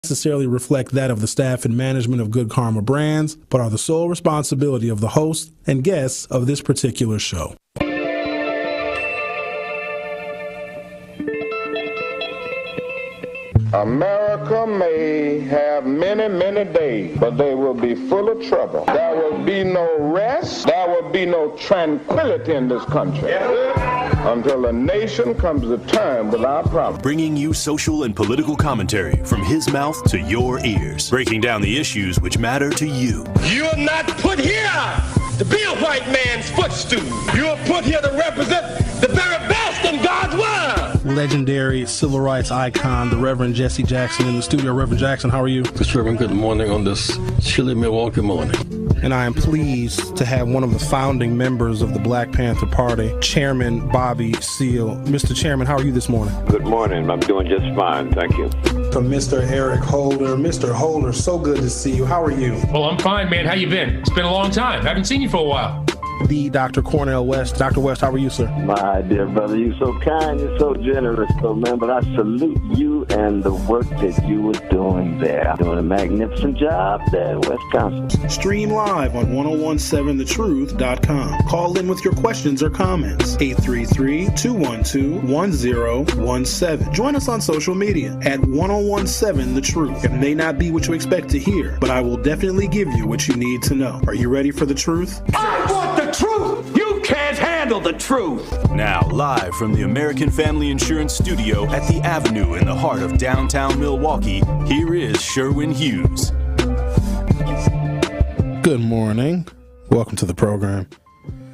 necessarily reflect that of the staff and management of Good Karma Brands, but are the sole responsibility of the host and guests of this particular show. America may have many, many days, but they will be full of trouble. There will be no rest. There will be no tranquility in this country until the nation comes to terms with our problems. Bringing you social and political commentary from his mouth to your ears, breaking down the issues which matter to you. You're not put here to be a white man's footstool. You're put here to represent the very best in God's word. Legendary civil rights icon, the Reverend Jesse Jackson in the studio. Reverend Jackson, how are you? Mr. Sherwin, good morning on this chilly Milwaukee morning. And I am pleased to have one of the founding members of the Black Panther Party, Chairman Bobby Seale. Mr. Chairman, how are you this morning? Good morning. I'm doing just fine. Thank you. From Mr. Eric Holder. Mr. Holder, so good to see you. How are you? Well, I'm fine, man. How you been? It's been a long time. Haven't seen you for a while. The Dr. Cornell West. Dr. West, how are you, sir? My dear brother, you're so kind, you're so generous, so man, but I salute you and the work that you were doing there. Doing a magnificent job there in Wisconsin. Stream live on 1017thetruth.com. Call in with your questions or comments. 833-212-1017. Join us on social media at 1017 The Truth. It may not be what you expect to hear, but I will definitely give you what you need to know. Are you ready for the truth? I want the truth. You can't handle the truth. Now, live from the American Family Insurance Studio at the Avenue in the heart of downtown Milwaukee, here is Sherwin Hughes. Good morning. Welcome to the program.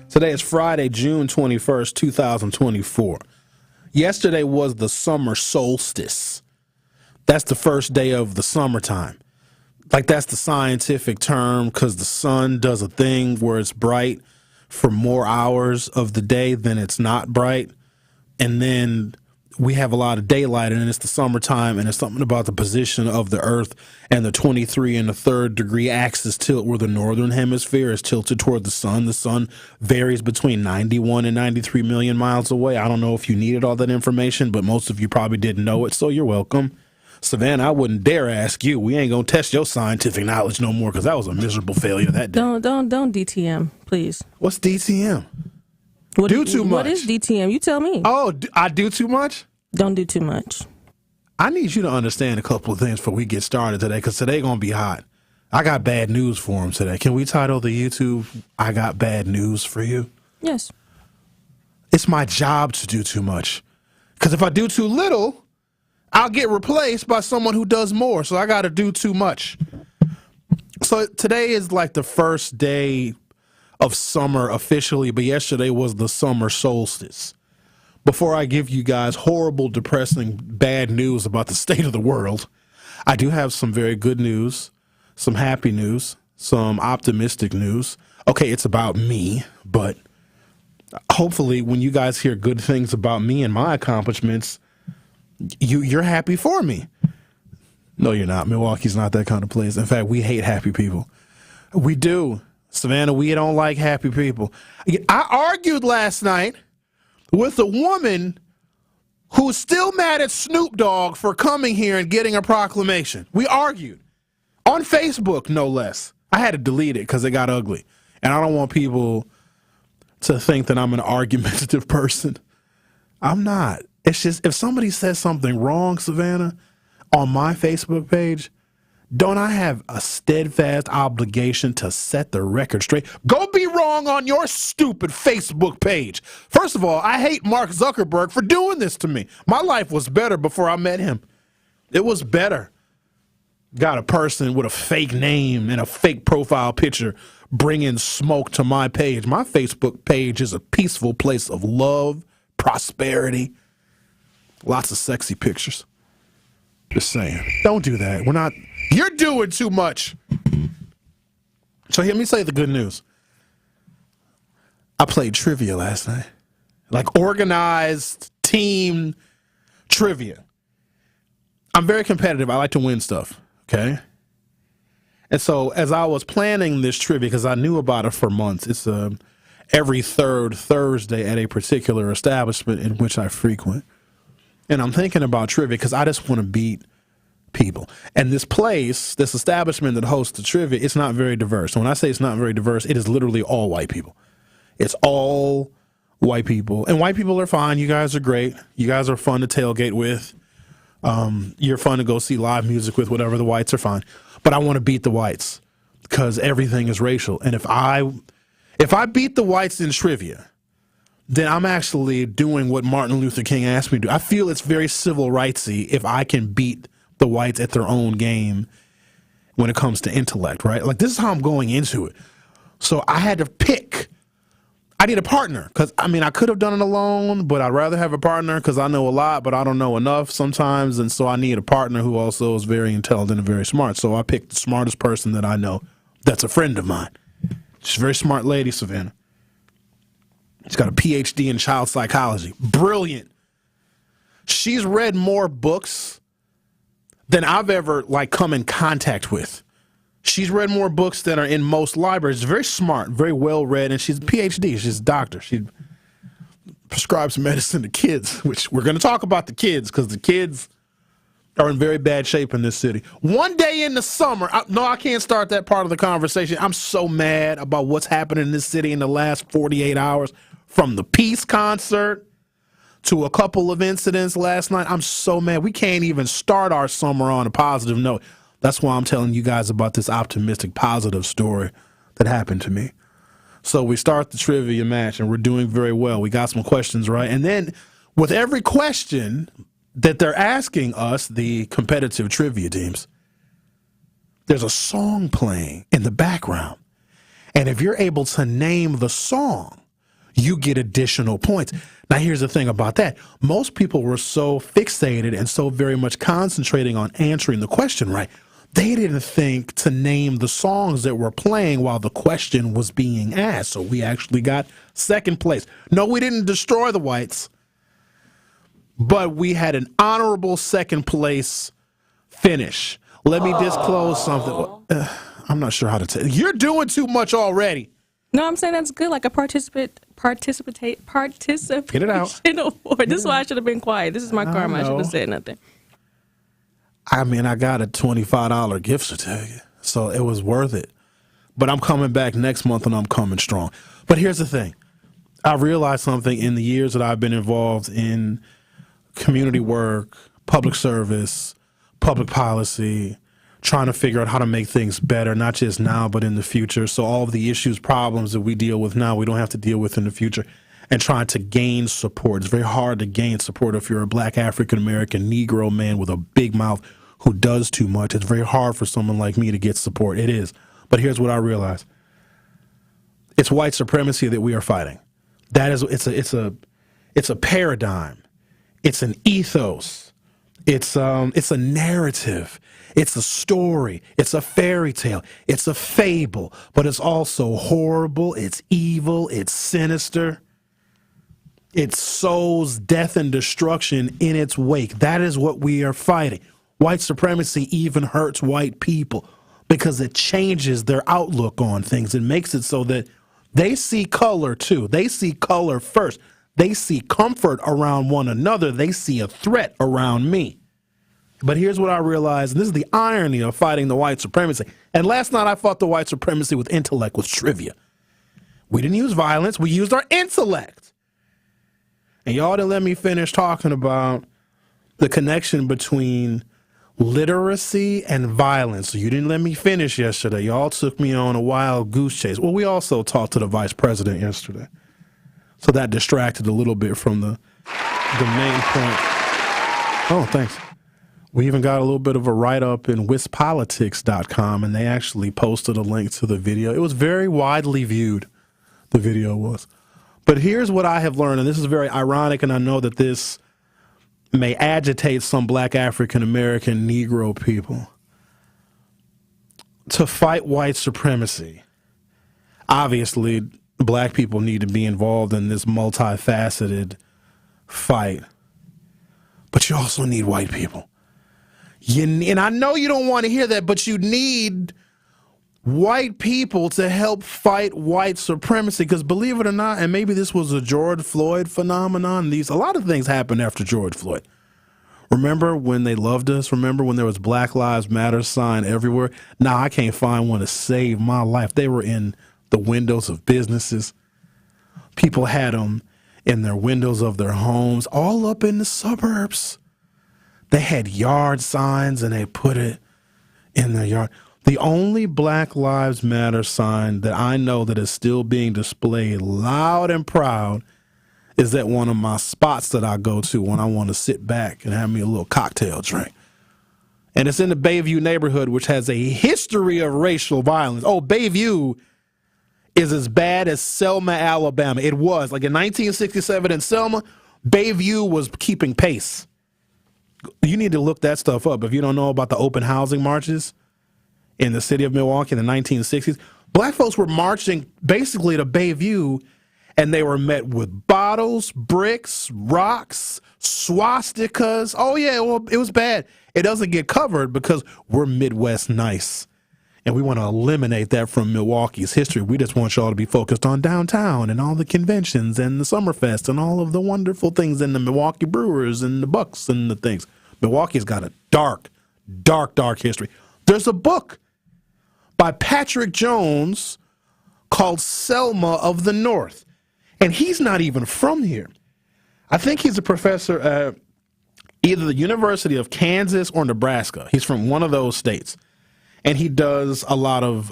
Today is Friday, June 21st, 2024. Yesterday was the summer solstice. That's the first day of the summertime. Like, that's the scientific term because the sun does a thing where it's bright for more hours of the day than it's not bright. And then we have a lot of daylight, and it's the summertime, and it's something about the position of the earth and the 23 and the third degree axis tilt where the northern hemisphere is tilted toward the sun. The sun varies between 91 and 93 million miles away. I don't know if you needed all that information, but most of you probably didn't know it, so you're welcome. Savanna, I wouldn't dare ask you. We ain't gonna test your scientific knowledge no more because that was a miserable failure that day. Don't DTM, please. What's DTM? Too much. What is DTM? You tell me. Oh, I do too much? Don't do too much. I need you to understand a couple of things before we get started today, because today gonna be hot. I got bad news for him today. Can we title the YouTube, I Got Bad News for You? Yes. It's my job to do too much. Because if I do too little, I'll get replaced by someone who does more. So I got to do too much. So today is like the first day of summer officially, but yesterday was the summer solstice. Before I give you guys horrible, depressing, bad news about the state of the world, I do have some very good news, some happy news, some optimistic news. Okay, it's about me, but hopefully when you guys hear good things about me and my accomplishments, you're happy for me. No, you're not. Milwaukee's not that kind of place. In fact, we hate happy people. We do. Savannah, we don't like happy people. I argued last night with a woman who's still mad at Snoop Dogg for coming here and getting a proclamation. We argued on Facebook, no less. I had to delete it because it got ugly. And I don't want people to think that I'm an argumentative person. I'm not. It's just, if somebody says something wrong, Savannah, on my Facebook page, don't I have a steadfast obligation to set the record straight? Go be wrong on your stupid Facebook page. First of all, I hate Mark Zuckerberg for doing this to me. My life was better before I met him. It was better. Got a person with a fake name and a fake profile picture bringing smoke to my page. My Facebook page is a peaceful place of love, prosperity, lots of sexy pictures. Just saying. Don't do that. We're not. You're doing too much. So let me say the good news. I played trivia last night. Like organized team trivia. I'm very competitive. I like to win stuff. Okay. And so as I was planning this trivia, because I knew about it for months, it's every third Thursday at a particular establishment in which I frequent. And I'm thinking about trivia because I just want to beat people. And this place, this establishment that hosts the trivia, it's not very diverse. And when I say it's not very diverse, it is literally all white people. It's all white people. And white people are fine. You guys are great. You guys are fun to tailgate with. You're fun to go see live music with, whatever. The whites are fine. But I want to beat the whites because everything is racial. And if I beat the whites in trivia, then I'm actually doing what Martin Luther King asked me to do. I feel it's very civil rightsy if I can beat the whites at their own game when it comes to intellect, right? Like, this is how I'm going into it. So I had to pick. I need a partner because, I mean, I could have done it alone, but I'd rather have a partner because I know a lot, but I don't know enough sometimes. And so I need a partner who also is very intelligent and very smart. So I picked the smartest person that I know that's a friend of mine. She's a very smart lady, Savanna. She's got a PhD in child psychology. Brilliant. She's read more books than I've ever, like, come in contact with. She's read more books than are in most libraries. She's very smart, very well read, and she's a PhD. She's a doctor. She prescribes medicine to kids, which we're going to talk about the kids because the kids are in very bad shape in this city. One day in the summer, I can't start that part of the conversation. I'm so mad about what's happening in this city in the last 48 hours, from the Peace concert to a couple of incidents last night. I'm so mad. We can't even start our summer on a positive note. That's why I'm telling you guys about this optimistic, positive story that happened to me. So we start the trivia match, and we're doing very well. We got some questions right. And then with every question that they're asking us, the competitive trivia teams, there's a song playing in the background. And if you're able to name the song, you get additional points. Now, here's the thing about that. Most people were so fixated and so very much concentrating on answering the question right, they didn't think to name the songs that were playing while the question was being asked. So we actually got second place. No, we didn't destroy the whites, but we had an honorable second place finish. Let me disclose something. I'm not sure how to tell you. You're doing too much already. No, I'm saying that's good. Like a participation Get it out. award. This is why I should have been quiet. This is my karma. I should have said nothing. I mean, I got a $25 gift certificate, so it was worth it. But I'm coming back next month, and I'm coming strong. But here's the thing. I realized something in the years that I've been involved in community work, public service, public policy, trying to figure out how to make things better, not just now, but in the future. So all of the issues, problems that we deal with now, we don't have to deal with in the future, and trying to gain support. It's very hard to gain support if you're a black African-American Negro man with a big mouth who does too much. It's very hard for someone like me to get support. It is. But here's what I realized. It's white supremacy that we are fighting. That is, it's a paradigm. It's an ethos. It's a narrative. It's a story. It's a fairy tale. It's a fable, but it's also horrible. It's evil. It's sinister. It sows death and destruction in its wake. That is what we are fighting. White supremacy even hurts white people because it changes their outlook on things. It makes it so that they see color too. They see color first. They see comfort around one another. They see a threat around me. But here's what I realized, and this is the irony of fighting the white supremacy. And last night I fought the white supremacy with intellect, with trivia. We didn't use violence. We used our intellect. And y'all didn't let me finish talking about the connection between literacy and violence. So you didn't let me finish yesterday. Y'all took me on a wild goose chase. Well, we also talked to the vice president yesterday. So that distracted a little bit from the main point. Oh, thanks. We even got a little bit of a write-up in wispolitics.com, and they actually posted a link to the video. It was very widely viewed, the video was. But here's what I have learned, and this is very ironic, and I know that this may agitate some black African-American Negro people. To fight white supremacy, obviously, black people need to be involved in this multifaceted fight. But you also need white people. And I know you don't want to hear that, but you need white people to help fight white supremacy. Because believe it or not, and maybe this was a George Floyd phenomenon, a lot of things happened after George Floyd. Remember when they loved us? Remember when there was Black Lives Matter sign everywhere? Now I can't find one to save my life. They were in the windows of businesses. People had them in their windows of their homes, all up in the suburbs. They had yard signs and they put it in their yard. The only Black Lives Matter sign that I know that is still being displayed loud and proud is at one of my spots that I go to when I want to sit back and have me a little cocktail drink. And it's in the Bayview neighborhood, which has a history of racial violence. Oh, Bayview is as bad as Selma, Alabama. It was. Like in 1967 in Selma, Bayview was keeping pace. You need to look that stuff up if you don't know about the open housing marches in the city of Milwaukee in the 1960s. Black folks were marching basically to Bayview, and they were met with bottles, bricks, rocks, swastikas. Oh, yeah, well, it was bad. It doesn't get covered because we're Midwest nice, and we want to eliminate that from Milwaukee's history. We just want y'all to be focused on downtown and all the conventions and the Summerfest and all of the wonderful things and the Milwaukee Brewers and the Bucks and the things. Milwaukee's got a dark, dark, dark history. There's a book by Patrick Jones called Selma of the North. And he's not even from here. I think he's a professor at either the University of Kansas or Nebraska. He's from one of those states. And he does a lot of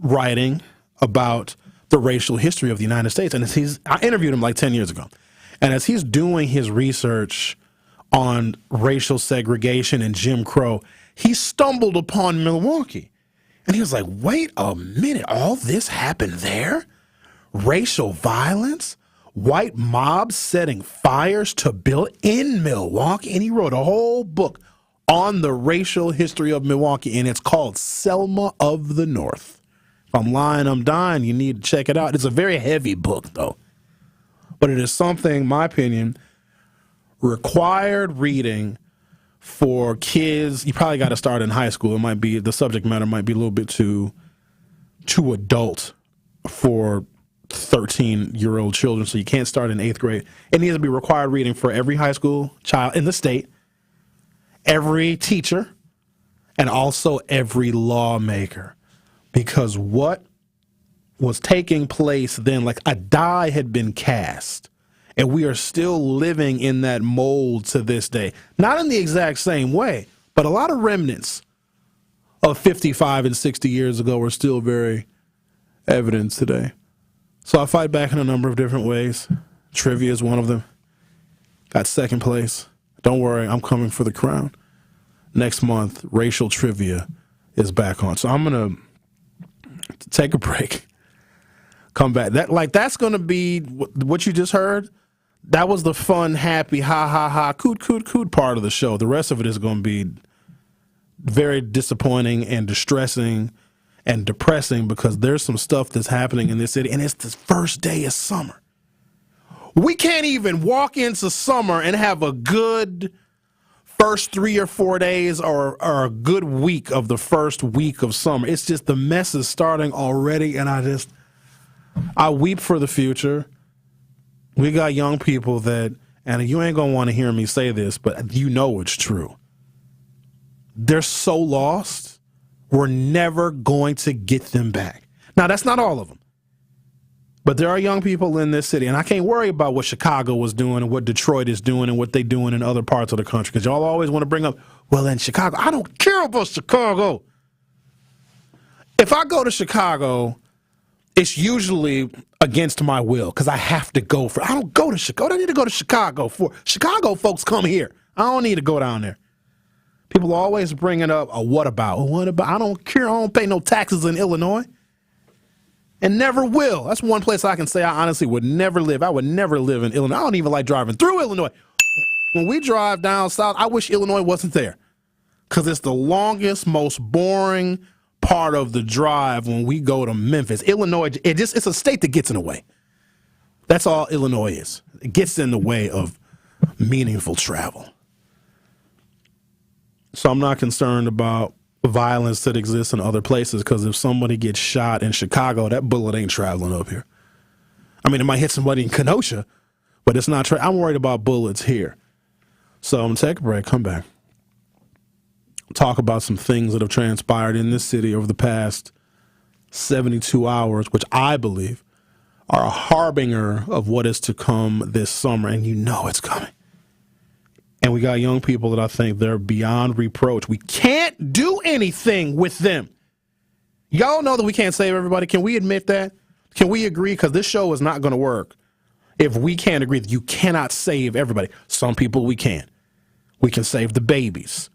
writing about the racial history of the United States. And I interviewed him like 10 years ago. And as he's doing his research on racial segregation and Jim Crow, he stumbled upon Milwaukee. And he was like, wait a minute, all this happened there? Racial violence, white mobs setting fires to build in Milwaukee. And he wrote a whole book on the racial history of Milwaukee, and it's called Selma of the North. If I'm lying, I'm dying. You need to check it out. It's a very heavy book, though. But it is something, in my opinion, required reading for kids. You probably got to start in high school. It might be, the subject matter might be a little bit too adult for 13-year-old children, so you can't start in 8th grade. It needs to be required reading for every high school child in the state, every teacher, and also every lawmaker. Because what was taking place then, like a die had been cast, and we are still living in that mold to this day. Not in the exact same way, but a lot of remnants of 55 and 60 years ago are still very evident today. So I fight back in a number of different ways. Trivia is one of them. Got second place. Don't worry, I'm coming for the crown. Next month, racial trivia is back on. So I'm going to take a break. Come back. That's going to be what you just heard. That was the fun, happy, ha, ha, ha, coot, coot, coot part of the show. The rest of it is going to be very disappointing and distressing and depressing because there's some stuff that's happening in this city, and it's the first day of summer. We can't even walk into summer and have a good first 3 or 4 days or a good week of the first week of summer. It's just the mess is starting already, and I weep for the future. We got young people that, and you ain't going to want to hear me say this, but you know it's true. They're so lost. We're never going to get them back. Now, that's not all of them. But there are young people in this city, and I can't worry about what Chicago was doing and what Detroit is doing and what they're doing in other parts of the country, because y'all always want to bring up, well, in Chicago. I don't care about Chicago. If I go to Chicago, it's usually against my will because I have to go I don't go to Chicago. I need to go to Chicago for. Chicago folks come here. I don't need to go down there. People are always bringing up a what about? I don't care. I don't pay no taxes in Illinois and never will. That's one place I can say I honestly would never live. I would never live in Illinois. I don't even like driving through Illinois. When we drive down south, I wish Illinois wasn't there because it's the longest, most boring part of the drive when we go to Memphis. Illinois, it's a state that gets in the way. That's all Illinois is. It gets in the way of meaningful travel. So I'm not concerned about violence that exists in other places because if somebody gets shot in Chicago, that bullet ain't traveling up here. I mean, it might hit somebody in Kenosha, but it's not. I'm worried about bullets here. So I'm going to take a break, come back. Talk about some things that have transpired in this city over the past 72 hours, which I believe are a harbinger of what is to come this summer, and you know it's coming. And we got young people that I think they're beyond reproach. We can't do anything with them. Y'all know that we can't save everybody. Can we admit that? Can we agree? Because this show is not going to work if we can't agree that you cannot save everybody. Some people we can. We can save the babies.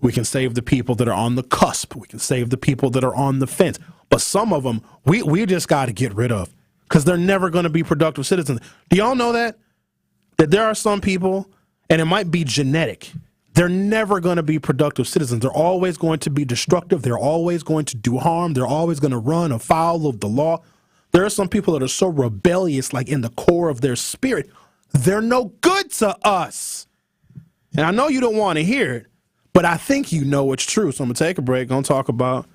We can save the people that are on the cusp. We can save the people that are on the fence. But some of them, we just got to get rid of because they're never going to be productive citizens. Do y'all know that? That there are some people, and it might be genetic, they're never going to be productive citizens. They're always going to be destructive. They're always going to do harm. They're always going to run afoul of the law. There are some people that are so rebellious, like in the core of their spirit, they're no good to us. And I know you don't want to hear it, but I think you know it's true. So I'm going to take a break. I'm going to talk about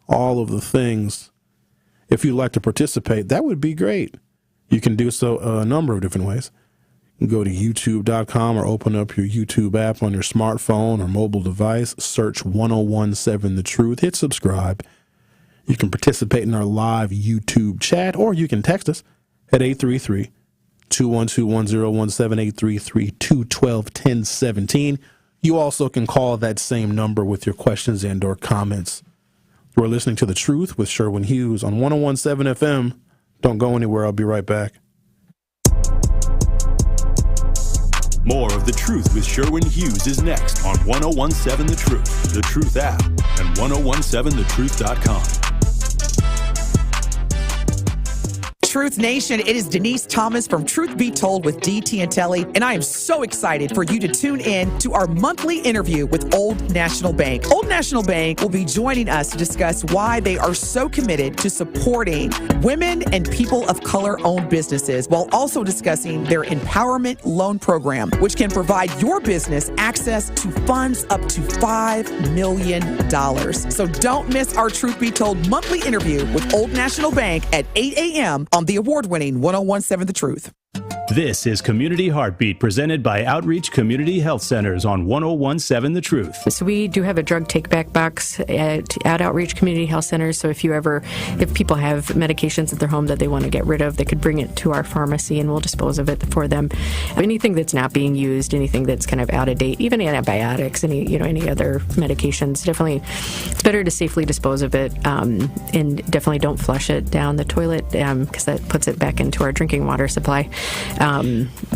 all of the things. If you'd like to participate, that would be great. You can do so a number of different ways. You can go to youtube.com or open up your YouTube app on your smartphone or mobile device. Search 1017 The Truth. Hit subscribe. You can participate in our live YouTube chat, or you can text us at 833-212-1017, 833-212-1017. You also can call that same number with your questions and or comments. We're listening to The Truth with Sherwin Hughes on 1017 FM. Don't go anywhere. I'll be right back. More of The Truth with Sherwin Hughes is next on 1017 The Truth, The Truth app, and 1017thetruth.com. Truth Nation, it is Denise Thomas from Truth Be Told with DT and Telly, and I am so excited for you to tune in to our monthly interview with Old National Bank. Old National Bank will be joining us to discuss why they are so committed to supporting women and people of color-owned businesses, while also discussing their empowerment loan program, which can provide your business access to funds up to $5 million. So don't miss our Truth Be Told monthly interview with Old National Bank at 8 a.m. on the award-winning 1017 The Truth. This is Community Heartbeat, presented by Outreach Community Health Centers on 1017 The Truth. So we do have a drug take-back box at Outreach Community Health Centers. So if people have medications at their home that they want to get rid of, they could bring it to our pharmacy and we'll dispose of it for them. Anything that's not being used, anything that's kind of out of date, even antibiotics, any other medications, definitely it's better to safely dispose of it, and definitely don't flush it down the toilet because that puts it back into our drinking water supply.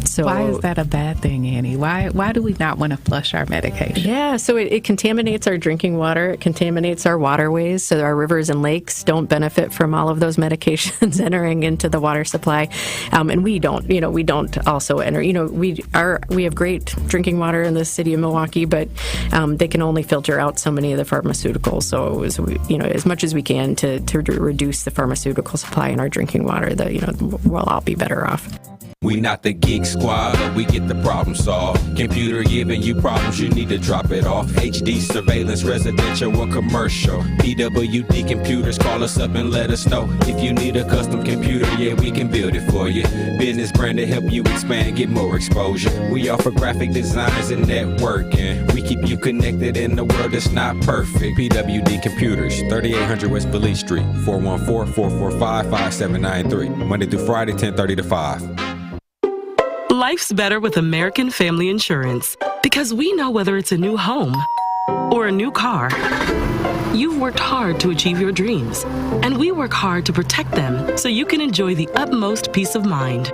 So why is that a bad thing, Annie? Why do we not want to flush our medication? Yeah, so it contaminates our drinking water. It contaminates our waterways, so our rivers and lakes don't benefit from all of those medications entering into the water supply. And we don't also enter. We have great drinking water in the city of Milwaukee, but they can only filter out so many of the pharmaceuticals. So as much as we can to reduce the pharmaceutical supply in our drinking water, we'll all be better off. We not the geek squad, but we get the problem solved. Computer giving you problems, you need to drop it off. HD surveillance, residential or commercial. PWD computers, call us up and let us know. If you need a custom computer, yeah, we can build it for you. Business brand to help you expand, get more exposure. We offer graphic designs and networking. We keep you connected in the world that's not perfect. PWD Computers, 3800 West Belize Street, 414-445-5793. Monday through Friday, 10:30 to 5. Life's better with American Family Insurance because we know whether it's a new home or a new car, you've worked hard to achieve your dreams, and we work hard to protect them so you can enjoy the utmost peace of mind.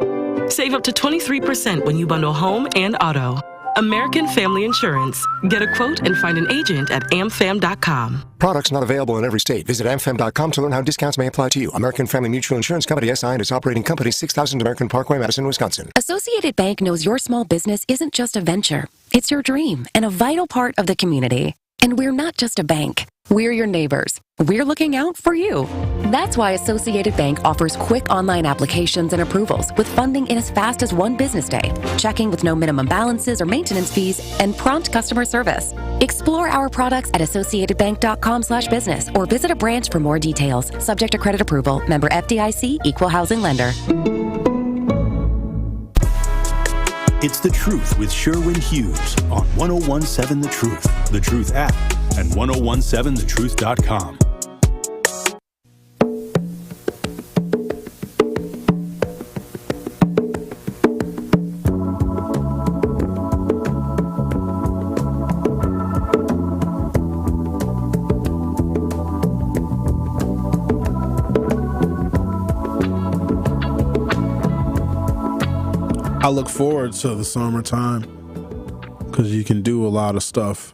Save up to 23% when you bundle home and auto. American Family Insurance. Get a quote and find an agent at amfam.com. Products not available in every state. Visit amfam.com to learn how discounts may apply to you. American Family Mutual Insurance Company, SI, and its operating company, 6000 American Parkway, Madison, Wisconsin. Associated Bank knows your small business isn't just a venture. It's your dream and a vital part of the community. And we're not just a bank. We're your neighbors. We're looking out for you. That's why Associated Bank offers quick online applications and approvals with funding in as fast as one business day, checking with no minimum balances or maintenance fees, and prompt customer service. Explore our products at associatedbank.com/business or visit a branch for more details. Subject to credit approval. Member FDIC, Equal Housing Lender. It's The Truth with Sherwin Hughes on 1017 The Truth, The Truth app, and 1017thetruth.com. I look forward to the summertime because you can do a lot of stuff,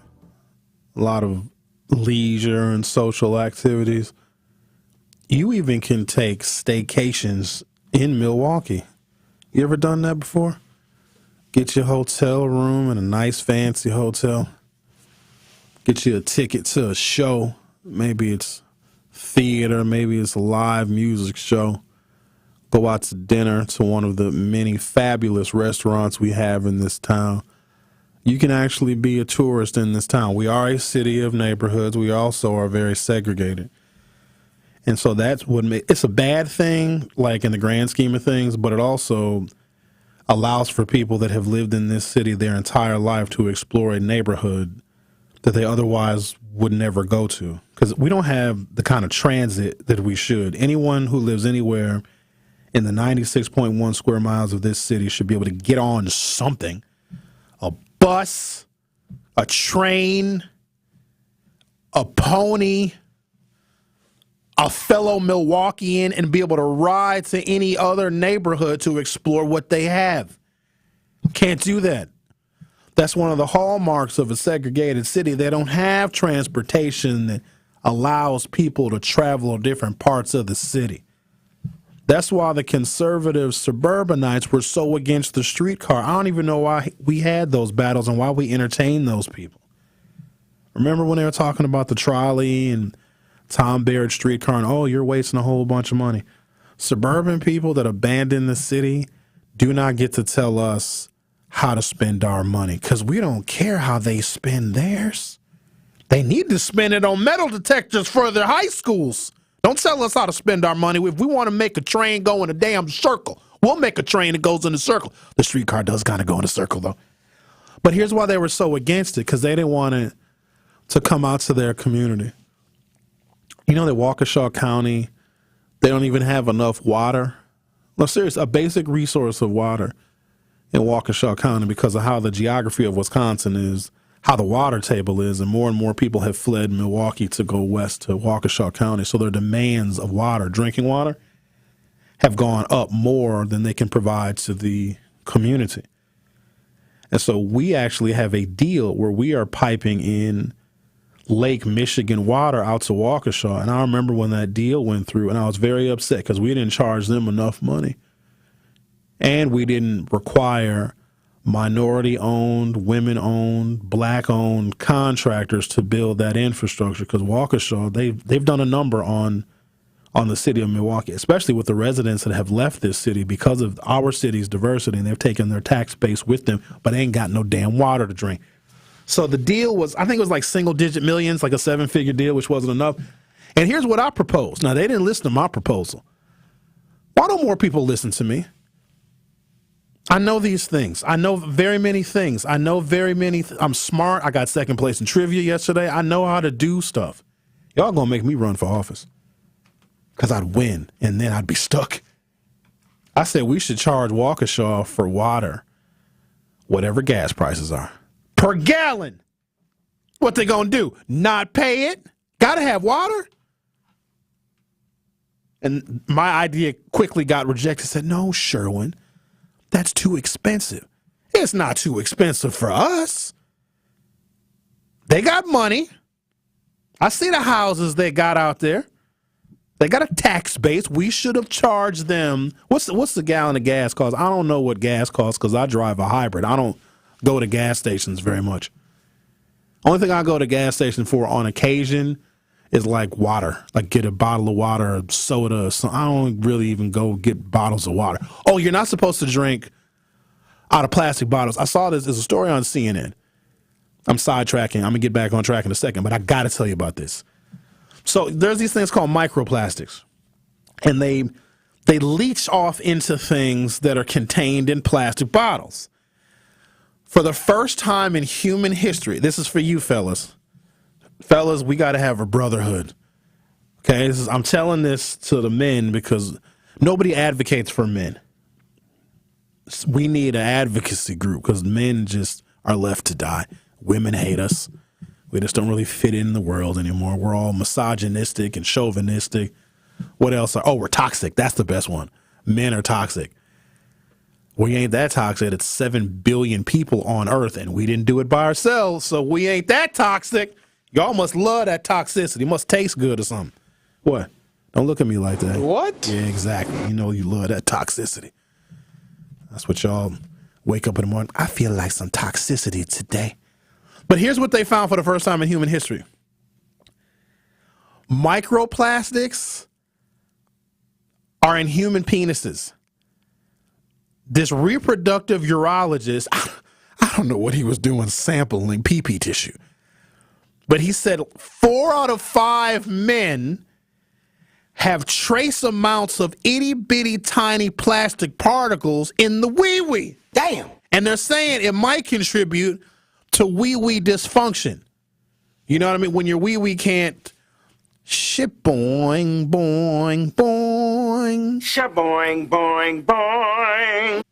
a lot of leisure and social activities. You even can take staycations in Milwaukee. You ever done that before? Get your hotel room in a nice fancy hotel. Get you a ticket to a show. Maybe it's theater, maybe it's a live music show. Go out to dinner to one of the many fabulous restaurants we have in this town. You can actually be a tourist in this town. We are a city of neighborhoods. We also are very segregated. And so that's what it's a bad thing, like in the grand scheme of things, but it also allows for people that have lived in this city their entire life to explore a neighborhood that they otherwise would never go to. Because we don't have the kind of transit that we should. Anyone who lives anywhere in the 96.1 square miles of this city should be able to get on something. A bus, a train, a pony, a fellow Milwaukeean, and be able to ride to any other neighborhood to explore what they have. Can't do that. That's one of the hallmarks of a segregated city. They don't have transportation that allows people to travel to different parts of the city. That's why the conservative suburbanites were so against the streetcar. I don't even know why we had those battles and why we entertained those people. Remember when they were talking about the trolley and Tom Baird streetcar and, oh, you're wasting a whole bunch of money. Suburban people that abandon the city do not get to tell us how to spend our money because we don't care how they spend theirs. They need to spend it on metal detectors for their high schools. Don't tell us how to spend our money. If we want to make a train go in a damn circle, we'll make a train that goes in a circle. The streetcar does kind of go in a circle, though. But here's why they were so against it, because they didn't want it to come out to their community. You know that Waukesha County, they don't even have enough water. No, seriously, a basic resource of water in Waukesha County because of how the geography of Wisconsin is, how the water table is, and more people have fled Milwaukee to go west to Waukesha County. So their demands of water, drinking water, have gone up more than they can provide to the community. And so we actually have a deal where we are piping in Lake Michigan water out to Waukesha. And I remember when that deal went through, and I was very upset because we didn't charge them enough money. And we didn't require minority-owned, women-owned, black-owned contractors to build that infrastructure because Waukesha, they've done a number on the city of Milwaukee, especially with the residents that have left this city because of our city's diversity, and they've taken their tax base with them, but they ain't got no damn water to drink. So the deal was, I think it was like single-digit millions, like a seven-figure deal, which wasn't enough. And here's what I proposed. Now, they didn't listen to my proposal. Why don't more people listen to me? I know these things. I know very many things. I'm smart. I got second place in trivia yesterday. I know how to do stuff. Y'all gonna make me run for office because I'd win and then I'd be stuck. I said we should charge Waukesha for water, whatever gas prices are, per gallon. What they gonna do? Not pay it? Gotta have water? And my idea quickly got rejected. Said, no, Sherwin. That's too expensive. It's not too expensive for us. They got money. I see the houses they got out there. They got a tax base. We should have charged them. What's the gallon of gas cost? I don't know what gas costs because I drive a hybrid. I don't go to gas stations very much. Only thing I go to gas station for on occasion is like water, like get a bottle of water or soda. So I don't really even go get bottles of water. Oh, you're not supposed to drink out of plastic bottles. I saw this. There's a story on CNN. I'm sidetracking. I'm going to get back on track in a second, but I got to tell you about this. So there's these things called microplastics, and they leach off into things that are contained in plastic bottles. For the first time in human history, this is for you fellas. Fellas, we got to have a brotherhood. Okay, I'm telling this to the men because nobody advocates for men. We need an advocacy group because men just are left to die. Women hate us. We just don't really fit in the world anymore. We're all misogynistic and chauvinistic. What else? We're toxic. That's the best one. Men are toxic. We ain't that toxic. It's 7 billion people on Earth, and we didn't do it by ourselves, so we ain't that toxic. Y'all must love that toxicity. It must taste good or something. What? Don't look at me like that. What? Yeah, exactly. You know you love that toxicity. That's what y'all wake up in the morning. I feel like some toxicity today. But here's what they found for the first time in human history. Microplastics are in human penises. This reproductive urologist, I don't know what he was doing sampling pee-pee tissue, but he said 4 out of 5 men have trace amounts of itty-bitty tiny plastic particles in the wee-wee. Damn. And they're saying it might contribute to wee-wee dysfunction. You know what I mean? When your wee-wee can't ship boing, boing, boing. Shaboing, boing, boing.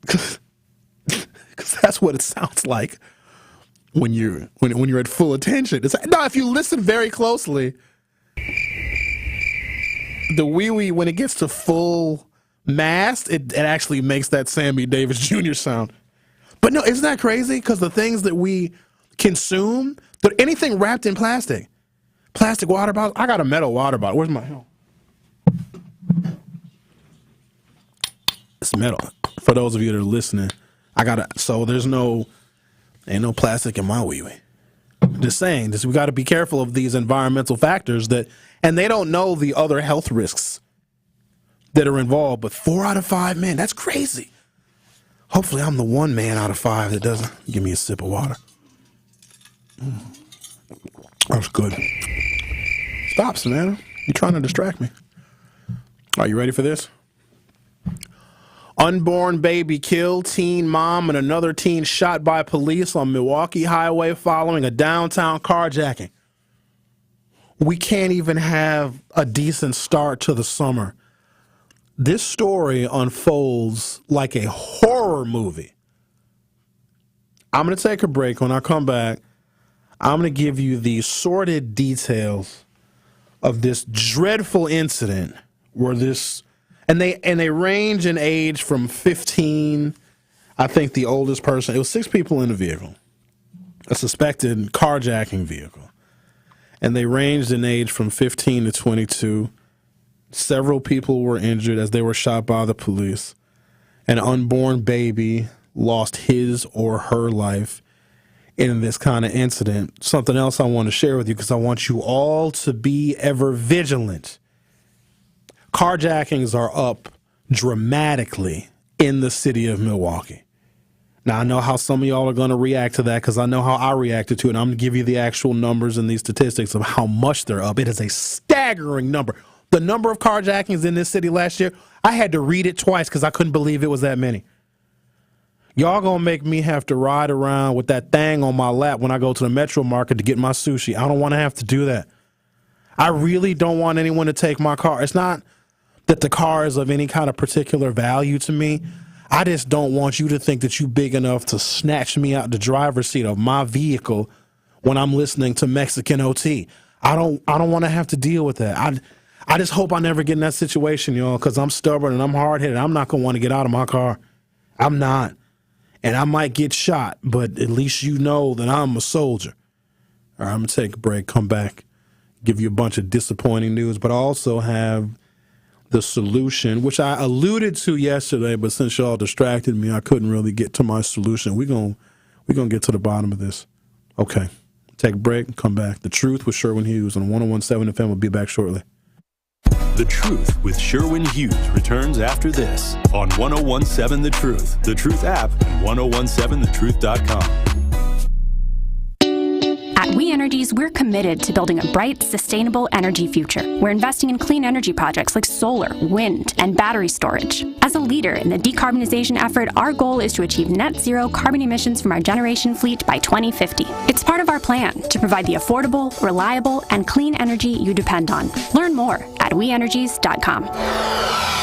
Because that's what it sounds like when you're at full attention. It's like, no, if you listen very closely, the wee-wee, when it gets to full mast, it actually makes that Sammy Davis Jr. sound. But no, isn't that crazy? Because the things that we consume, anything wrapped in plastic water bottles. I got a metal water bottle. Where's my? It's metal. For those of you that are listening, so there's ain't no plastic in my wee-wee. Just saying, we got to be careful of these environmental factors and they don't know the other health risks that are involved. But 4 out of 5 men, that's crazy. Hopefully I'm the 1 man out of 5 that doesn't. Give me a sip of water. That's good. Stop, Savanna. You're trying to distract me. Are you ready for this? Unborn baby killed, teen mom and another teen shot by police on Milwaukee highway following a downtown carjacking. We can't even have a decent start to the summer. This story unfolds like a horror movie. I'm going to take a break. When I come back, I'm going to give you the sordid details of this dreadful incident where and they range in age from 15, I think the oldest person, it was 6 people in the vehicle, a suspected carjacking vehicle. And they ranged in age from 15 to 22. Several people were injured as they were shot by the police. An unborn baby lost his or her life in this kind of incident. Something else I want to share with you because I want you all to be ever vigilant. Carjackings are up dramatically in the city of Milwaukee. Now, I know how some of y'all are going to react to that because I know how I reacted to it. I'm going to give you the actual numbers and these statistics of how much they're up. It is a staggering number. The number of carjackings in this city last year, I had to read it twice because I couldn't believe it was that many. Y'all going to make me have to ride around with that thing on my lap when I go to the Metro Market to get my sushi. I don't want to have to do that. I really don't want anyone to take my car. It's not that the car is of any kind of particular value to me. I just don't want you to think that you're big enough to snatch me out the driver's seat of my vehicle when I'm listening to Mexican OT. I don't want to have to deal with that. I just hope I never get in that situation, y'all, because I'm stubborn and I'm hard-headed. I'm not going to want to get out of my car. I'm not. And I might get shot, but at least you know that I'm a soldier. All right, I'm going to take a break, come back, give you a bunch of disappointing news, but I also have the solution, which I alluded to yesterday, but since y'all distracted me, I couldn't really get to my solution. We're gonna get to the bottom of this. Okay, take a break and come back. The Truth with Sherwin Hughes on 101.7 FM. We'll be back shortly. The Truth with Sherwin Hughes returns after this on 101.7 The Truth, The Truth app, and 1017thetruth.com. At We Energies, we're committed to building a bright, sustainable energy future. We're investing in clean energy projects like solar, wind, and battery storage. As a leader in the decarbonization effort, our goal is to achieve net zero carbon emissions from our generation fleet by 2050. It's part of our plan to provide the affordable, reliable, and clean energy you depend on. Learn more at weenergies.com.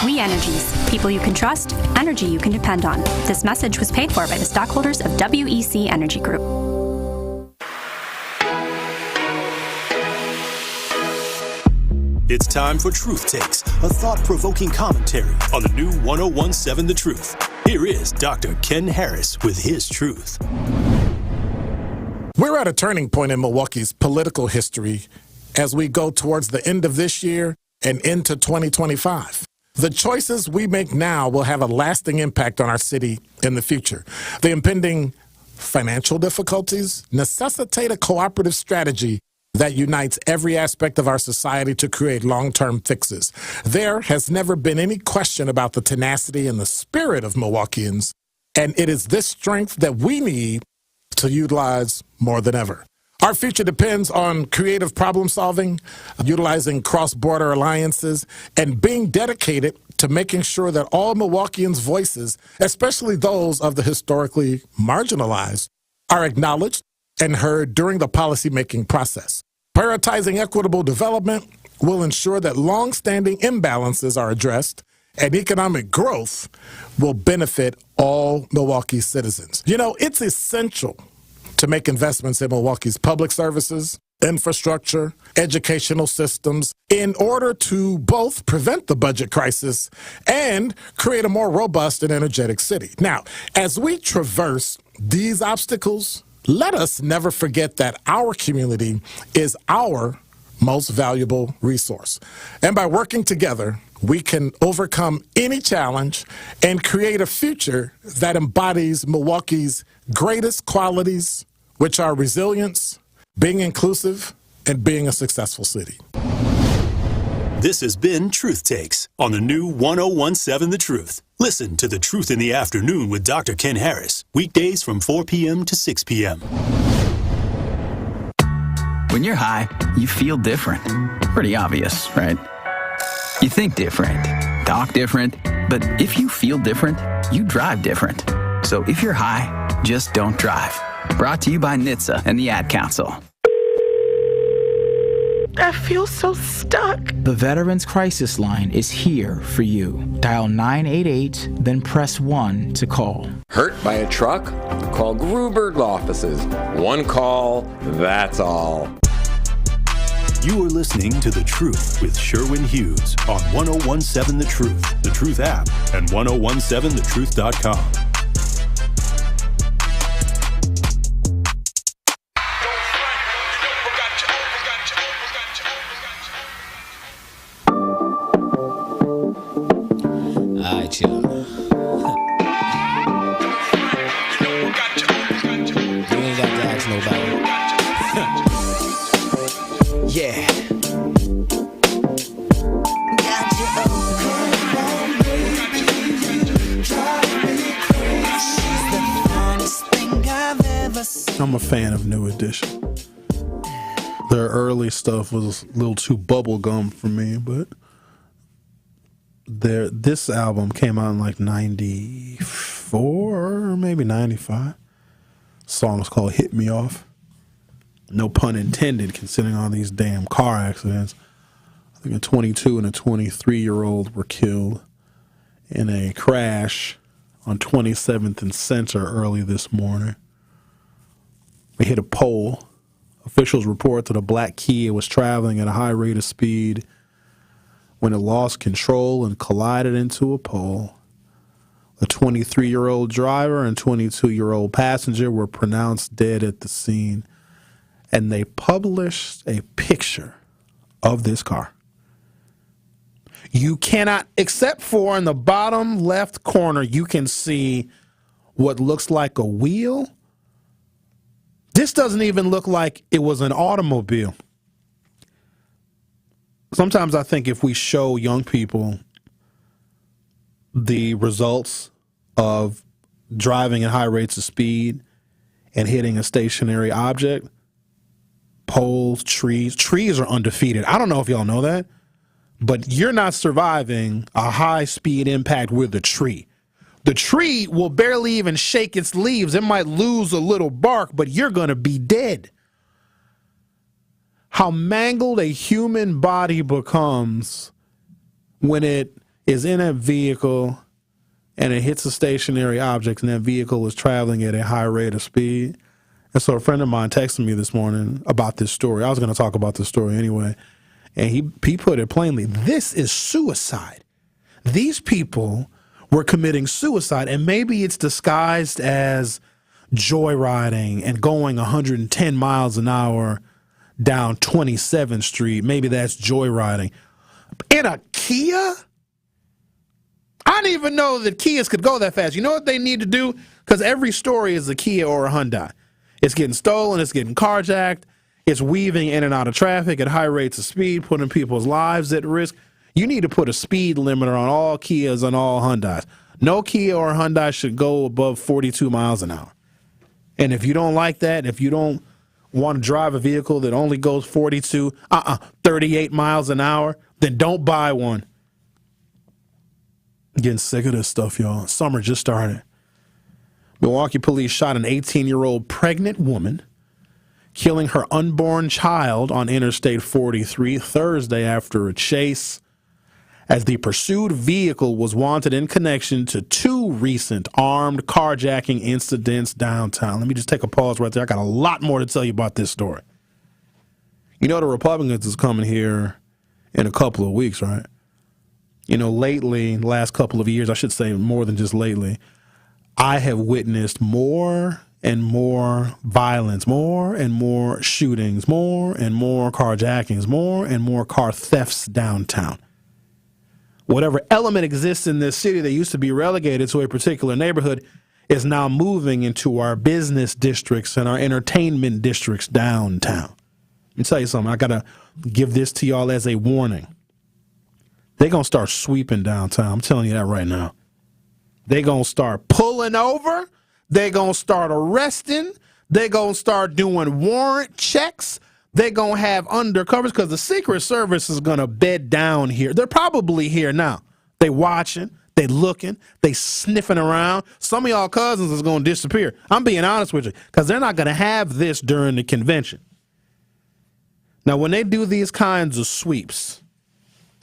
We Energies, people you can trust, energy you can depend on. This message was paid for by the stockholders of WEC Energy Group. It's time for Truth Takes, a thought-provoking commentary on the new 1017 The Truth. Here is Dr. Ken Harris with his truth. We're at a turning point in Milwaukee's political history as we go towards the end of this year and into 2025. The choices we make now will have a lasting impact on our city in the future. The impending financial difficulties necessitate a cooperative strategy that unites every aspect of our society to create long-term fixes. There has never been any question about the tenacity and the spirit of Milwaukeeans, and it is this strength that we need to utilize more than ever. Our future depends on creative problem solving, utilizing cross-border alliances, and being dedicated to making sure that all Milwaukeeans' voices, especially those of the historically marginalized, are acknowledged and heard during the policymaking process. Prioritizing equitable development will ensure that long-standing imbalances are addressed and economic growth will benefit all Milwaukee citizens. You know, it's essential to make investments in Milwaukee's public services, infrastructure, educational systems in order to both prevent the budget crisis and create a more robust and energetic city. Now, as we traverse these obstacles, let us never forget that our community is our most valuable resource. And by working together, we can overcome any challenge and create a future that embodies Milwaukee's greatest qualities, which are resilience, being inclusive, and being a successful city. This has been Truth Takes on the new 1017 The Truth. Listen to The Truth in the Afternoon with Dr. Ken Harris, weekdays from 4 p.m. to 6 p.m. When you're high, you feel different. Pretty obvious, right? You think different, talk different, but if you feel different, you drive different. So if you're high, just don't drive. Brought to you by NHTSA and the Ad Council. I feel so stuck. The Veterans Crisis Line is here for you. Dial 988, then press 1 to call. Hurt by a truck? Call Gruberg offices. One call, that's all. You are listening to The Truth with Sherwin Hughes on 1017 The Truth, The Truth app, and 1017thetruth.com. Yeah. I'm a fan of New Edition. Their early stuff was a little too bubblegum for me, but this album came out in like 94 or maybe 95. The song was called Hit Me Off. No pun intended, considering all these damn car accidents. I think a 22 and a 23-year-old were killed in a crash on 27th and Center early this morning. They hit a pole. Officials report that a black Kia was traveling at a high rate of speed when it lost control and collided into a pole. The 23-year-old driver and 22-year-old passenger were pronounced dead at the scene. And they published a picture of this car. You cannot, except for in the bottom left corner, you can see what looks like a wheel. This doesn't even look like it was an automobile. Sometimes I think if we show young people the results of driving at high rates of speed and hitting a stationary object, poles, trees. Trees are undefeated. I don't know if y'all know that, but you're not surviving a high-speed impact with a tree. The tree will barely even shake its leaves. It might lose a little bark, but you're going to be dead. How mangled a human body becomes when it is in a vehicle and it hits a stationary object and that vehicle is traveling at a high rate of speed. And so a friend of mine texted me this morning about this story. I was going to talk about this story anyway. And he put it plainly. This is suicide. These people were committing suicide, and maybe it's disguised as joyriding and going 110 miles an hour down 27th Street. Maybe that's joyriding. In a Kia? I didn't even know that Kias could go that fast. You know what they need to do? Because every story is a Kia or a Hyundai. It's getting stolen. It's getting carjacked. It's weaving in and out of traffic at high rates of speed, putting people's lives at risk. You need to put a speed limiter on all Kias and all Hyundais. No Kia or Hyundai should go above 42 miles an hour. And if you don't like that, if you don't want to drive a vehicle that only goes 38 miles an hour, then don't buy one. Getting sick of this stuff, y'all. Summer just started. Milwaukee police shot an 18-year-old pregnant woman, killing her unborn child on Interstate 43 Thursday after a chase, as the pursued vehicle was wanted in connection to two recent armed carjacking incidents downtown. Let me just take a pause right there. I got a lot more to tell you about this story. You know the Republicans is coming here in a couple of weeks, right? You know, lately, the last couple of years, I should say more than just lately, I have witnessed more and more violence, more and more shootings, more and more carjackings, more and more car thefts downtown. Whatever element exists in this city that used to be relegated to a particular neighborhood is now moving into our business districts and our entertainment districts downtown. Let me tell you something. I got to give this to y'all as a warning. They're going to start sweeping downtown. I'm telling you that right now. They're going to start pulling over. They're going to start arresting. They're going to start doing warrant checks. They're going to have undercovers because the Secret Service is going to bed down here. They're probably here now. They watching. They looking. They sniffing around. Some of y'all cousins is going to disappear. I'm being honest with you because they're not going to have this during the convention. Now, when they do these kinds of sweeps,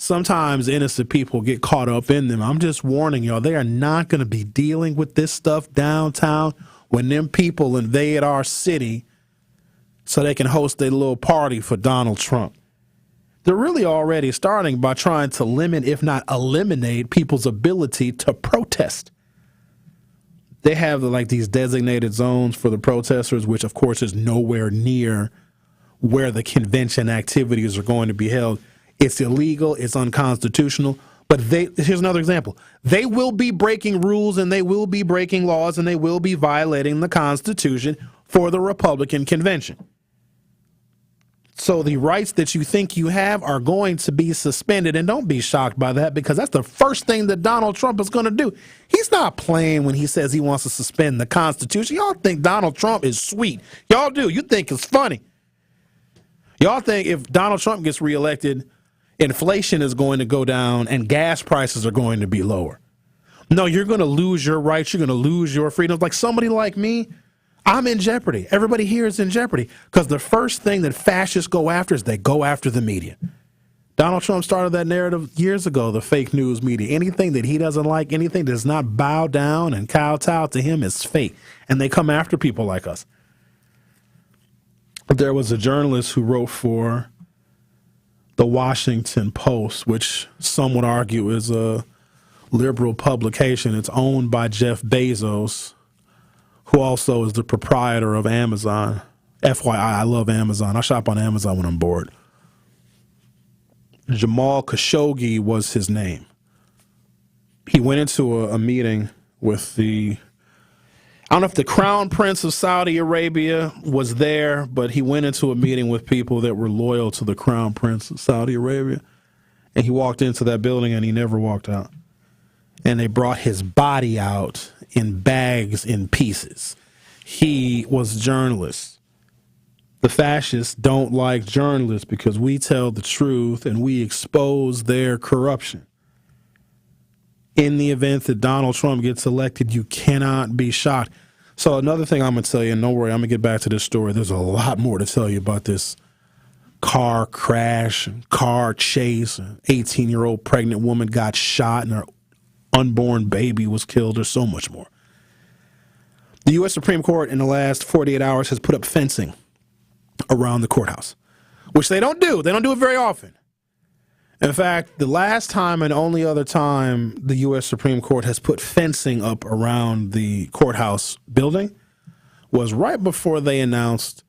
sometimes innocent people get caught up in them. I'm just warning y'all, they are not going to be dealing with this stuff downtown when them people invade our city so they can host a little party for Donald Trump. They're really already starting by trying to limit, if not eliminate, people's ability to protest. They have like these designated zones for the protesters, which of course is nowhere near where the convention activities are going to be held. It's illegal. It's unconstitutional. But here's another example. They will be breaking rules and they will be breaking laws and they will be violating the Constitution for the Republican convention. So the rights that you think you have are going to be suspended. And don't be shocked by that because that's the first thing that Donald Trump is going to do. He's not playing when he says he wants to suspend the Constitution. Y'all think Donald Trump is sweet. Y'all do. You think it's funny. Y'all think if Donald Trump gets reelected, inflation is going to go down and gas prices are going to be lower. No, you're going to lose your rights. You're going to lose your freedoms. Like somebody like me, I'm in jeopardy. Everybody here is in jeopardy because the first thing that fascists go after is they go after the media. Donald Trump started that narrative years ago, the fake news media. Anything that he doesn't like, anything that does not bow down and kowtow to him is fake. And they come after people like us. There was a journalist who wrote for the Washington Post, which some would argue is a liberal publication. It's owned by Jeff Bezos, who also is the proprietor of Amazon. FYI, I love Amazon. I shop on Amazon when I'm bored. Jamal Khashoggi was his name. He went into a meeting with I don't know if the Crown Prince of Saudi Arabia was there, but he went into a meeting with people that were loyal to the Crown Prince of Saudi Arabia. And he walked into that building and he never walked out. And they brought his body out in bags in pieces. He was a journalist. the fascists don't like journalists because we tell the truth and we expose their corruption. In the event that Donald Trump gets elected, you cannot be shocked. So another thing I'm going to tell you, and don't worry, I'm going to get back to this story. There's a lot more to tell you about this car crash and car chase. An 18-year-old pregnant woman got shot and her unborn baby was killed. There's so much more. The U.S. Supreme Court in the last 48 hours has put up fencing around the courthouse, which they don't do. They don't do it very often. In fact, the last time and only other time the U.S. Supreme Court has put fencing up around the courthouse building was right before they announced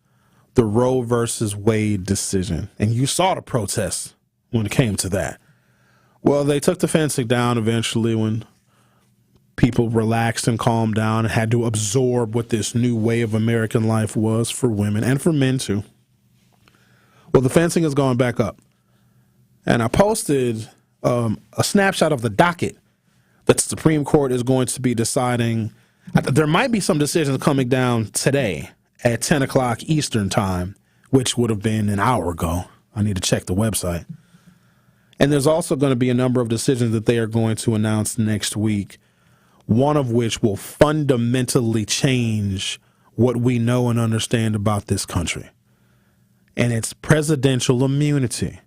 the Roe versus Wade decision. And you saw the protests when it came to that. Well, they took the fencing down eventually when people relaxed and calmed down and had to absorb what this new way of American life was for women and for men too. Well, the fencing is going back up. And I posted a snapshot of the docket that the Supreme Court is going to be deciding. There might be some decisions coming down today at 10 o'clock Eastern time, which would have been an hour ago. I need to check the website. And there's also going to be a number of decisions that they are going to announce next week, one of which will fundamentally change what we know and understand about this country. And it's presidential immunity.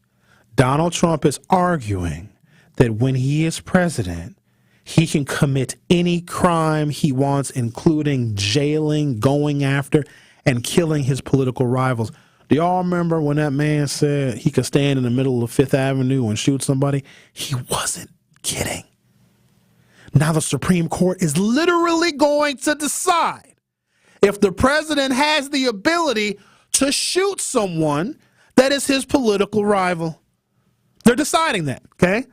Donald Trump is arguing that when he is president, he can commit any crime he wants, including jailing, going after, and killing his political rivals. Do y'all remember when that man said he could stand in the middle of Fifth Avenue and shoot somebody? He wasn't kidding. Now the Supreme Court is literally going to decide if the president has the ability to shoot someone that is his political rival. They're deciding that, okay?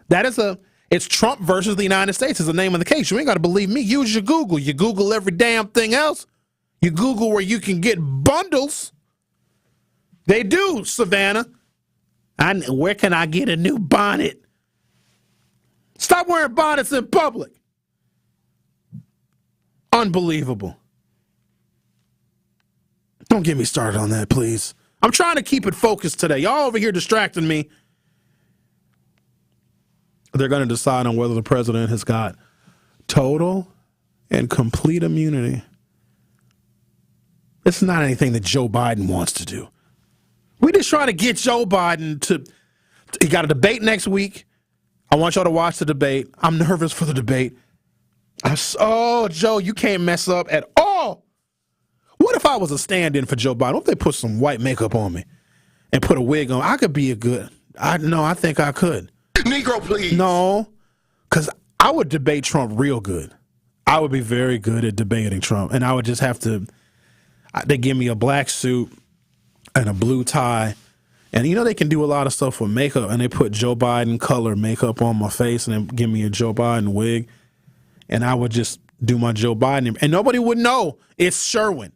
It's Trump versus the United States is the name of the case. You ain't got to believe me. Use your Google. You Google every damn thing else. You Google where you can get bundles. They do, Savanna. Where can I get a new bonnet? Stop wearing bonnets in public. Unbelievable. Don't get me started on that, please. I'm trying to keep it focused today. Y'all over here distracting me. They're going to decide on whether the president has got total and complete immunity. It's not anything that Joe Biden wants to do. We just trying to get Joe Biden to... He got a debate next week. I want y'all to watch the debate. I'm nervous for the debate. Joe, you can't mess up at all. What if I was a stand-in for Joe Biden? What if they put some white makeup on me and put a wig on? I could be I think I could. Negro, please. No, because I would debate Trump real good. I would be very good at debating Trump. And I would just have to, they give me a black suit and a blue tie. And you know they can do a lot of stuff with makeup. And they put Joe Biden color makeup on my face and then give me a Joe Biden wig. And I would just do my Joe Biden. And nobody would know it's Sherwin.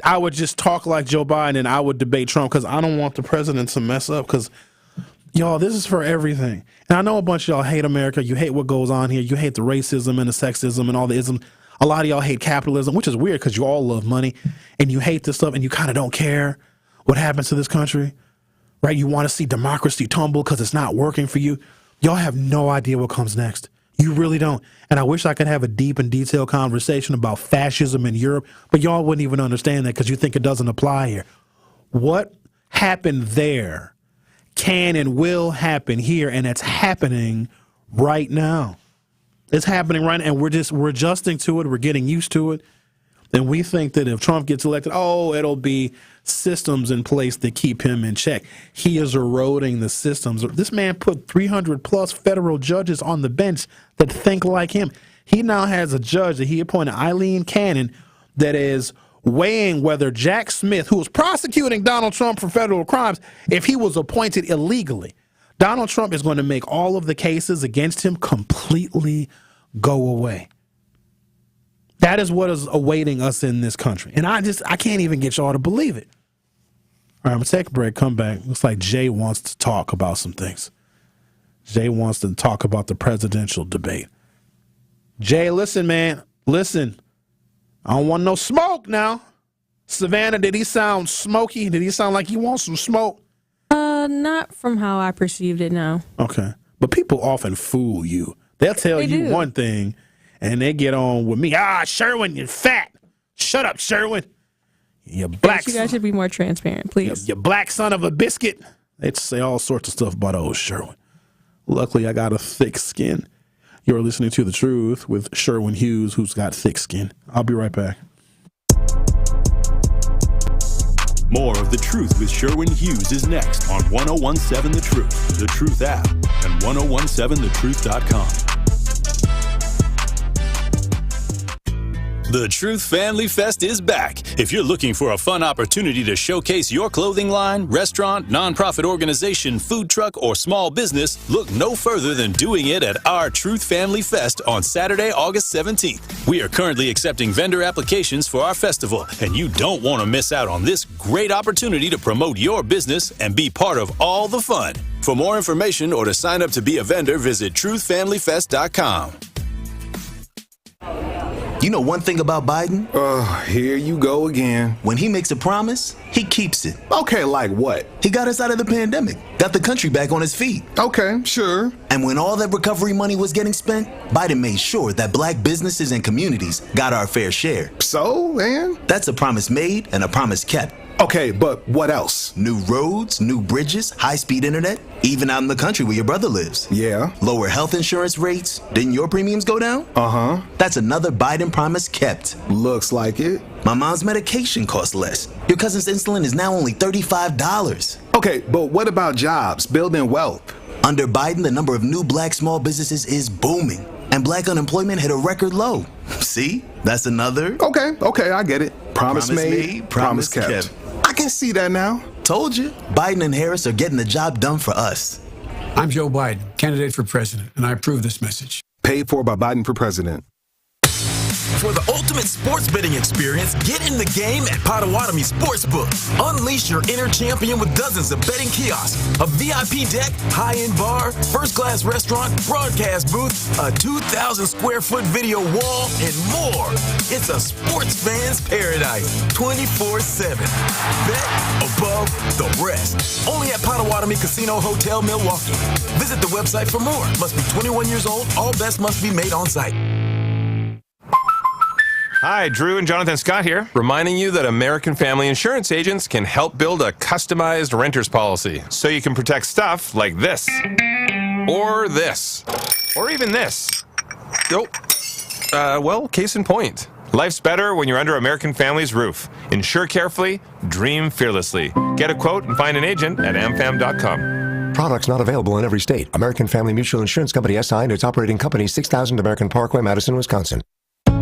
I would just talk like Joe Biden and I would debate Trump because I don't want the president to mess up because, y'all, this is for everything. And I know a bunch of y'all hate America. You hate what goes on here. You hate the racism and the sexism and all the ism. A lot of y'all hate capitalism, which is weird because you all love money. And you hate this stuff and you kind of don't care what happens to this country, right? You want to see democracy tumble because it's not working for you. Y'all have no idea what comes next. You really don't. And I wish I could have a deep and detailed conversation about fascism in Europe, but y'all wouldn't even understand that because you think it doesn't apply here. What happened there can and will happen here, and it's happening right now. It's happening right now, and we're adjusting to it. We're getting used to it. And we think that if Trump gets elected, it'll be systems in place that keep him in check. He is eroding the systems. This man put 300 plus federal judges on the bench that think like him. He now has a judge that he appointed, Eileen Cannon, that is weighing whether Jack Smith, who was prosecuting Donald Trump for federal crimes, if he was appointed illegally. Donald Trump is going to make all of the cases against him completely go away. That is what is awaiting us in this country. And I can't even get y'all to believe it. All right, I'm going to take a break, come back. Looks like Jay wants to talk about some things. Jay wants to talk about the presidential debate. Jay, listen, man. Listen. I don't want no smoke now. Savannah, did he sound smoky? Did he sound like he wants some smoke? Not from how I perceived it, no. Okay. But people often fool you. They'll tell you one thing, and they get on with me. Sherwin, you're fat. Shut up, Sherwin. You black. You guys should be more transparent, please. You black son of a biscuit. They'd say all sorts of stuff about old Sherwin. Luckily, I got a thick skin. You're listening to The Truth with Sherwin Hughes, who's got thick skin. I'll be right back. More of The Truth with Sherwin Hughes is next on 1017 The Truth, The Truth app, and 1017thetruth.com. The Truth Family Fest is back. If you're looking for a fun opportunity to showcase your clothing line, restaurant, nonprofit organization, food truck, or small business, look no further than doing it at our Truth Family Fest on Saturday, August 17th. We are currently accepting vendor applications for our festival, and you don't want to miss out on this great opportunity to promote your business and be part of all the fun. For more information or to sign up to be a vendor, visit truthfamilyfest.com. You know one thing about Biden? Here you go again. When he makes a promise, he keeps it. Okay, like what? He got us out of the pandemic, got the country back on its feet. Okay, sure. And when all that recovery money was getting spent, Biden made sure that black businesses and communities got our fair share. So, man? That's a promise made and a promise kept. Okay, but what else? New roads, new bridges, high-speed internet, even out in the country where your brother lives. Yeah. Lower health insurance rates. Didn't your premiums go down? Uh-huh. That's another Biden promise kept. Looks like it. My mom's medication costs less. Your cousin's insulin is now only $35. Okay, but what about jobs, building wealth? Under Biden, the number of new black small businesses is booming, and black unemployment hit a record low. See? That's another... Okay, I get it. Promise made, promise kept. I can see that now. Told you. Biden and Harris are getting the job done for us. I'm Joe Biden, candidate for president, and I approve this message. Paid for by Biden for president. For the ultimate sports betting experience, get in the game at Potawatomi Sportsbook. Unleash your inner champion with dozens of betting kiosks, a VIP deck, high-end bar, first-class restaurant, broadcast booth, a 2,000-square-foot video wall, and more. It's a sports fan's paradise, 24/7. Bet above the rest. Only at Potawatomi Casino Hotel, Milwaukee. Visit the website for more. Must be 21 years old. All bets must be made on site. Hi, Drew and Jonathan Scott here, reminding you that American Family Insurance agents can help build a customized renter's policy so you can protect stuff like this, or this, or even this. Well, case in point. Life's better when you're under American Family's roof. Insure carefully, dream fearlessly. Get a quote and find an agent at amfam.com. Products not available in every state. American Family Mutual Insurance Company SI and its operating company, 6000 American Parkway, Madison, Wisconsin.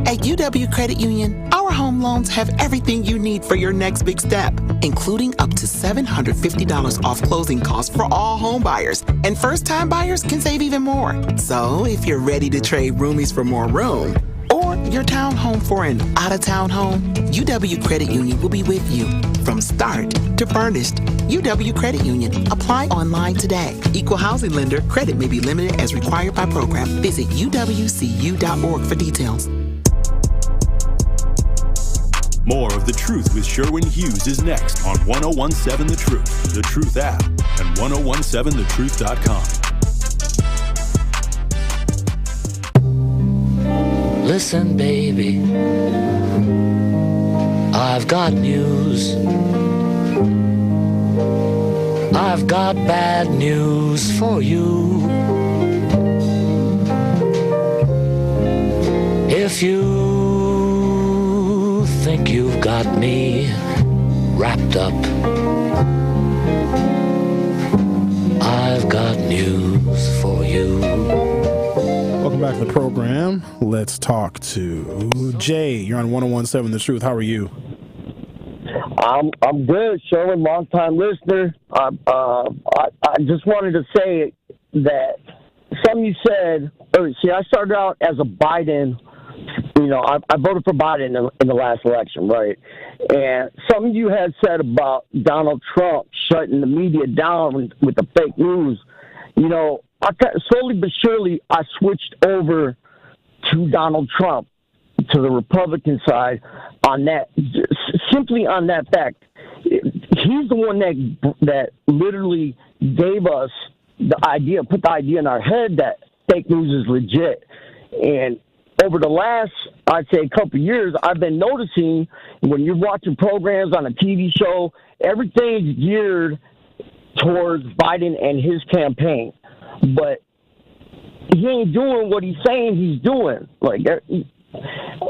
At UW Credit Union, our home loans have everything you need for your next big step, including up to $750 off closing costs for all home buyers. And first-time buyers can save even more. So if you're ready to trade roomies for more room, or your townhome for an out-of-town home, UW Credit Union will be with you from start to furnished. UW Credit Union. Apply online today. Equal housing lender. Credit may be limited as required by program. Visit uwcu.org for details. More of The Truth with Sherwin Hughes is next on 1017 The Truth, The Truth app, and 1017thetruth.com. Listen, baby, I've got news. I've got bad news for you. If you think you've got me wrapped up, I've got news for you. Welcome back to the program. Let's talk to Jay. You're on 1017 The Truth. How are you? I'm good, Sherwin, long-time listener. I just wanted to say that something you said, I started out as a Biden. I voted for Biden in the last election, right? And something you had said about Donald Trump shutting the media down with the fake news, slowly but surely I switched over to Donald Trump to the Republican side on that, simply on that fact. He's the one that literally gave us the idea, put the idea in our head that fake news is legit. And over the last, I'd say, couple of years, I've been noticing when you're watching programs on a TV show, everything's geared towards Biden and his campaign. But he ain't doing what he's saying he's doing. Like,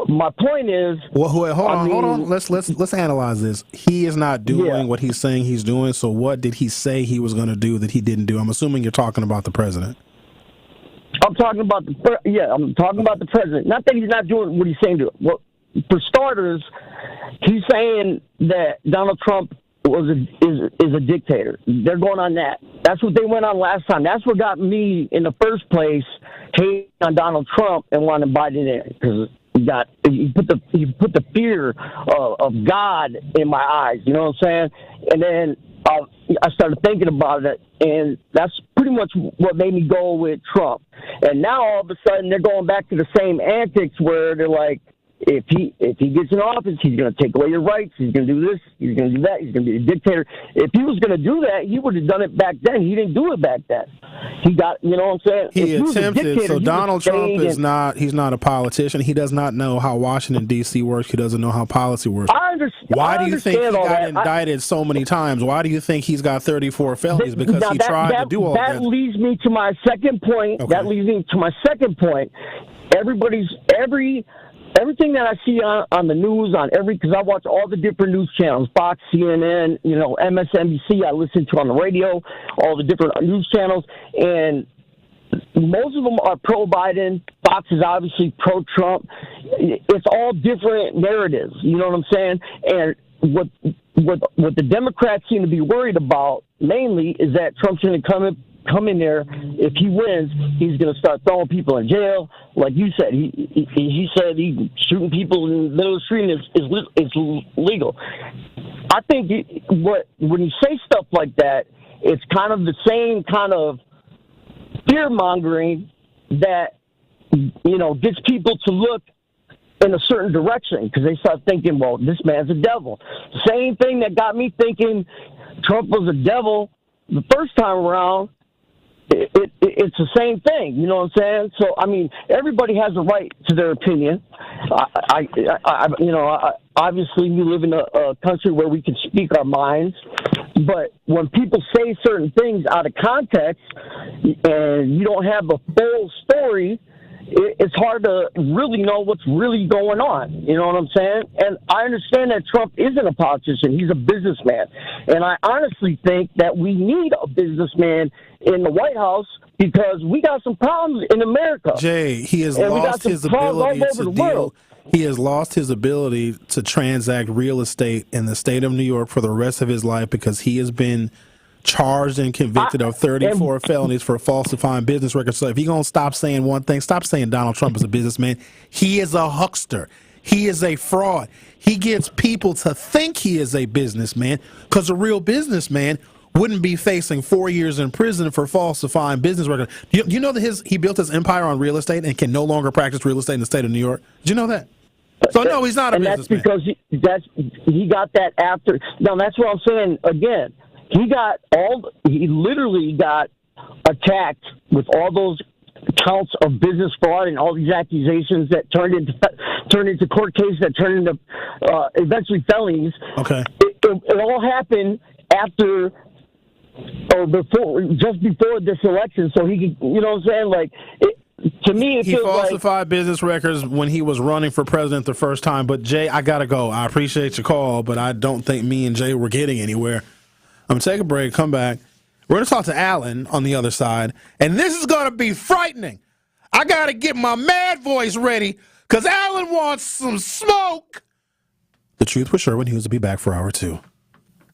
my point is, well, hold on. Let's analyze this. He is not doing what he's saying he's doing. So what did he say he was going to do that he didn't do? I'm assuming you're talking about the president. I'm talking about the president. Not that he's not doing what he's saying to. Well, for starters, he's saying that Donald Trump is a dictator. They're going on that. That's what they went on last time. That's what got me in the first place hating on Donald Trump and wanting Biden in, because he put the fear of God in my eyes. You know what I'm saying? And then I started thinking about it, and that's pretty much what made me go with Trump. And now all of a sudden they're going back to the same antics where they're like, if he gets in office, he's going to take away your rights. He's going to do this. He's going to do that. He's going to be a dictator. If he was going to do that, he would have done it back then. He didn't do it back then. He got, you know what I'm saying? He attempted. So Donald Trump is not. He's not a politician. He does not know how Washington D.C. works. He doesn't know how policy works. Why do you think he got indicted so many times? Why do you think he's got 34 felonies? Because he tried to do all that. That leads me to my second point. Okay. That leads me to my second point. Everything that I see on the news, because I watch all the different news channels, Fox, CNN, MSNBC, I listen to on the radio, all the different news channels, and most of them are pro-Biden. Fox is obviously pro-Trump. It's all different narratives, you know what I'm saying? And what the Democrats seem to be worried about mainly is that Trump's going to come in there. If he wins, he's going to start throwing people in jail. Like you said, he said shooting people in the middle of the street is legal. I think when you say stuff like that, it's kind of the same kind of fear-mongering that, gets people to look in a certain direction, because they start thinking, well, this man's a devil. Same thing that got me thinking Trump was a devil the first time around. It's the same thing, you know what I'm saying? So, I mean, everybody has a right to their opinion. Obviously, we live in a country where we can speak our minds. But when people say certain things out of context and you don't have a full story, it's hard to really know what's really going on. You know what I'm saying? And I understand that Trump isn't a politician. He's a businessman. And I honestly think that we need a businessman in the White House, because we got some problems in America. Jay, he has lost his ability to deal. He has lost his ability to transact real estate in the state of New York for the rest of his life, because he has been charged and convicted of 34 felonies for falsifying business records. So if you're going to stop saying one thing, stop saying Donald Trump is a businessman. He is a huckster. He is a fraud. He gets people to think he is a businessman, because a real businessman wouldn't be facing 4 years in prison for falsifying business records. You know that he built his empire on real estate and can no longer practice real estate in the state of New York? Did you know that? So no, he's not a businessman. That's because he got that after. Now that's what I'm saying again. He literally got attacked with all those counts of business fraud and all these accusations that turned into court cases that turned into eventually felonies. Okay. It all happened after or just before this election, so he could, you know what I'm saying? Like, to me, it he falsified business records when he was running for president the first time. But Jay, I gotta go. I appreciate your call, but I don't think me and Jay were getting anywhere. I'm gonna take a break, come back. We're gonna talk to Alan on the other side, and this is gonna be frightening. I gotta get my mad voice ready, because Alan wants some smoke. The Truth with Sherwin Hughes will be back for hour 2.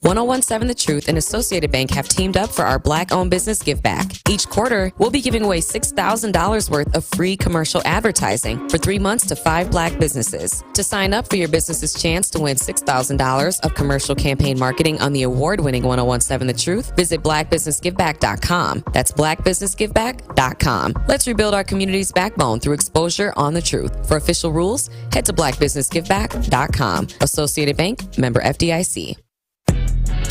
1017 The Truth and Associated Bank have teamed up for our Black-owned business give back. Each quarter, we'll be giving away $6,000 worth of free commercial advertising for 3 months to 5 Black businesses. To sign up for your business's chance to win $6,000 of commercial campaign marketing on the award-winning 1017 The Truth, visit blackbusinessgiveback.com. That's blackbusinessgiveback.com. Let's rebuild our community's backbone through exposure on the truth. For official rules, head to blackbusinessgiveback.com. Associated Bank, member FDIC.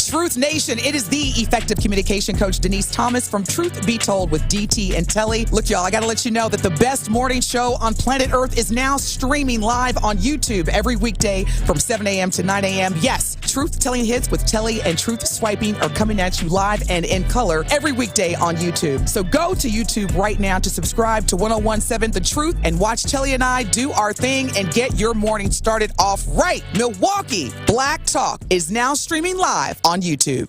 Truth Nation, it is the effective communication coach Denise Thomas from Truth Be Told with DT and Telly. Look, y'all, I got to let you know that the best morning show on planet Earth is now streaming live on YouTube every weekday from 7 a.m. to 9 a.m. Yes, Truth Telling Hits with Telly and Truth Swiping are coming at you live and in color every weekday on YouTube. So go to YouTube right now to subscribe to 1017 The Truth and watch Telly and I do our thing and get your morning started off right. Milwaukee Black Talk is now streaming live on YouTube.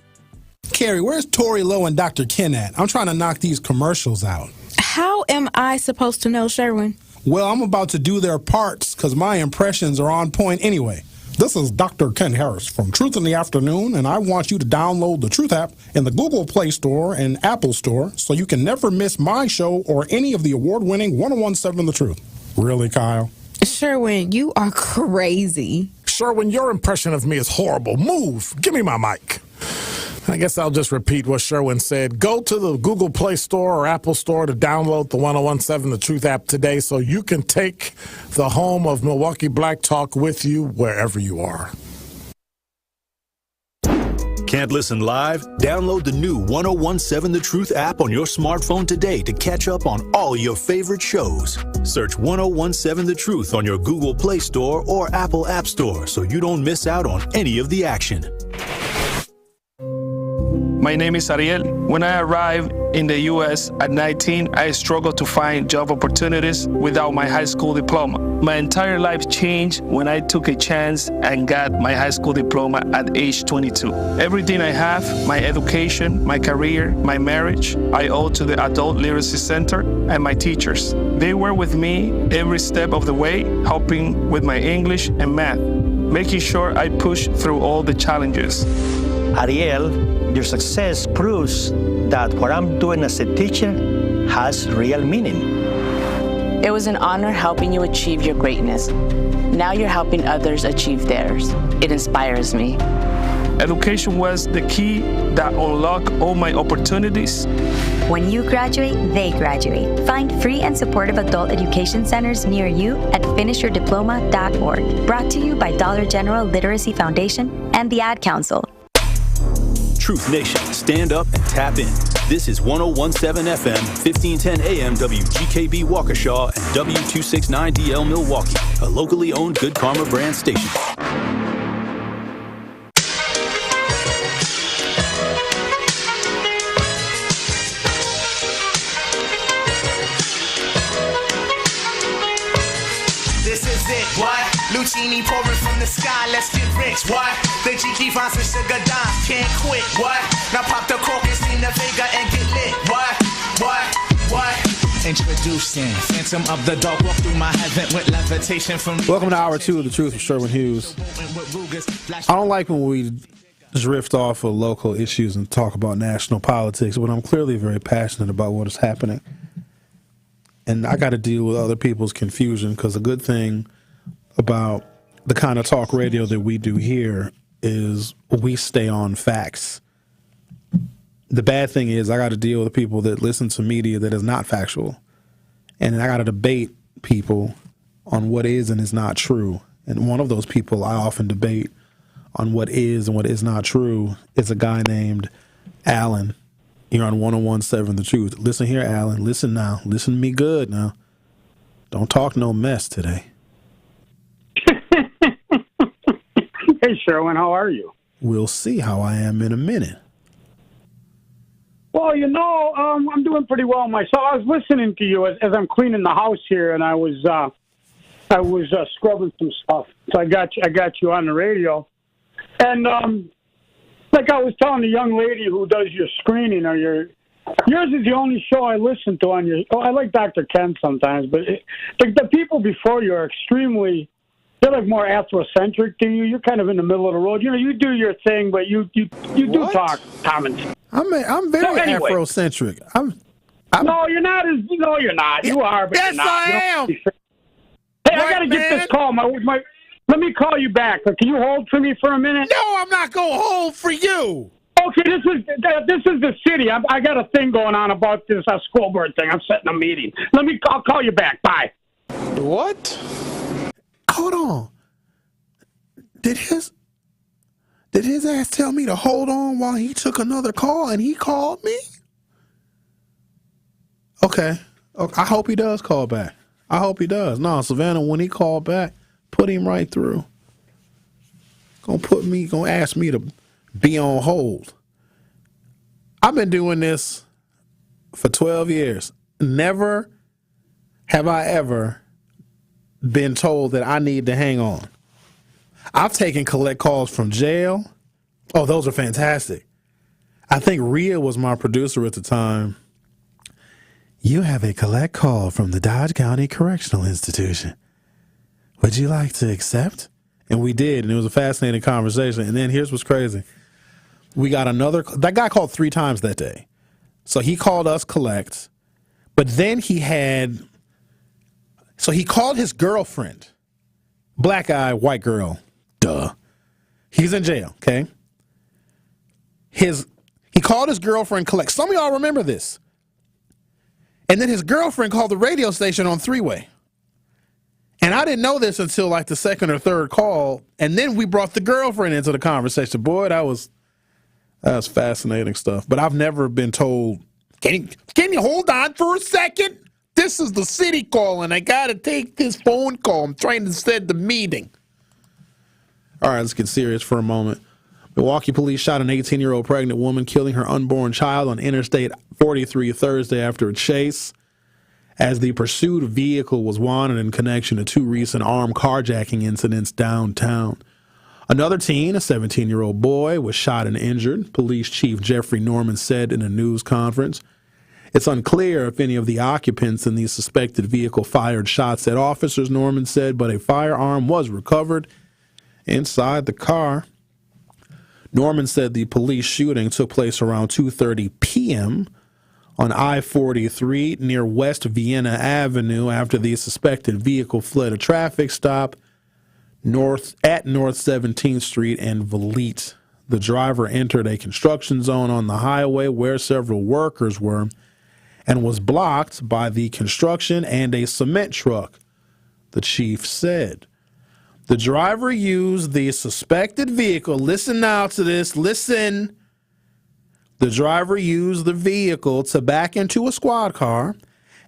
Carrie, where's Tori Lowe and Dr. Ken at? I'm trying to knock these commercials out. How am I supposed to know, Sherwin? Well, I'm about to do their parts because my impressions are on point anyway. This is Dr. Ken Harris from Truth in the Afternoon, and I want you to download the Truth app in the Google Play Store and Apple Store so you can never miss my show or any of the award-winning 1017 The Truth. Really, Kyle? Sherwin, you are crazy. Sherwin, your impression of me is horrible. Move. Give me my mic. I guess I'll just repeat what Sherwin said. Go to the Google Play Store or Apple Store to download the 1017 The Truth app today so you can take the home of Milwaukee Black Talk with you wherever you are. Can't listen live? Download the new 1017 The Truth app on your smartphone today to catch up on all your favorite shows. Search 1017 The Truth on your Google Play Store or Apple App Store so you don't miss out on any of the action. My name is Ariel. When I arrived in the U.S. at 19, I struggled to find job opportunities without my high school diploma. My entire life changed when I took a chance and got my high school diploma at age 22. Everything I have, my education, my career, my marriage, I owe to the Adult Literacy Center and my teachers. They were with me every step of the way, helping with my English and math, making sure I pushed through all the challenges. Ariel, your success proves that what I'm doing as a teacher has real meaning. It was an honor helping you achieve your greatness. Now you're helping others achieve theirs. It inspires me. Education was the key that unlocked all my opportunities. When you graduate, they graduate. Find free and supportive adult education centers near you at finishyourdiploma.org. Brought to you by Dollar General Literacy Foundation and the Ad Council. Truth Nation, stand up and tap in. This is 1017 FM, 1510 AM WGKB Waukesha and W269DL Milwaukee, a locally owned Good Karma brand station. This is it, what? Lucini pouring from the sky, let's get rich, what? The G finds some sugar dimes, can't quit, what? Now pop the cork and steam the Vega and get lit, what? Introducing Phantom of the Dark, walk through my heaven with levitation from... Welcome to Hour 2 of The Truth with Sherwin Hughes. I don't like when we drift off of local issues and talk about national politics, but I'm clearly very passionate about what is happening. And I got to deal with other people's confusion, because a good thing about the kind of talk radio that we do here is we stay on facts. The bad thing is I got to deal with people that listen to media that is not factual. And I got to debate people on what is and is not true. And one of those people I often debate on what is and what is not true is a guy named Alan. You're on 1017 The Truth. Listen here, Alan. Listen now. Listen to me good now. Don't talk no mess today. Hey, Sherwin, how are you? We'll see how I am in a minute. Well, I'm doing pretty well myself. I was listening to you as I'm cleaning the house here, and I was scrubbing some stuff. So I got you on the radio, and like I was telling the young lady who does your screening, yours is the only show I listen to on your. Oh, I like Dr. Ken sometimes, but the people before you are extremely They're like more Afrocentric to you. You're kind of in the middle of the road. You know, you do your thing, but you do talk common. I'm very Afrocentric. No, you're not. No, you're not. You are, but yes, you're not. I am. Hey, I got to get this call. Let me call you back. Can you hold for me for a minute? No, I'm not going to hold for you. Okay, this is the city. I got a thing going on about this school board thing. I'm setting a meeting. I'll call you back. Bye. What? Hold on. Did his ass tell me to hold on while he took another call and he called me? Okay. I hope he does call back. I hope he does. No, Savanna, when he called back, put him right through. Gonna ask me to be on hold. I've been doing this for 12 years. Never have I ever been told that I need to hang on. I've taken collect calls from jail. Oh, those are fantastic. I think Rhea was my producer at the time. You have a collect call from the Dodge County Correctional Institution. Would you like to accept? And we did, and it was a fascinating conversation. And then here's what's crazy. We got that guy called 3 times that day. So he called us collect, but then he called his girlfriend, black guy, white girl, duh. He's in jail, okay? He called his girlfriend collect. Some of y'all remember this. And then his girlfriend called the radio station on 3-way. And I didn't know this until like the second or third call. And then we brought the girlfriend into the conversation. Boy, that was fascinating stuff. But I've never been told, can you hold on for a second? This is the city calling. I got to take this phone call. I'm trying to set the meeting. All right, let's get serious for a moment. Milwaukee police shot an 18-year-old pregnant woman, killing her unborn child on Interstate 43 Thursday after a chase, as the pursued vehicle was wanted in connection to 2 recent armed carjacking incidents downtown. Another teen, a 17-year-old boy, was shot and injured, Police Chief Jeffrey Norman said in a news conference. It's unclear if any of the occupants in the suspected vehicle fired shots at officers, Norman said, but a firearm was recovered inside the car. Norman said the police shooting took place around 2:30 p.m. on I-43 near West Vienna Avenue after the suspected vehicle fled a traffic stop north 17th Street and Valete. The driver entered a construction zone on the highway where several workers were and was blocked by the construction and a cement truck, the chief said. The driver used the suspected vehicle. Listen now to this. Listen. The driver used the vehicle to back into a squad car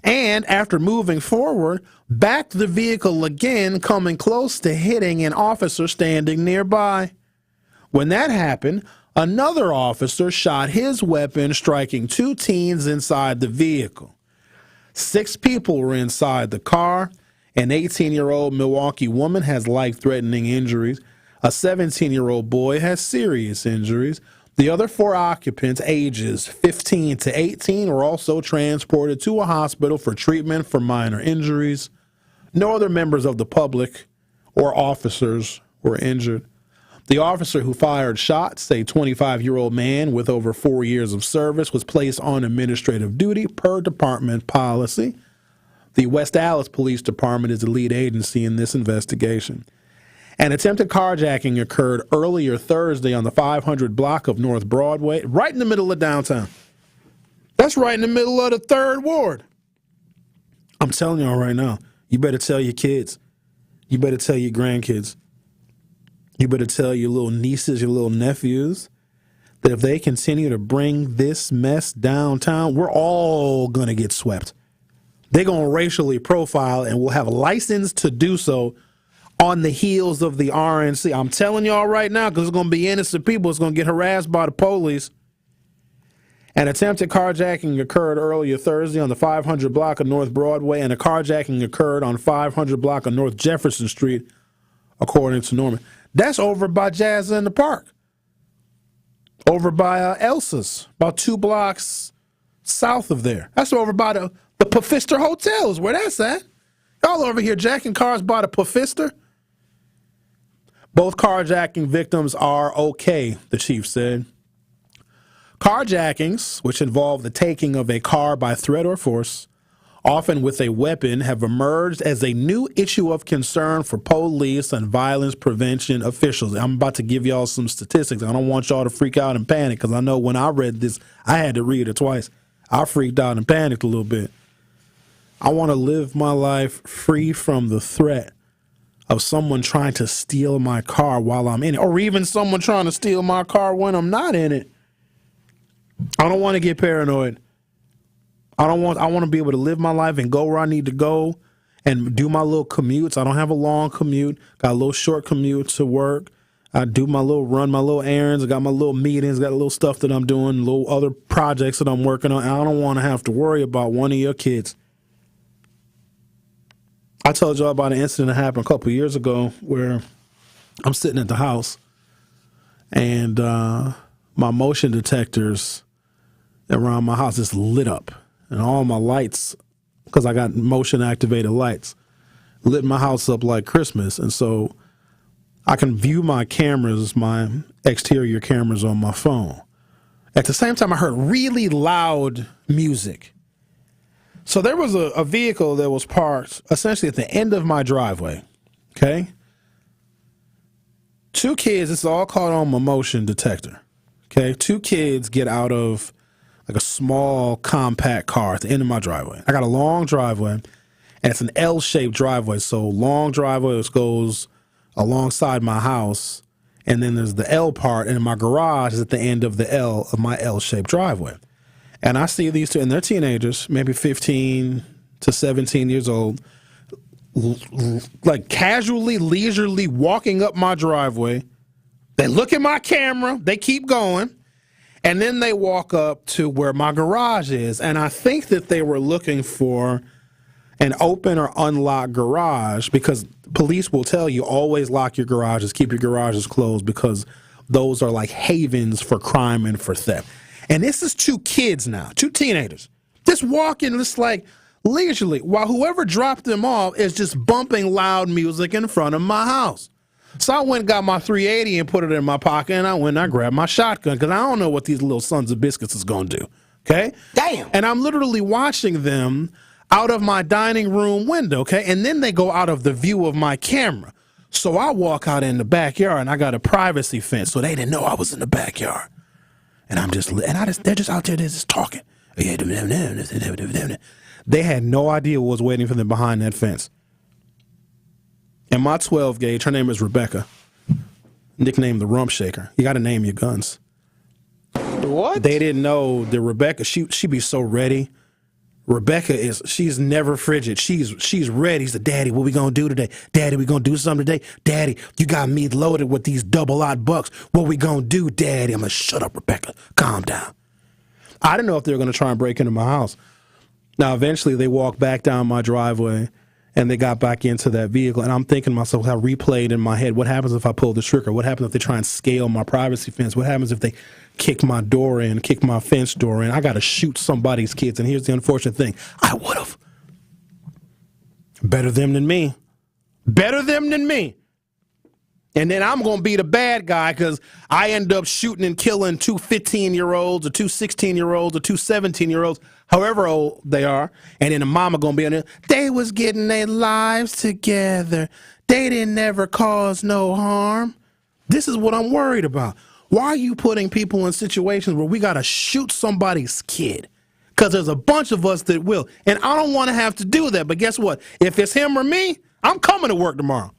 and, after moving forward, backed the vehicle again, coming close to hitting an officer standing nearby. When that happened, another officer shot his weapon, striking 2 teens inside the vehicle. 6 people were inside the car. An 18-year-old Milwaukee woman has life-threatening injuries. A 17-year-old boy has serious injuries. The other 4 occupants, ages 15 to 18, were also transported to a hospital for treatment for minor injuries. No other members of the public or officers were injured. The officer who fired shots, a 25-year-old man with over 4 years of service, was placed on administrative duty per department policy. The West Allis Police Department is the lead agency in this investigation. An attempted carjacking occurred earlier Thursday on the 500 block of North Broadway, right in the middle of downtown. That's right in the middle of the 3rd Ward. I'm telling y'all right now, you better tell your kids. You better tell your grandkids. You better tell your little nieces, your little nephews, that if they continue to bring this mess downtown, we're all going to get swept. They're going to racially profile and will have a license to do so on the heels of the RNC. I'm telling y'all right now, because it's going to be innocent people. It's going to get harassed by the police. An attempted carjacking occurred earlier Thursday on the 500 block of North Broadway, and a carjacking occurred on 500 block of North Jefferson Street, according to Norman. That's over by Jazz in the Park. Over by Elsa's, about 2 blocks south of there. That's over by the Pfister Hotel is where that's at. Y'all over here jacking cars by the Pfister. Both carjacking victims are okay, the chief said. Carjackings, which involve the taking of a car by threat or force, often with a weapon, have emerged as a new issue of concern for police and violence prevention officials. I'm about to give y'all some statistics. I don't want y'all to freak out and panic, because I know when I read this, I had to read it twice. I freaked out and panicked a little bit. I want to live my life free from the threat of someone trying to steal my car while I'm in it, or even someone trying to steal my car when I'm not in it. I don't want to get paranoid. I want to be able to live my life and go where I need to go and do my little commutes. I don't have a long commute. Got a little short commute to work. I do my little run, my little errands. I got my little meetings, got a little stuff that I'm doing, little other projects that I'm working on. I don't want to have to worry about one of your kids. I told y'all about an incident that happened a couple of years ago where I'm sitting at the house and my motion detectors around my house is lit up. And all my lights, because I got motion-activated lights, lit my house up like Christmas. And so I can view my cameras, my exterior cameras on my phone. At the same time, I heard really loud music. So there was a vehicle that was parked essentially at the end of my driveway, okay? Two kids, it's all caught on my motion detector, okay? Two kids get out of like a small compact car at the end of my driveway. I got a long driveway, and it's an L-shaped driveway. So long driveway, which goes alongside my house, and then there's the L part, and my garage is at the end of the L of my L-shaped driveway. And I see these two, and they're teenagers, maybe 15 to 17 years old, like casually, leisurely walking up my driveway. They look at my camera, they keep going. And then they walk up to where my garage is. And I think that they were looking for an open or unlocked garage, because police will tell you always lock your garages, keep your garages closed, because those are like havens for crime and for theft. And this is two kids now, two teenagers, just walking just like leisurely, while whoever dropped them off is just bumping loud music in front of my house. So I went and got my 380 and put it in my pocket, and I went and I grabbed my shotgun, because I don't know what these little sons of biscuits is going to do, okay? Damn. And I'm literally watching them out of my dining room window, okay? And then they go out of the view of my camera. So I walk out in the backyard, and I got a privacy fence, so they didn't know I was in the backyard. And they're just out there, they're just talking. They had no idea what was waiting for them behind that fence. And my 12 gauge, her name is Rebecca, nicknamed the Rump Shaker. You got to name your guns. What? They didn't know that Rebecca, she be so ready. Rebecca she's never frigid. She's ready. She's like, Daddy, what we gonna do today? Daddy, we gonna do something today? Daddy, you got me loaded with these double-odd bucks. What we gonna do, Daddy? I'm like, shut up, Rebecca. Calm down. I didn't know if they were gonna try and break into my house. Now, eventually, they walked back down my driveway, and they got back into that vehicle. And I'm thinking to myself, I replayed in my head, what happens if I pull the trigger? What happens if they try and scale my privacy fence? What happens if they kick my door in, kick my fence door in? I got to shoot somebody's kids. And here's the unfortunate thing. I would have. Better them than me. Better them than me. And then I'm going to be the bad guy, because I end up shooting and killing two 15-year-olds or two 16-year-olds or two 17-year-olds, however old they are. And then the mama going to be on there. They was getting their lives together. They didn't ever cause no harm. This is what I'm worried about. Why are you putting people in situations where we got to shoot somebody's kid? Because there's a bunch of us that will. And I don't want to have to do that. But guess what? If it's him or me, I'm coming to work tomorrow.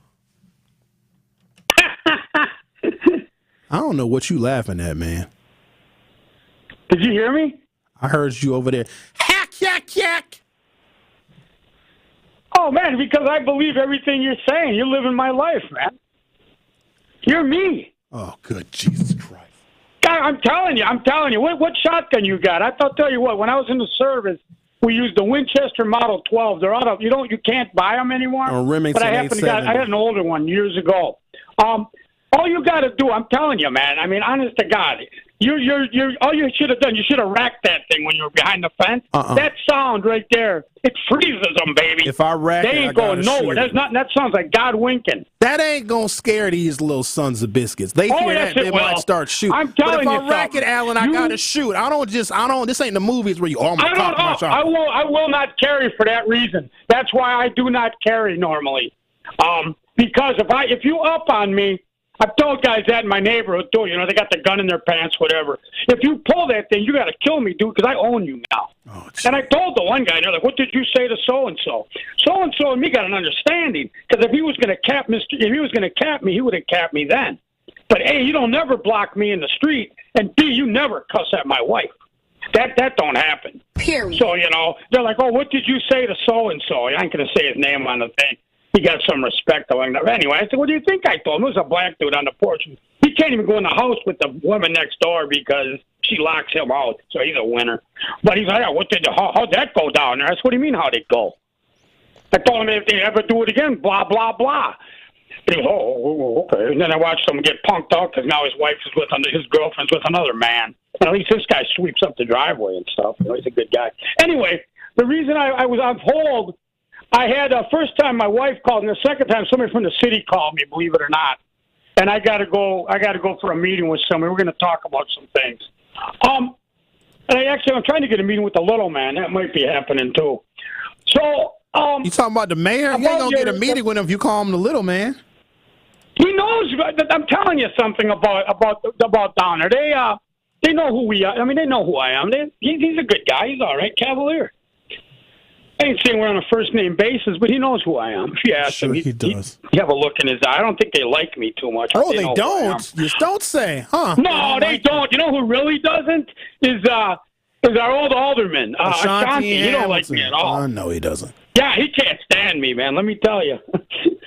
I don't know what you laughing at, man. Did you hear me? I heard you over there. Hack, yak, yak. Oh, man, because I believe everything you're saying. You're living my life, man. You're me. Oh, good Jesus Christ. God, I'm telling you. What shotgun you got? I'll tell you what, when I was in the service, we used the Winchester Model 12. They're out of, you can't buy them anymore. Or Remington, but I had an older one years ago. All you got to do, I'm telling you, man, I mean, honest to God, All you should have done, you should have racked that thing when you were behind the fence. That sound right there, it freezes them, baby. If I rack they it, ain't I gotta going nowhere. shoot it. That sounds like God winking. That ain't gonna scare these little sons of biscuits. They hear yes, that, they it might will. start shooting. I'm telling but if you I rack something. it, Alan, I gotta shoot. I don't. This ain't the movies where I'm gonna cock my shot. I will not carry for that reason. That's why I do not carry normally. Because if you up on me, I've told guys that in my neighborhood too. You know, they got the gun in their pants, whatever. If you pull that thing, you got to kill me, dude, because I own you now. And I told the one guy, they're like, "What did you say to so and so?" So and me got an understanding, because if he was going to cap me, he would have capped me then. But A, you don't never block me in the street, and B, you never cuss at my wife. That don't happen. Period. So, you know, they're like, "Oh, what did you say to so and so?" I ain't going to say his name on the thing. He got some respect. Anyway, I said, "What do you think I told him?" It was a black dude on the porch. He can't even go in the house with the woman next door because she locks him out. So he's a winner. But he's like, how'd that go down there? I said, "What do you mean, how'd it go?" I told him if they ever do it again, blah, blah, blah. And he goes, "Oh, okay." And then I watched him get punked out because now his girlfriend's with another man. And at least this guy sweeps up the driveway and stuff. You know, he's a good guy. Anyway, the reason I was on hold, I had first time my wife called, and the second time somebody from the city called me, believe it or not. And I got to go for a meeting with somebody. We're going to talk about some things. And I'm trying to get a meeting with the little man. That might be happening too. So, you talking about the mayor? You ain't gonna get a meeting with him if you call him the little man. He knows. I'm telling you something about down there. They know who we are. I mean, they know who I am. He's a good guy. He's all right, Cavalier. I ain't saying we're on a first-name basis, but he knows who I am. If you ask him, he does. You have a look in his eye. I don't think they like me too much. Oh, they know don't? You don't say, huh? No, they don't. You know who really doesn't? Is our old alderman, Ashanti. He don't like me at all. No, he doesn't. Yeah, he can't stand me, man. Let me tell you.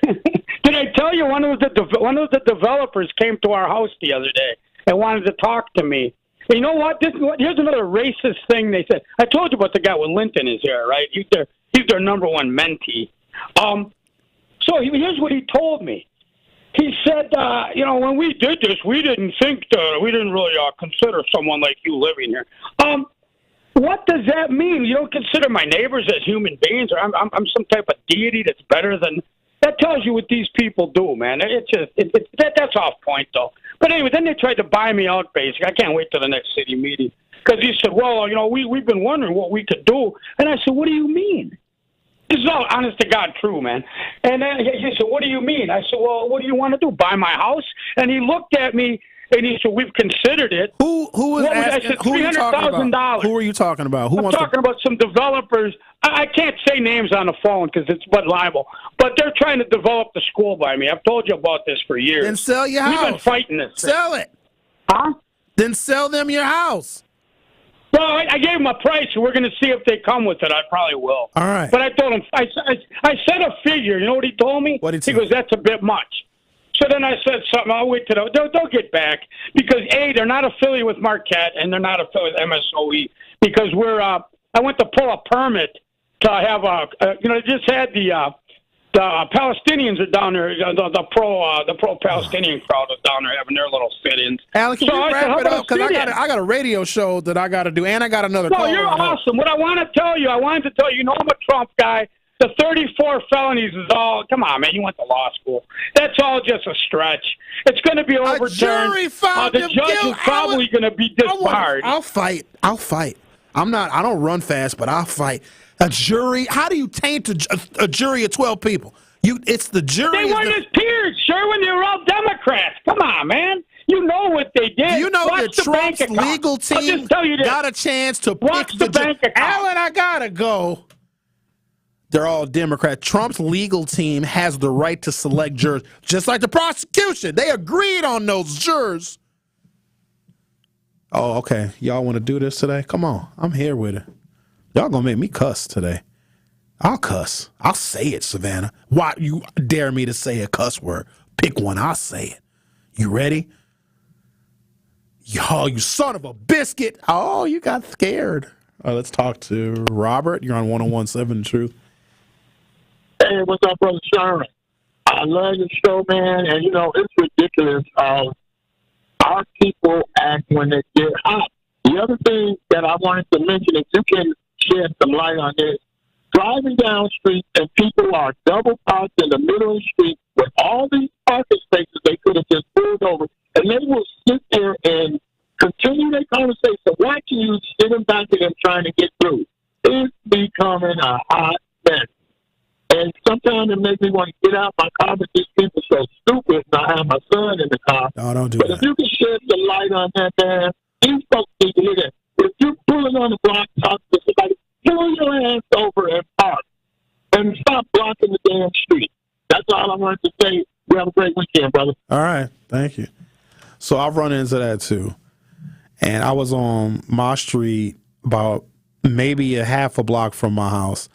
Did I tell you one of the developers came to our house the other day and wanted to talk to me? You know what? Here's another racist thing they said. I told you about the guy with lint in his hair, right? He's their number one mentee. So here's what he told me. He said, when we did this, we didn't really consider someone like you living here. What does that mean? You don't consider my neighbors as human beings, or I'm some type of deity that's better than? That tells you what these people do, man. That's off point, though. But anyway, then they tried to buy me out, basically. I can't wait till the next city meeting. Because he said, well, we've been wondering what we could do. And I said, what do you mean? This is all honest to God true, man. And then he said, what do you mean? I said, well, what do you want to do, buy my house? And he looked at me, and he said, we've considered it. Who was asking? I said, $300,000. Who are you talking about? I'm talking about some developers. I can't say names on the phone because it's libel. But they're trying to develop the school by me. I've told you about this for years. Then sell your house. We've been fighting this. Sell it. Huh? Then sell them your house. Well, I gave them a price, and we're going to see if they come with it. I probably will. All right. But I told him, I said a figure. You know what he told me? What did he goes, that's a bit much. So then I said something. I'll wait till they'll get back because A, they're not affiliated with Marquette and they're not affiliated with MSOE because I went to pull a permit to have they just had the Palestinians are down there. The pro Palestinian crowd is down there having their little sit-ins. Alan, can we wrap it up? Because I got a radio show that I got to do, and I got another call. No, you're awesome. What I wanted to tell you, I'm a Trump guy. The 34 felonies is all, come on, man, you went to law school. That's all just a stretch. It's going to be overturned. A jury found the judge is probably going to be disbarred. I'll fight. I don't run fast, but I'll fight. A jury, how do you taint a jury of 12 people? It's the jury. They weren't his peers, Sherwin. They were all Democrats. Come on, man. You know what they did. Do you know that Trump's legal team got a chance to pick the bank account? Alan, I got to go. They're all Democrats. Trump's legal team has the right to select jurors, just like the prosecution. They agreed on those jurors. Oh, okay. Y'all want to do this today? Come on. I'm here with it. Y'all going to make me cuss today. I'll cuss. I'll say it, Savanna. Why you dare me to say a cuss word? Pick one. I'll say it. You ready? Y'all, you son of a biscuit. Oh, you got scared. Let's talk to Robert. You're on 101.7 Truth. Hey, what's up, Brother Sherwin? I love your show, man. And, it's ridiculous. our people act when they get hot. The other thing that I wanted to mention, if you can shed some light on this, driving down the street and people are double parked in the middle of the street with all these parking spaces they could have just pulled over, and they will sit there and continue their conversation watching you sitting back at them trying to get through. It's becoming a hot mess. And sometimes it makes me want to get out my car, but these people are so stupid, and I have my son in the car. No, don't do but that. If you can shed the light on that, man, these folks need to hear that. If you're pulling on the block, talk to somebody, pull your ass over and park. And stop blocking the damn street. That's all I wanted to say. You have a great weekend, brother. All right. Thank you. So I've run into that too. And I was on my street about maybe a half a block from my house.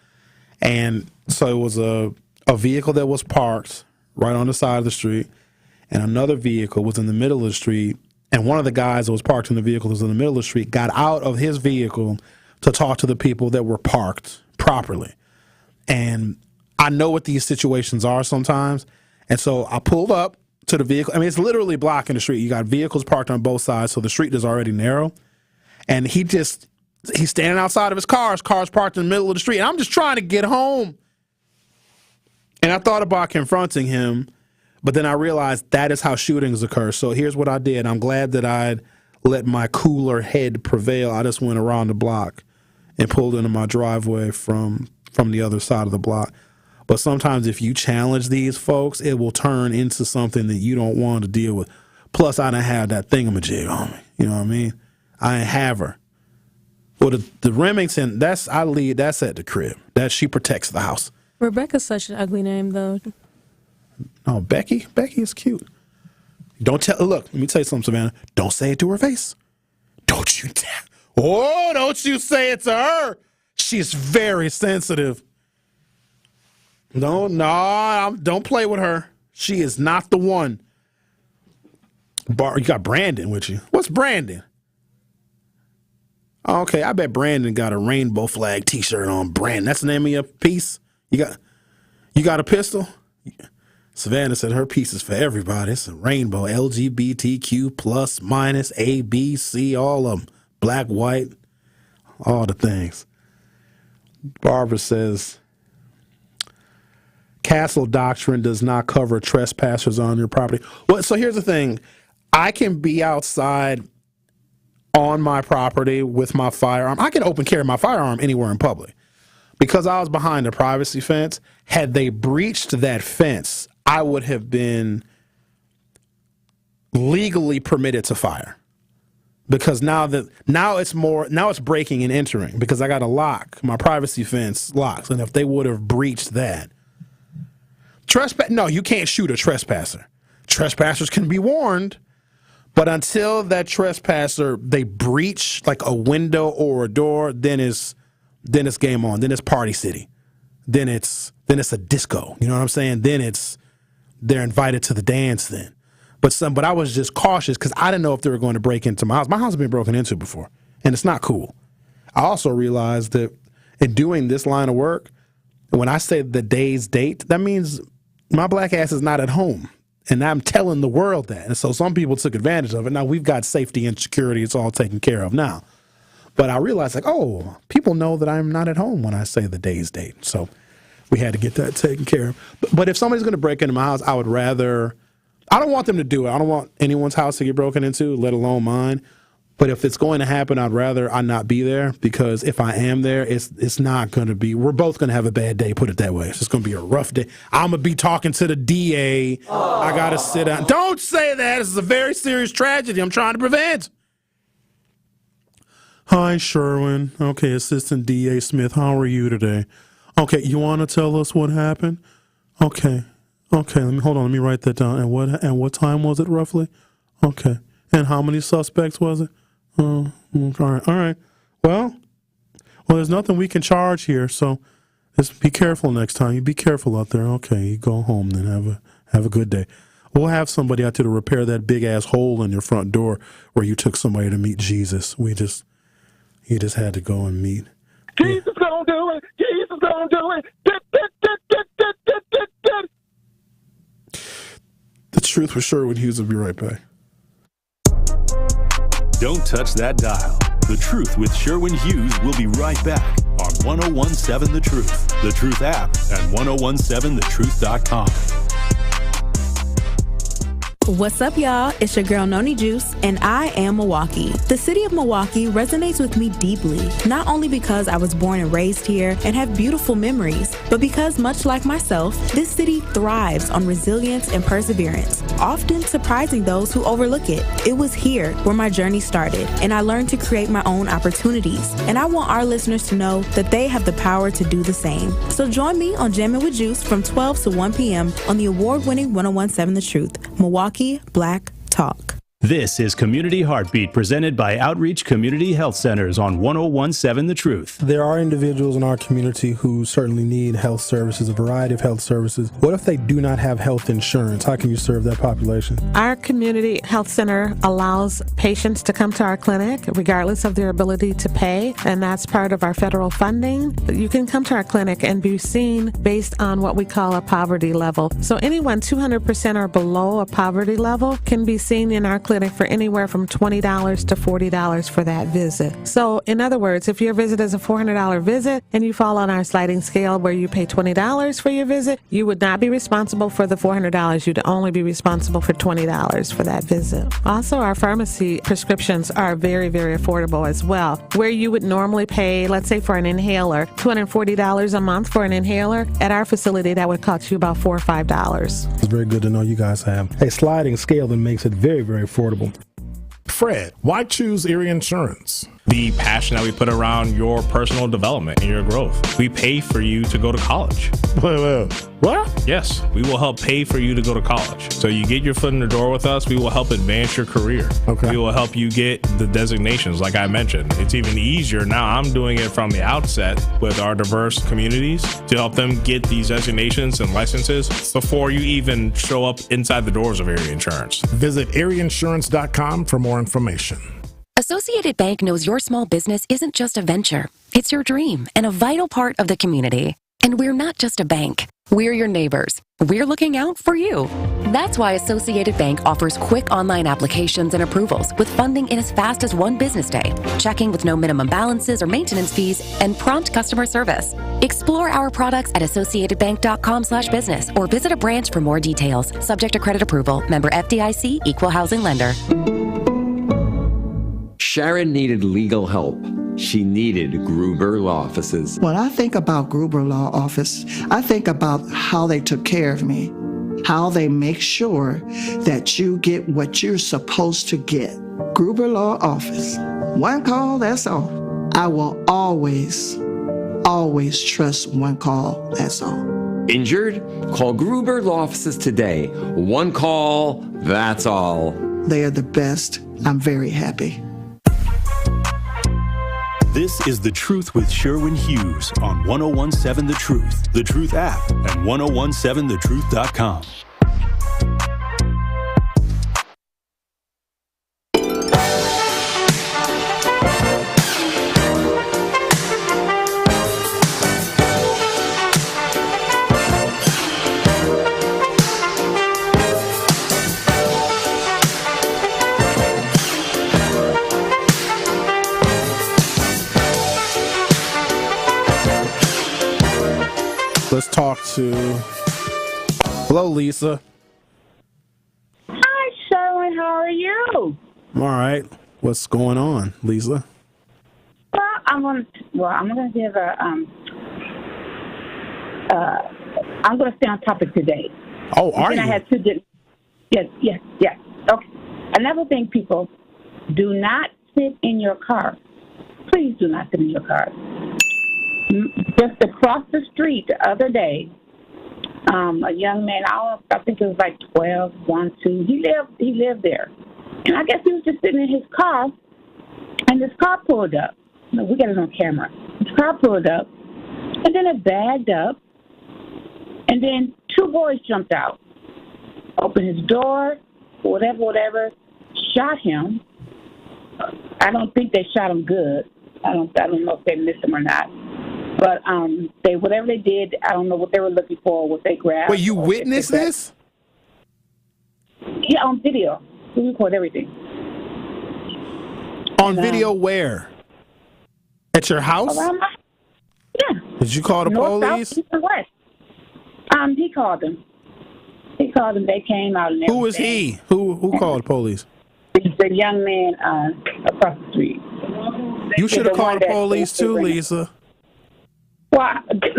And so it was a vehicle that was parked right on the side of the street. And another vehicle was in the middle of the street. And one of the guys that was parked in the vehicle that was in the middle of the street got out of his vehicle to talk to the people that were parked properly. And I know what these situations are sometimes. And so I pulled up to the vehicle. I mean, it's literally blocking the street. You got vehicles parked on both sides, so the street is already narrow. And he's standing outside of his car. His car's parked in the middle of the street. And I'm just trying to get home. And I thought about confronting him, but then I realized that is how shootings occur. So here's what I did. I'm glad that I'd let my cooler head prevail. I just went around the block and pulled into my driveway from the other side of the block. But sometimes if you challenge these folks, it will turn into something that you don't want to deal with. Plus, I didn't have that thingamajig on me. You know what I mean? I didn't have her. Well, the Remington, that's at the crib. She protects the house. Rebecca's such an ugly name, though. Oh, Becky? Becky is cute. Look, let me tell you something, Savannah. Don't say it to her face. Don't you say it to her. She's very sensitive. No, don't play with her. She is not the one. You got Brandon with you. What's Brandon? Okay, I bet Brandon got a rainbow flag T-shirt on. Brandon, that's the name of your piece? You got a pistol? Savannah said her piece is for everybody. It's a rainbow, LGBTQ plus, minus, A, B, C, all of them. Black, white, all the things. Barbara says, castle doctrine does not cover trespassers on your property. Well, so here's the thing. I can be outside on my property with my firearm. I can open carry my firearm anywhere in public. Because I was behind a privacy fence, had they breached that fence, I would have been legally permitted to fire. Because now it's breaking and entering because I got a lock. My privacy fence locks. And if they would have breached that. No, you can't shoot a trespasser. Trespassers can be warned, but until that trespasser, they breach like a window or a door, then it's game on. Then it's Party City. Then it's a disco. You know what I'm saying? Then they're invited to the dance then. But I was just cautious because I didn't know if they were going to break into my house. My house has been broken into before, and it's not cool. I also realized that in doing this line of work, when I say the day's date, that means my black ass is not at home. And I'm telling the world that. And so some people took advantage of it. Now we've got safety and security. It's all taken care of now. But I realized, people know that I'm not at home when I say the day's date. So we had to get that taken care of. But if somebody's going to break into my house, I don't want them to do it. I don't want anyone's house to get broken into, let alone mine. But if it's going to happen, I'd rather I not be there because if I am there, it's not going to be, we're both going to have a bad day, put it that way. It's just going to be a rough day. I'm going to be talking to the DA. I got to sit down. Don't say that. This is a very serious tragedy I'm trying to prevent. Hi, Sherwin. Okay, Assistant DA Smith, how are you today? Okay, you want to tell us what happened? Okay, let me write that down. And what time was it roughly? Okay, and how many suspects was it? All right. Well, there's nothing we can charge here, so just be careful next time. You be careful out there. Okay, you go home then. Have a good day. We'll have somebody out there to repair that big ass hole in your front door where you took somebody to meet Jesus. You just had to go and meet. Jesus gonna do it. Jesus gonna do it. The Truth with Sherwin Hughes will be right back. Don't touch that dial. The Truth with Sherwin Hughes will be right back on 1017 The Truth, The Truth app, and 1017thetruth.com. What's up, y'all? It's your girl, Noni Juice, and I am Milwaukee. The city of Milwaukee resonates with me deeply, not only because I was born and raised here and have beautiful memories, but because, much like myself, this city thrives on resilience and perseverance, often surprising those who overlook it. It was here where my journey started, and I learned to create my own opportunities. And I want our listeners to know that they have the power to do the same. So join me on Jammin' with Juice from 12 to 1 p.m. on the award-winning 1017 The Truth, Milwaukee Black Talk. This is Community Heartbeat, presented by Outreach Community Health Centers on 1017 The Truth. There are individuals in our community who certainly need health services, a variety of health services. What if they do not have health insurance? How can you serve that population? Our community health center allows patients to come to our clinic regardless of their ability to pay, and that's part of our federal funding. You can come to our clinic and be seen based on what we call a poverty level. So anyone 200% or below a poverty level can be seen in our clinic for anywhere from $20 to $40 for that visit. So in other words, if your visit is a $400 visit and you fall on our sliding scale where you pay $20 for your visit, you would not be responsible for the $400. You'd only be responsible for $20 for that visit. Also, our pharmacy prescriptions are very, very affordable as well. Where you would normally pay, let's say for an inhaler, $240 a month for an inhaler, at our facility that would cost you about $4 or $5. It's very good to know you guys have a sliding scale that makes it very, very affordable. Fred, why choose Erie Insurance? The passion that we put around your personal development and your growth. We pay for you to go to college. Wait. What? Yes, we will help pay for you to go to college. So you get your foot in the door with us, we will help advance your career. Okay. We will help you get the designations, like I mentioned. It's even easier now. I'm doing it from the outset with our diverse communities to help them get these designations and licenses before you even show up inside the doors of Erie Insurance. Visit erieinsurance.com for more information. Associated Bank knows your small business isn't just a venture. It's your dream and a vital part of the community. And we're not just a bank. We're your neighbors. We're looking out for you. That's why Associated Bank offers quick online applications and approvals with funding in as fast as one business day, checking with no minimum balances or maintenance fees, and prompt customer service. Explore our products at associatedbank.com/business or visit a branch for more details. Subject to credit approval. Member FDIC, Equal Housing Lender. Sharon needed legal help. She needed Gruber Law Offices. When I think about Gruber Law Office, I think about how they took care of me, how they make sure that you get what you're supposed to get. Gruber Law Office. One call, that's all. I will always trust one call, that's all. Injured? Call Gruber Law Offices today. One call, that's all. They are the best. I'm very happy. This is The Truth with Sherwin Hughes on 1017 The Truth, The Truth app, and 1017thetruth.com. Let's talk to... Hello, Lisa. Hi, Sherwin. How are you? I'm all right. What's going on, Lisa? Well, I'm gonna give a I'm gonna stay on topic today. Oh, are you? I had two different. Yes. Okay. Another thing, people, do not sit in your car. Please do not sit in your car. Just across the street the other day, a young man, I think it was like 12, 1, 2. He lived there. And I guess he was just sitting in his car, and his car pulled up. We got it on camera. His car pulled up, and then it bagged up, and then two boys jumped out, opened his door, whatever, shot him. I don't think they shot him good. I don't know if they missed him or not. But whatever they did, I don't know what they were looking for, what they grabbed. Wait, you witnessed this? Yeah, on video. We record everything. On video where? At your house? Yeah. Did you call the North, police? South, east, and west. He called them. He called them. They came out. And Who was he? Who called the police? The young man across the street. You should have called the police too, Lisa. Well, this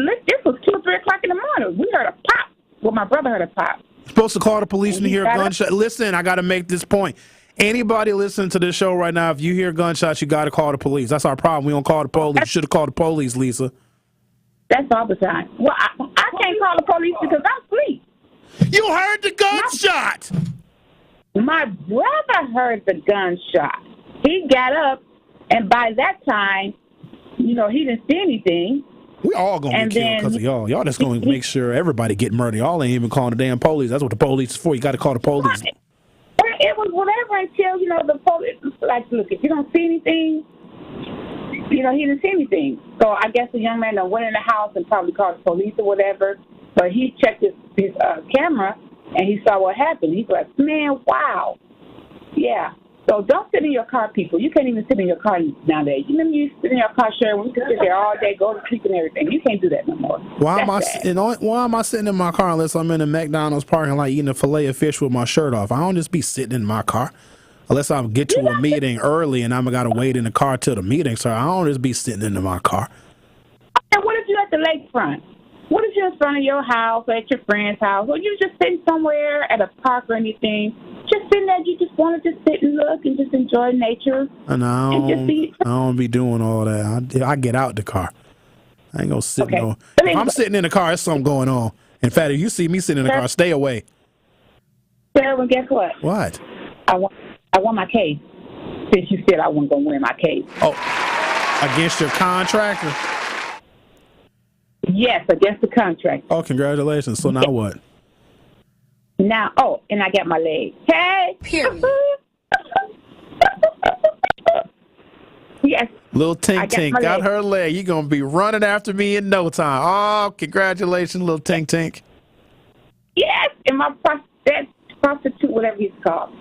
was 2 or 3 o'clock in the morning. We heard a pop. Well, my brother heard a pop. You're supposed to call the police when you hear a gunshot. Listen, I got to make this point. Anybody listening to this show right now, if you hear gunshots, you got to call the police. That's our problem. We don't call the police. You should have called the police, Lisa. That's all the time. Well, I can't call the police because I'm asleep. You heard the gunshot. My brother heard the gunshot. He got up, and by that time, he didn't see anything. We all gonna get killed because of y'all. Y'all just gonna make sure everybody get murdered. Y'all ain't even calling the damn police. That's what the police is for. You got to call the police. It was whatever until the police. Like, look, if you don't see anything, he didn't see anything. So I guess the young man went in the house and probably called the police or whatever. But he checked his camera and he saw what happened. He's like, man, wow, yeah. So don't sit in your car, people. You can't even sit in your car nowadays. You remember you sit in your car, Sherwin? You can sit there all day, go to sleep and everything. You can't do that no more. Why am I sitting in my car unless I'm in a McDonald's parking lot eating a fillet of fish with my shirt off? I don't just be sitting in my car unless I get to a meeting early and I'm got to wait in the car till the meeting. So I don't just be sitting in my car. And what if you're at the lakefront? What if you're in front of your house or at your friend's house, or you're just sitting somewhere at a park or anything? Just sitting there, you just want to just sit and look and just enjoy nature. And I don't be doing all that. I get out the car. I ain't gonna sit no. If I'm sitting in the car, there's something going on. In fact, if you see me sitting in the car, stay away. Sherwin, guess what? What? I want my case. Since you said I wasn't gonna wear my case. Oh, against your contractor? Yes, against the contract. Oh, congratulations. So now what? Now, and I got my leg. Hey! Period. Yes. Little Tink Tink got her leg. You're going to be running after me in no time. Oh, congratulations, little Tink Tink. Yes, and my prostitute, whatever he's called.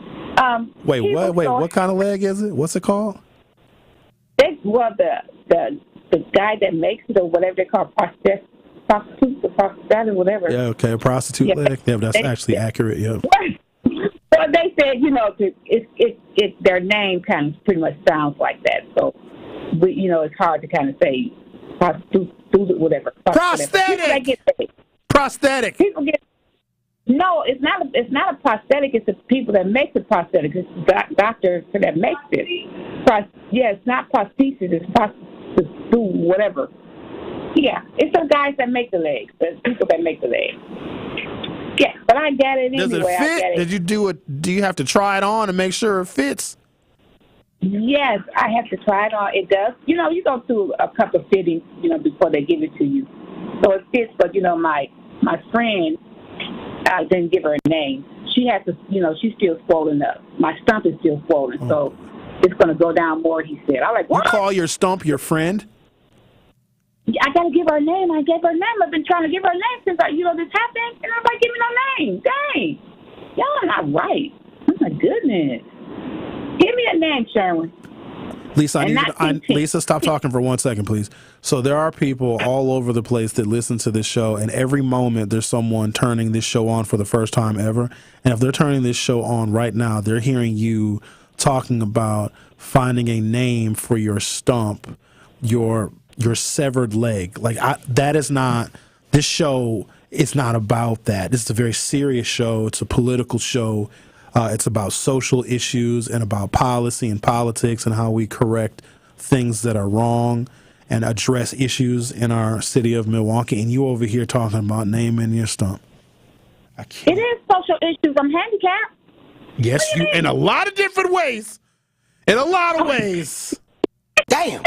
Wait, what kind of leg is it? What's it called? The guy that makes it, or whatever they call prostitute or whatever. Yeah, okay, a prostitute leg. Yeah, that's actually accurate. Yep. So they said, their name kind of pretty much sounds like that. So, it's hard to kind of say prostitute, whatever. Prosthetic. Prosthetic. People get. No, it's not a prosthetic. It's the people that make the prosthetic. It's the doctor that makes it. It's not prosthesis. It's prosthetic, whatever. Yeah, it's the guys that make the legs. The people that make the legs. Yeah, but I got it anyway. Does it fit? I got it. Did you do it? Do you have to try it on and make sure it fits? Yes, I have to try it on. It does. You go through a couple of fittings, before they give it to you. So it fits. But my friend, I didn't give her a name. She has to. She's still swollen up. My stump is still swollen, so it's going to go down more. He said. I'm like, what? You call your stump your friend? I got to give her a name. I gave her a name. I've been trying to give her a name since this happened, and everybody give me no name. Dang. Y'all are not right. Oh, my goodness. Give me a name, Sherwin. Lisa, Lisa, stop talking for 1 second, please. So there are people all over the place that listen to this show, and every moment there's someone turning this show on for the first time ever. And if they're turning this show on right now, they're hearing you talking about finding a name for your stump, your severed leg. That is not, this show is not about that. This is a very serious show. It's a political show. It's about social issues and about policy and politics and how we correct things that are wrong and address issues in our city of Milwaukee. And you over here talking about naming your stump. It is social issues. I'm handicapped. Yes, you in a lot of different ways. In a lot of ways. Damn.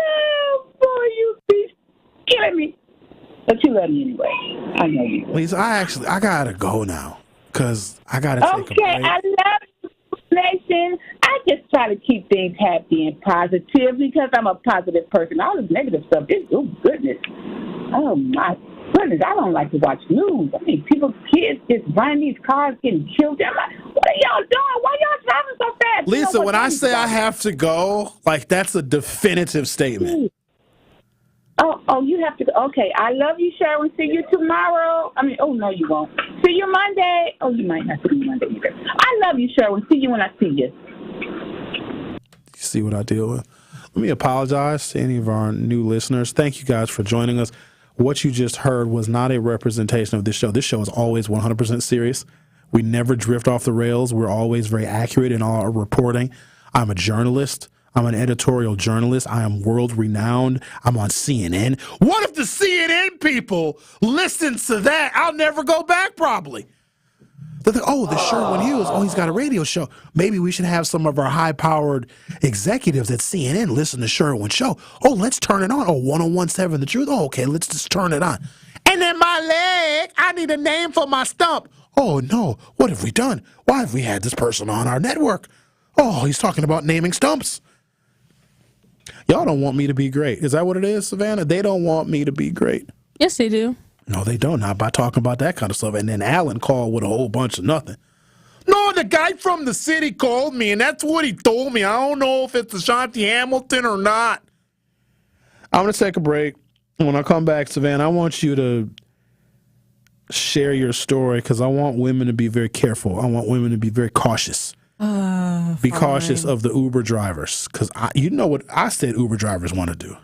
Oh, boy, you be killing me. But you love me anyway. I know you. Lisa, I gotta go now because I gotta take a break. Okay, I love you, Nation. I just try to keep things happy and positive because I'm a positive person. All this negative stuff, oh goodness, oh my goodness, I don't like to watch news. I mean, kids just running these cars, getting killed. I'm like, what are y'all doing? Why y'all driving so fast? Lisa, when I say I have to go, like, that's a definitive statement. Oh, you have to go. Okay, I love you, Sherwin. See you tomorrow. I mean, oh, no, you won't. See you Monday. Oh, you might not see me Monday either. I love you, Sherwin. See you when I see you. You see what I deal with? Let me apologize to any of our new listeners. Thank you guys for joining us. What you just heard was not a representation of this show. This show is always 100% serious. We never drift off the rails. We're always very accurate in all our reporting. I'm a journalist. I'm an editorial journalist. I am world renowned. I'm on CNN. What if the CNN people listen to that? I'll never go back probably. They're like, oh, the Sherwin Hughes. Oh, he's got a radio show. Maybe we should have some of our high-powered executives at CNN listen to Sherwin show. Oh, let's turn it on. Oh, 101.7 The Truth. Oh, okay, let's just turn it on. And then my leg, I need a name for my stump. Oh, no, what have we done? Why have we had this person on our network? Oh, he's talking about naming stumps. Y'all don't want me to be great. Is that what it is, Savanna? They don't want me to be great. Yes, they do. No, they don't. Not by talking about that kind of stuff. And then Alan called with a whole bunch of nothing. No, the guy from the city called me, and that's what he told me. I don't know if it's Ashanti Hamilton or not. I'm going to take a break. When I come back, Savanna, I want you to share your story because I want women to be very careful. I want women to be very cautious. Be cautious of the Uber drivers because you know what I said Uber drivers want to do.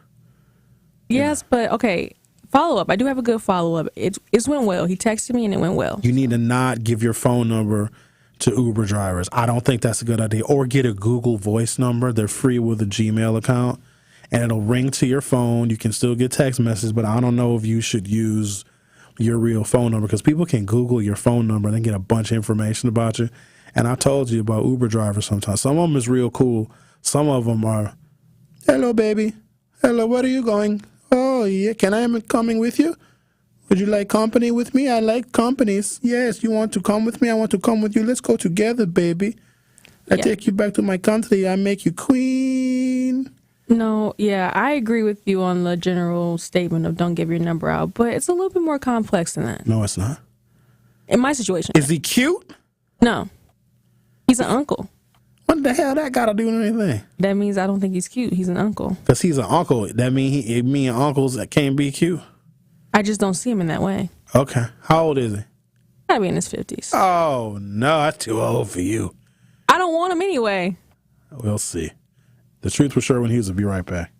Yes, but okay. Follow-up. I do have a good follow-up. It went well. He texted me and it went well. You need to not give your phone number to Uber drivers. I don't think that's a good idea. Or get a Google Voice number. They're free with a Gmail account. And it'll ring to your phone. You can still get text messages, but I don't know if you should use your real phone number because people can Google your phone number and then get a bunch of information about you. And I told you about Uber drivers sometimes. Some of them is real cool. Some of them are, hello, baby. Hello, where are you going? Oh, yeah, can I be coming with you? Would you like company with me? I like companies. Yes, you want to come with me? I want to come with you. Let's go together, baby. I take you back to my country. I make you queen. No, yeah, I agree with you on the general statement of don't give your number out, but it's a little bit more complex than that. No, it's not. In my situation. Is he cute? No. He's an uncle. What the hell that got to do with anything? That means I don't think he's cute. He's an uncle. Because he's an uncle. That mean uncles that can't be cute? I just don't see him in that way. Okay. How old is he? Gotta be in his 50s. Oh, no, that's too old for you. I don't want him anyway. We'll see. The Truth with Sherwin Hughes will be right back.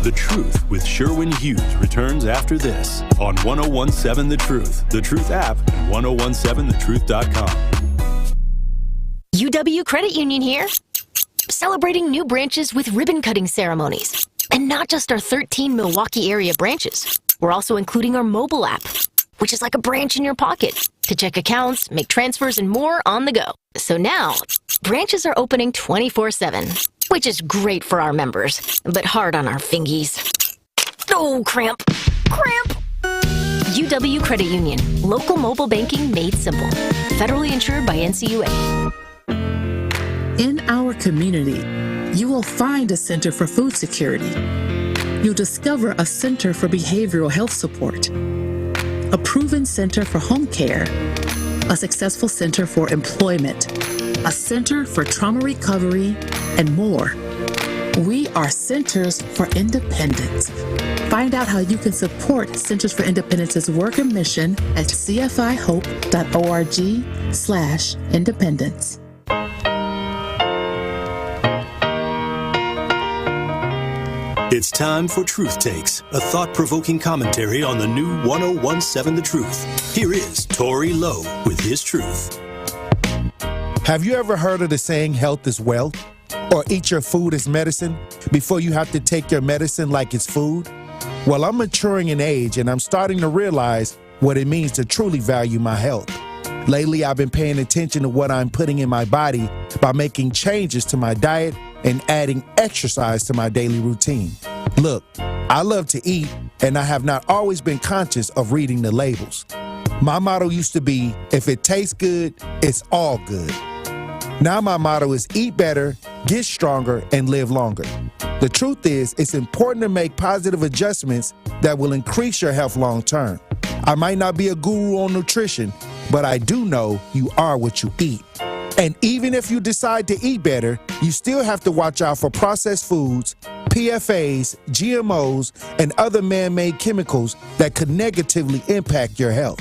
The Truth with Sherwin Hughes returns after this on 101.7 The Truth, The Truth app, and 101.7thetruth.com. UW Credit Union here, celebrating new branches with ribbon-cutting ceremonies. And not just our 13 Milwaukee area branches. We're also including our mobile app, which is like a branch in your pocket, to check accounts, make transfers, and more on the go. So now, branches are opening 24/7, which is great for our members, but hard on our fingies. Oh, cramp. Cramp! UW Credit Union, local mobile banking made simple. Federally insured by NCUA. In our community, you will find a Center for Food Security. You'll discover a Center for Behavioral Health Support, a proven Center for Home Care, a successful Center for Employment, a Center for Trauma Recovery, and more. We are Centers for Independence. Find out how you can support Centers for Independence's work and mission at cfihope.org/independence. It's time for Truth Takes, a thought-provoking commentary on the new 101.7 The Truth. Here is Tory Lowe with his truth. Have you ever heard of the saying, health is wealth? Or eat your food as medicine before you have to take your medicine like it's food? Well, I'm maturing in age and I'm starting to realize what it means to truly value my health. Lately, I've been paying attention to what I'm putting in my body by making changes to my diet and adding exercise to my daily routine. Look, I love to eat, and I have not always been conscious of reading the labels. My motto used to be, if it tastes good, it's all good. Now my motto is eat better, get stronger, and live longer. The truth is, it's important to make positive adjustments that will increase your health long term. I might not be a guru on nutrition, but I do know you are what you eat. And even if you decide to eat better, you still have to watch out for processed foods, PFAs, GMOs, and other man-made chemicals that could negatively impact your health.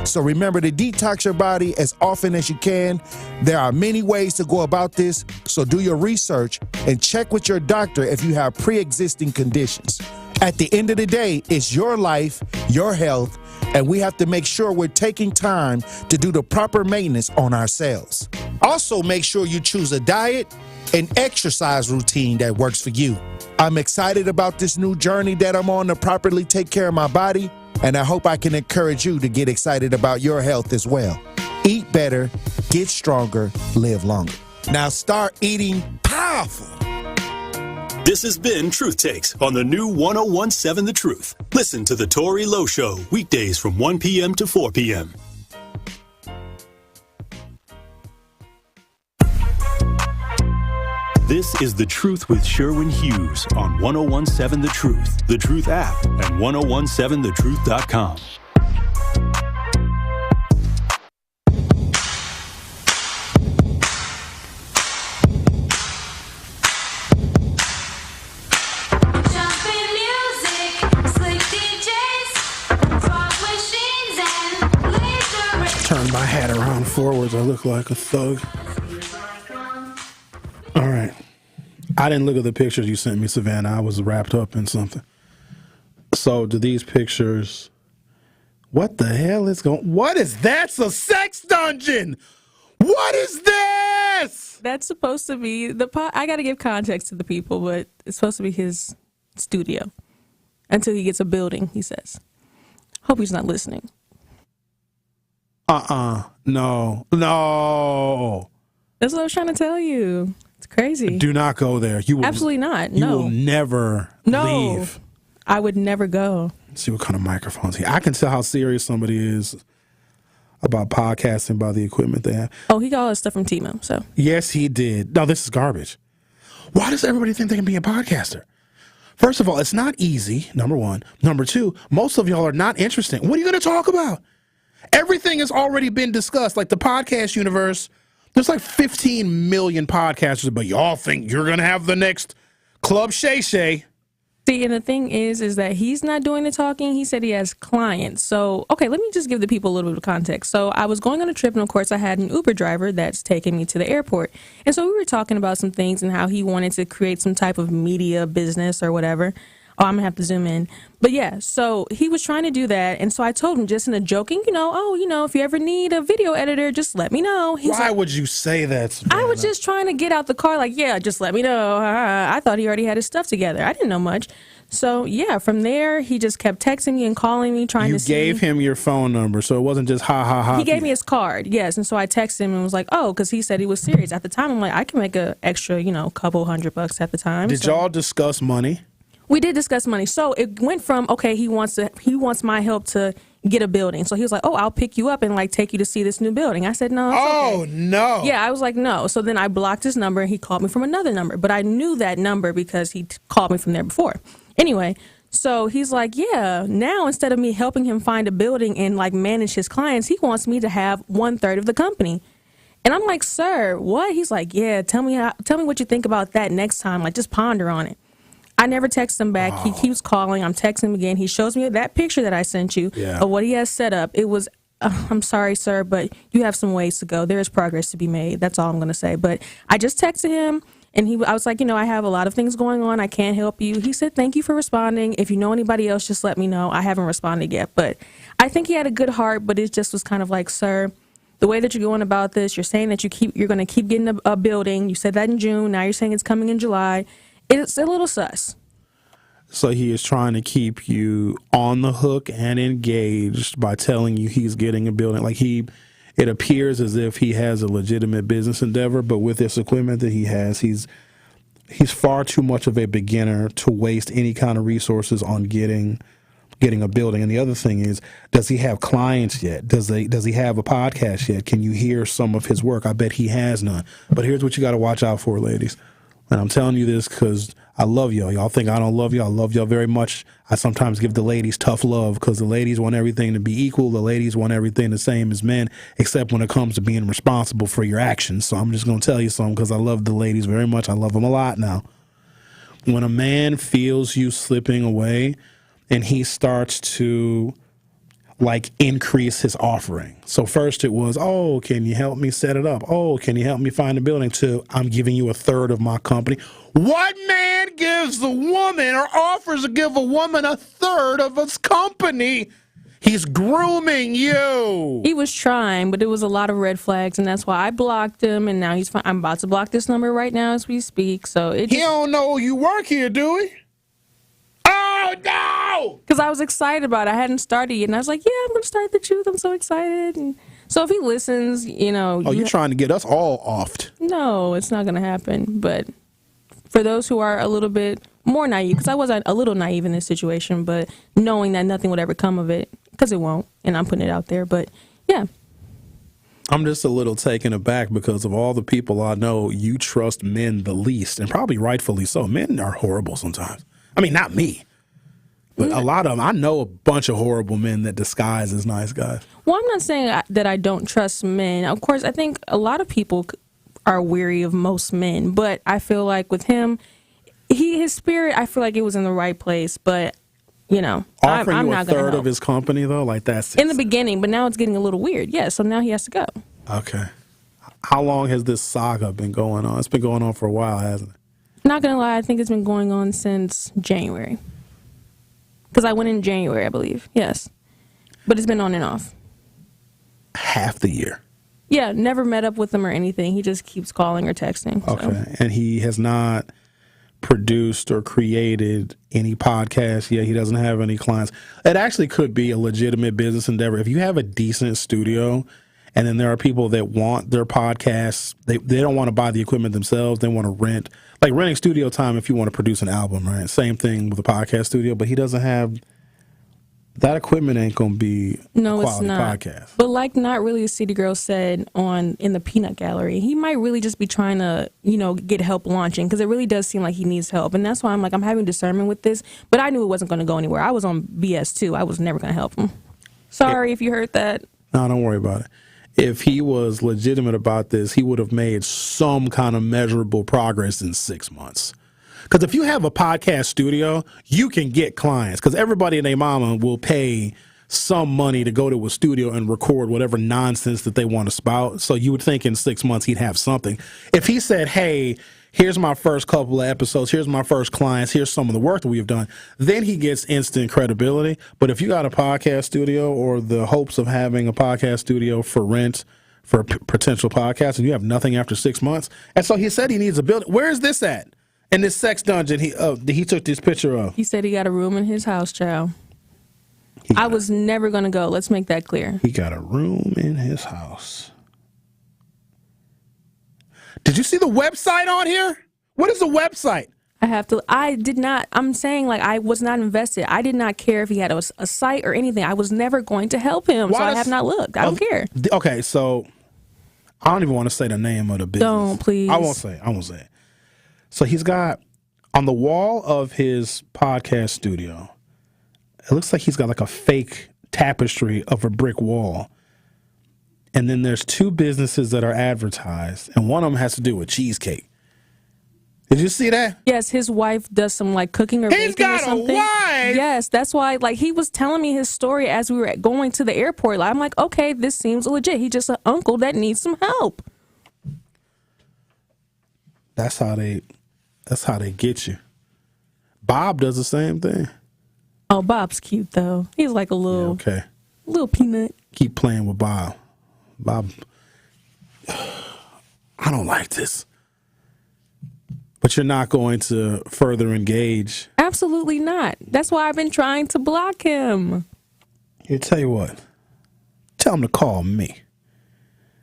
So remember to detox your body as often as you can. There are many ways to go about this, so do your research and check with your doctor if you have pre-existing conditions. At the end of the day, it's your life, your health, and we have to make sure we're taking time to do the proper maintenance on ourselves. Also, make sure you choose a diet and exercise routine that works for you. I'm excited about this new journey that I'm on to properly take care of my body, and I hope I can encourage you to get excited about your health as well. Eat better, get stronger, live longer. Now start eating powerful. This has been Truth Takes on the new 1017 The Truth. Listen to The Tory Lowe Show weekdays from 1 p.m. to 4 p.m. This is The Truth with Sherwin Hughes on 1017 The Truth, The Truth app, and 1017thetruth.com. Turn my hat around forwards. I look like a thug. All right. I didn't look at the pictures you sent me, Savanna. I was wrapped up in something. So, do these pictures... What the hell is going... What is that? It's a sex dungeon! What is this? That's supposed to be the I got to give context to the people, but it's supposed to be his studio until he gets a building, he says. Hope he's not listening. No. That's what I was trying to tell you. It's crazy. Do not go there. You will, absolutely not. You No. will never leave. I would never go. Let's see what kind of microphones here. I can tell how serious somebody is about podcasting by the equipment they have. Oh, he got all his stuff from Timo, so. Yes, he did. No, this is garbage. Why does everybody think they can be a podcaster? First of all, it's not easy, number one. Number two, most of y'all are not interesting. What are you going to talk about? Everything has already been discussed. Like the podcast universe, there's like 15 million podcasters, but y'all think you're going to have the next Club Shay Shay. See, and the thing is that he's not doing the talking. He said he has clients. So, okay, let me just give the people a little bit of context. So I was going on a trip, and of course I had an Uber driver that's taking me to the airport. And so we were talking about some things and how he wanted to create some type of media business or whatever. Oh, I'm going to have to zoom in. But yeah, so he was trying to do that. And so I told him just in a joking, if you ever need a video editor, just let me know. Why would you say that, Savanna? I was just trying to get out the car like, yeah, just let me know. I thought he already had his stuff together. I didn't know much. So yeah, from there, he just kept texting me and calling me, trying to see. You gave him your phone number, so it wasn't just ha, ha, ha. He gave me his card, yes. And so I texted him and was like, oh, because he said he was serious. At the time, I'm like, I can make an extra, couple $100 at the time. Did y'all discuss money? We did discuss money. So it went from, okay, he wants my help to get a building. So he was like, oh, I'll pick you up and take you to see this new building. I said, no. Oh, okay. no. Yeah, I was like, no. So then I blocked his number and he called me from another number. But I knew that number because he called me from there before. Anyway, so he's like, yeah, now instead of me helping him find a building and manage his clients, he wants me to have 1/3 of the company. And I'm like, sir, what? He's like, yeah, tell me what you think about that next time. Just ponder on it. I never text him back. He keeps calling. I'm texting him again. He shows me that picture that I sent you of what he has set up. It was, I'm sorry, sir, but you have some ways to go. There is progress to be made. That's all I'm going to say. But I just texted him, and I was like, I have a lot of things going on. I can't help you. He said, thank you for responding. If you know anybody else, just let me know. I haven't responded yet. But I think he had a good heart, but it just was kind of like, sir, the way that you're going about this, you're saying that you're going to keep getting a building. You said that in June. Now you're saying it's coming in July. It's a little sus. So he is trying to keep you on the hook and engaged by telling you he's getting a building. It appears as if he has a legitimate business endeavor, but with this equipment that he has, he's far too much of a beginner to waste any kind of resources on getting a building. And the other thing is, does he have clients yet? Does he have a podcast yet? Can you hear some of his work? I bet he has none. But here's what you got to watch out for, ladies. And I'm telling you this because I love y'all. Y'all think I don't love y'all. I love y'all very much. I sometimes give the ladies tough love because the ladies want everything to be equal. The ladies want everything the same as men, except when it comes to being responsible for your actions. So I'm just going to tell you something because I love the ladies very much. I love them a lot now. When a man feels you slipping away and he starts to like increase his offering. So first it was, oh, can you help me set it up? Oh, can you help me find a building? To I'm giving you a third of my company. What man gives a woman or offers to give a woman a third of his company? He's grooming you. He was trying, but there was a lot of red flags, and that's why I blocked him, and now he's fine. I'm about to block this number right now as we speak. So he don't know you work here, do he? Oh, no! Because I was excited about it. I hadn't started yet, and I was like, yeah, I'm going to start the truth. I'm so excited. And so if he listens, Oh, you're trying to get us all offed. No, it's not going to happen. But for those who are a little bit more naive, because I was a little naive in this situation, but knowing that nothing would ever come of it, because it won't, and I'm putting it out there. But, yeah. I'm just a little taken aback because of all the people I know, you trust men the least, and probably rightfully so. Men are horrible sometimes. I mean, not me. But a lot of them, I know a bunch of horrible men that disguise as nice guys. Well, I'm not saying that I don't trust men. Of course, I think a lot of people are weary of most men. But I feel like with him, his spirit, I feel like it was in the right place. But, offering I'm you not a going to third help. of his company, though? Like that's In the beginning, but now it's getting a little weird. Yeah, so now he has to go. Okay. How long has this saga been going on? It's been going on for a while, hasn't it? Not going to lie, I think it's been going on since January. Because I went in January, I believe. Yes. But it's been on and off. Half the year. Yeah, never met up with him or anything. He just keeps calling or texting. So. Okay. And he has not produced or created any podcasts yet. He doesn't have any clients. It actually could be a legitimate business endeavor. If you have a decent studio and then there are people that want their podcasts, they don't want to buy the equipment themselves. They want to rent. Like renting studio time if you want to produce an album, right? Same thing with a podcast studio, but he doesn't have that equipment. Ain't gonna be a quality podcast. But like Not Really a City Girl said in the Peanut Gallery, he might really just be trying to, get help launching, because it really does seem like he needs help. And that's why I'm having discernment with this, but I knew it wasn't going to go anywhere. I was on BS too. I was never going to help him. Sorry if you heard that. No, don't worry about it. If he was legitimate about this, he would have made some kind of measurable progress in 6 months. Because if you have a podcast studio, you can get clients. Because everybody and their mama will pay some money to go to a studio and record whatever nonsense that they want to spout. So you would think in 6 months he'd have something. If he said, hey, here's my first couple of episodes, here's my first clients, here's some of the work that we've done, then he gets instant credibility. But if you got a podcast studio or the hopes of having a podcast studio for rent for a potential podcast and you have nothing after 6 months, and so he said he needs a building. Where is this at? In this sex dungeon he took this picture of. He said he got a room in his house, child. I was never going to go. Let's make that clear. He got a room in his house. Did you see the website on here? What is the website? I did not. I'm saying I was not invested. I did not care if he had a site or anything. I was never going to help him. I have not looked. I don't care. Okay, so I don't even want to say the name of the business. Don't, please. I won't say it. So he's got on the wall of his podcast studio, it looks like he's got a fake tapestry of a brick wall. And then there's two businesses that are advertised, and one of them has to do with cheesecake. Did you see that? Yes, his wife does some cooking or baking or something. He's got a wife? Yes, that's why he was telling me his story as we were going to the airport. I'm like, okay, this seems legit. He's just an uncle that needs some help. That's how they get you. Bob does the same thing. Oh, Bob's cute though. He's like a little little peanut. Keep playing with Bob. Bob, I don't like this. But you're not going to further engage. Absolutely not. That's why I've been trying to block him. Here, tell you what. Tell him to call me.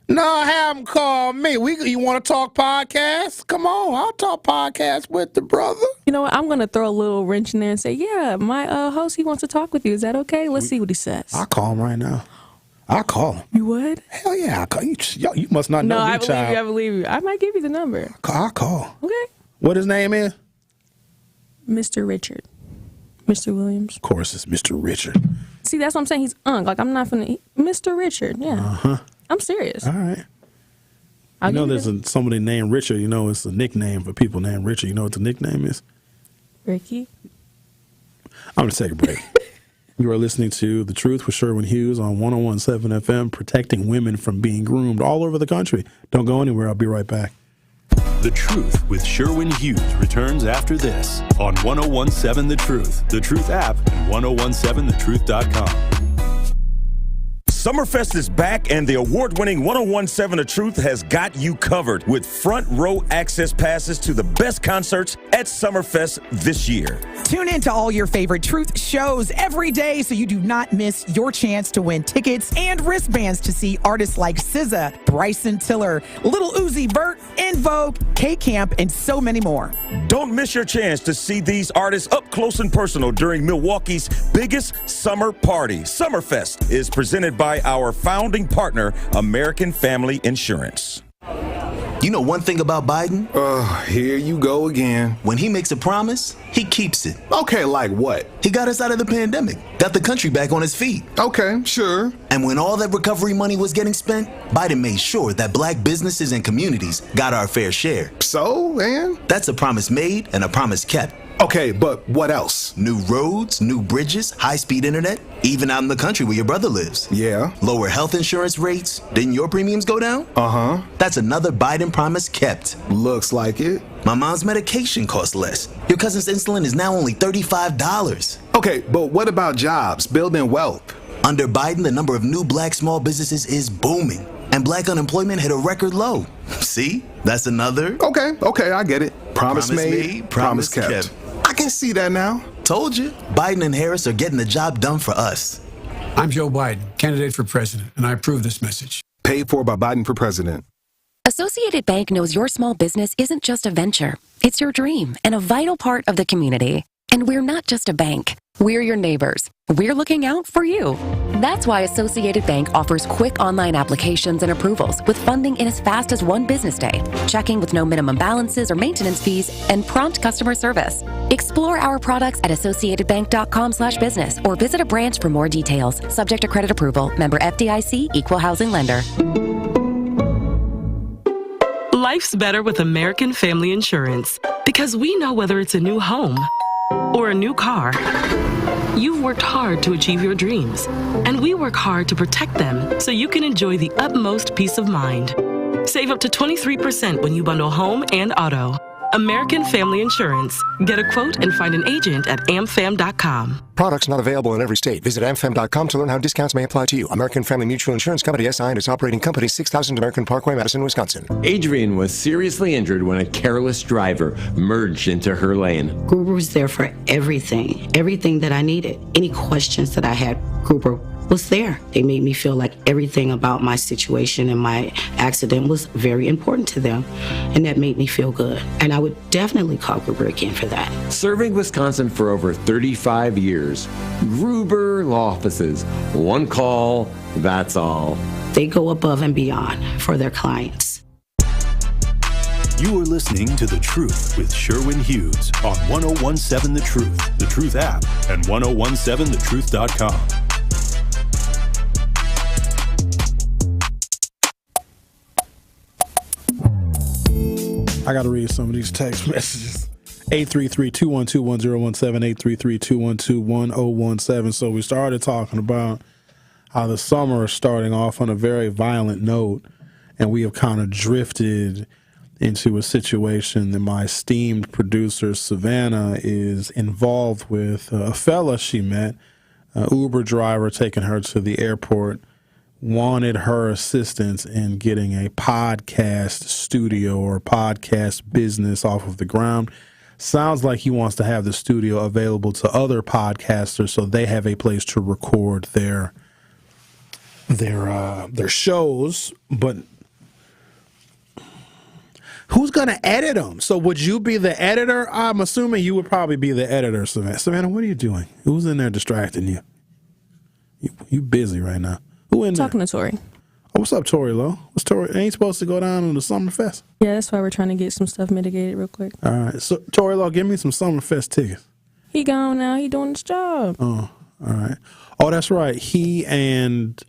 No, have him call me. You want to talk podcasts? Come on, I'll talk podcasts with the brother. You know what? I'm going to throw a little wrench in there and say, yeah, my host, he wants to talk with you. Is that okay? Let's see what he says. I'll call him right now. I'll call him. You would? Hell yeah, I'll call you. You must not know me, child. I believe you. I might give you the number. I'll call. Okay. What his name is? Mr. Richard. Mr. Williams. Of course, it's Mr. Richard. See, that's what I'm saying. He's Like, I'm not finna... Mr. Richard, yeah. I'm serious. All right. You know there's somebody named Richard. You know it's a nickname for people named Richard. You know what the nickname is? Ricky. I'm going to take a break. You are listening to The Truth with Sherwin Hughes on 101.7 FM, protecting women from being groomed all over the country. Don't go anywhere. I'll be right back. The Truth with Sherwin Hughes returns after this on 101.7 The Truth, The Truth app, and 1017thetruth.com. Summerfest is back, and the award-winning 101.7 The Truth has got you covered with front row access passes to the best concerts at Summerfest this year. Tune in to all your favorite Truth shows every day so you do not miss your chance to win tickets and wristbands to see artists like SZA, Bryson Tiller, Lil Uzi Vert, En Vogue, K-Camp, and so many more. Don't miss your chance to see these artists up close and personal during Milwaukee's biggest summer party. Summerfest is presented by our founding partner, American Family Insurance. You know one thing about Biden? Here you go again. When he makes a promise, he keeps it. Okay, like what? He got us out of the pandemic, got the country back on its feet. Okay, sure. And when all that recovery money was getting spent, Biden made sure that black businesses and communities got our fair share. So, man? That's a promise made and a promise kept. Okay, but what else? New roads, new bridges, high-speed internet, even out in the country where your brother lives. Yeah. Lower health insurance rates. Didn't your premiums go down? Uh-huh. That's another Biden promise kept. Looks like it. My mom's medication costs less. Your cousin's insulin is now only $35. Okay, but what about jobs, building wealth? Under Biden, the number of new black small businesses is booming, and black unemployment hit a record low. See? That's another... Okay, I get it. Promise made, promise kept. I can see that now. Told you. Biden and Harris are getting the job done for us. I'm Joe Biden, candidate for president, and I approve this message. Paid for by Biden for president. Associated Bank knows your small business isn't just a venture. It's your dream and a vital part of the community. And we're not just a bank. We're your neighbors. We're looking out for you. That's why Associated Bank offers quick online applications and approvals with funding in as fast as one business day, checking with no minimum balances or maintenance fees, and prompt customer service. Explore our products at associatedbank.com/business or visit a branch for more details. Subject to credit approval. Member FDIC, Equal Housing Lender. Life's better with American Family Insurance because we know whether it's a new home or a new car. You've worked hard to achieve your dreams, and we work hard to protect them so you can enjoy the utmost peace of mind. Save up to 23% when you bundle home and auto. American Family Insurance. Get a quote and find an agent at amfam.com. Products not available in every state. Visit amfam.com to learn how discounts may apply to you. American Family Mutual Insurance Company, SI, and its operating company, 6000 American Parkway, Madison, Wisconsin. Adrian was seriously injured when a careless driver merged into her lane. Gruber was there for everything that I needed. Any questions that I had, Gruber was there. They made me feel like everything about my situation and my accident was very important to them, and that made me feel good. And I would definitely call Gruber again for that. Serving Wisconsin for over 35 years, Gruber Law Offices. One call, that's all. They go above and beyond for their clients. You are listening to The Truth with Sherwin Hughes on 1017 The Truth, The Truth app, and 1017thetruth.com. I got to read some of these text messages. 833-212-1017, 833-212-1017. So we started talking about how the summer is starting off on a very violent note, and we have kind of drifted into a situation that my esteemed producer, Savanna, is involved with. A fella she met, an Uber driver taking her to the airport, wanted her assistance in getting a podcast studio or podcast business off of the ground. Sounds like he wants to have the studio available to other podcasters so they have a place to record their shows. But who's going to edit them? So would you be the editor? I'm assuming you would probably be the editor, Savannah. Savannah, what are you doing? Who's in there distracting you? You busy right now? Who in there? Talking to Tori. Oh, what's up, Tori Lowe? What's Tori? Ain't supposed to go down on the Summerfest? Yeah, that's why we're trying to get some stuff mitigated real quick. All right. So, Tori Lowe, give me some Summerfest tickets. He gone now. He doing his job. Oh, all right. Oh, that's right. He and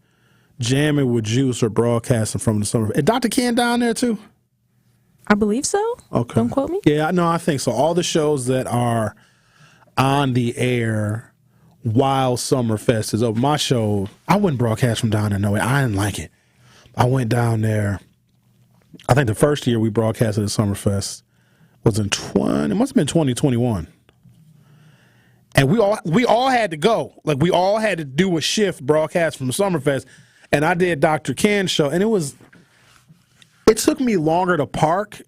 Jamming with Juice are broadcasting from the Summerfest. Is Dr. Ken down there, too? I believe so. Okay. Don't quote me. Yeah, no, I think so. All the shows that are on the air while Summerfest is over. My show, I wouldn't broadcast from down there. No way. I didn't like it. I went down there. I think the first year we broadcasted at Summerfest was it must have been 2021. And we all had to go. Like, we all had to do a shift broadcast from Summerfest. And I did Dr. Ken's show. And it took me longer to park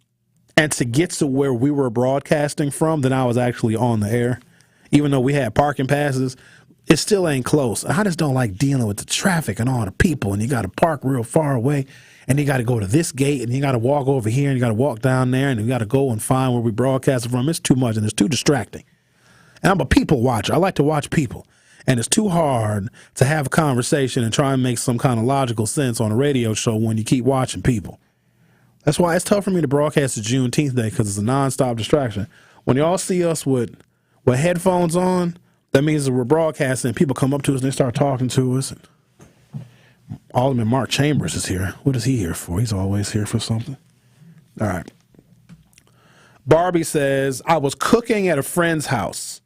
and to get to where we were broadcasting from than I was actually on the air. Even though we had parking passes, it still ain't close. I just don't like dealing with the traffic and all the people. And you got to park real far away. And you got to go to this gate. And you got to walk over here. And you got to walk down there. And you got to go and find where we broadcasted from. It's too much and it's too distracting. And I'm a people watcher. I like to watch people. And it's too hard to have a conversation and try and make some kind of logical sense on a radio show when you keep watching people. That's why it's tough for me to broadcast the Juneteenth Day, because it's a nonstop distraction. When y'all see us with headphones on, that means that we're broadcasting and people come up to us and they start talking to us. And Alderman Mark Chambers is here. What is he here for? He's always here for something. All right. Barbie says, I was cooking at a friend's house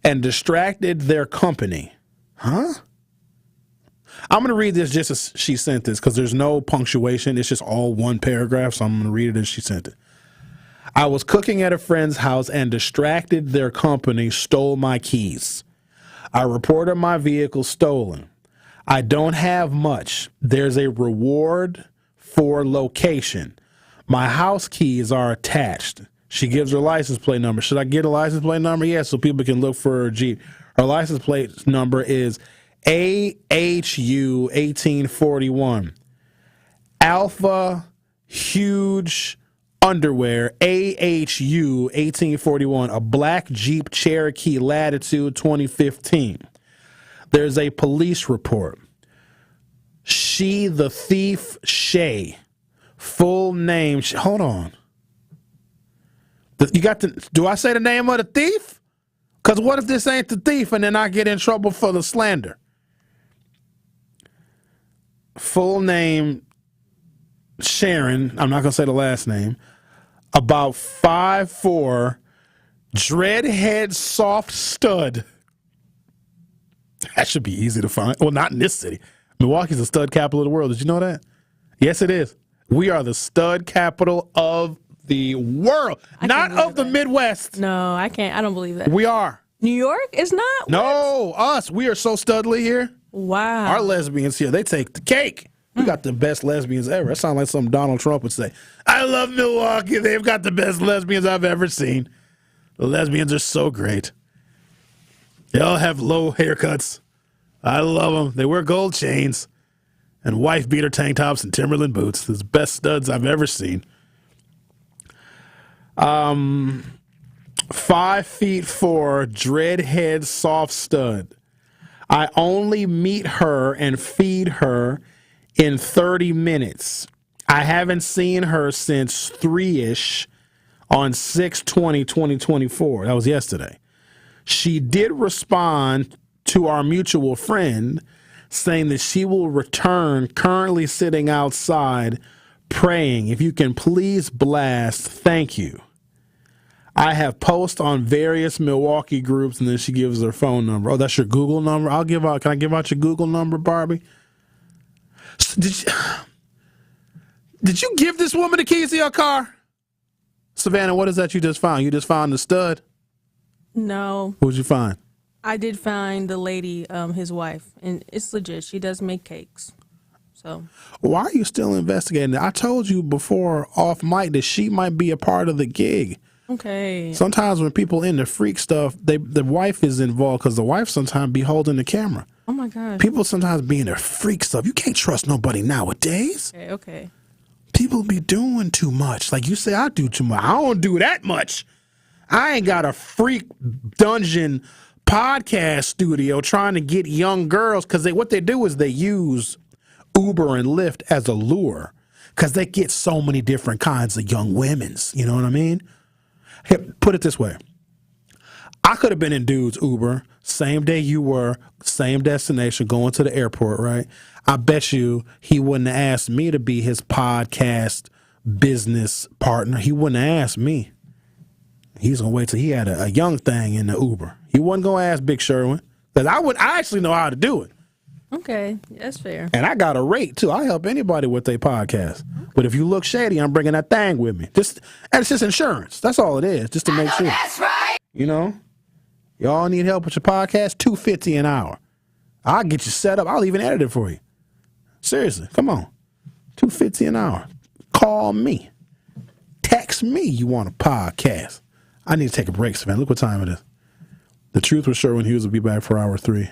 and distracted their company. Huh? I'm going to read this just as she sent this because there's no punctuation. It's just all one paragraph, so I'm going to read it as she sent it. I was cooking at a friend's house and distracted their company, stole my keys. I reported my vehicle stolen. I don't have much. There's a reward for location. My house keys are attached. She gives her license plate number. Should I get a license plate number? Yes, so people can look for her Jeep. Her license plate number is AHU 1841. Alpha Huge Underwear, AHU 1841, a black Jeep Cherokee Latitude 2015. There's a police report. She the thief, Shay. Full name, hold on. You got do I say the name of the thief? Because what if this ain't the thief and then I get in trouble for the slander? Full name, Sharon, I'm not going to say the last name, about 5'4", dreadhead soft stud. That should be easy to find. Well, not in this city. Milwaukee's the stud capital of the world. Did you know that? Yes, it is. We are the stud capital of the world, not of the Midwest. No, I can't. I don't believe that. We are. New York is not? No, us. We are so studly here. Wow. Our lesbians here, they take the cake. We got the best lesbians ever. That sounds like something Donald Trump would say. I love Milwaukee. They've got the best lesbians I've ever seen. The lesbians are so great. They all have low haircuts. I love them. They wear gold chains and wife beater tank tops and Timberland boots. They're the best studs I've ever seen. 5'4", dreadhead soft stud. I only meet her and feed her in 30 minutes. I haven't seen her since 3-ish on 6/20/2024. That was yesterday. She did respond to our mutual friend saying that she will return, currently sitting outside praying. If you can please blast, thank you. I have posts on various Milwaukee groups, and then she gives her phone number. Oh, that's your Google number? Can I give out your Google number, Barbie? Did you give this woman the keys to your car? Savanna, what is that you just found? You just found the stud? No. What did you find? I did find the lady, his wife, and it's legit. She does make cakes. So why are you still investigating it? I told you before off mic that she might be a part of the gig. Okay. Sometimes when people into freak stuff, the wife is involved because the wife sometimes be holding the camera. Oh my gosh. People sometimes be into freak stuff. You can't trust nobody nowadays. Okay. People be doing too much. Like you say, I do too much. I don't do that much. I ain't got a freak dungeon podcast studio trying to get young girls because what they do is they use Uber and Lyft as a lure because they get so many different kinds of young women's. You know what I mean? Here, put it this way. I could have been in dude's Uber, same day you were, same destination, going to the airport, right? I bet you he wouldn't have asked me to be his podcast business partner. He wouldn't have asked me. He's going to wait till he had a young thing in the Uber. He wasn't going to ask Big Sherwin because I actually know how to do it. Okay, that's fair. And I got a rate, too. I help anybody with their podcast. But if you look shady, I'm bringing that thing with me. And it's just insurance. That's all it is, just to make sure. That's right. You know? Y'all need help with your podcast? $250 an hour. I'll get you set up. I'll even edit it for you. Seriously, come on. $250 an hour. Call me. Text me you want a podcast. I need to take a break, man. Look what time it is. The Truth with Sherwin Hughes will be back for hour 3.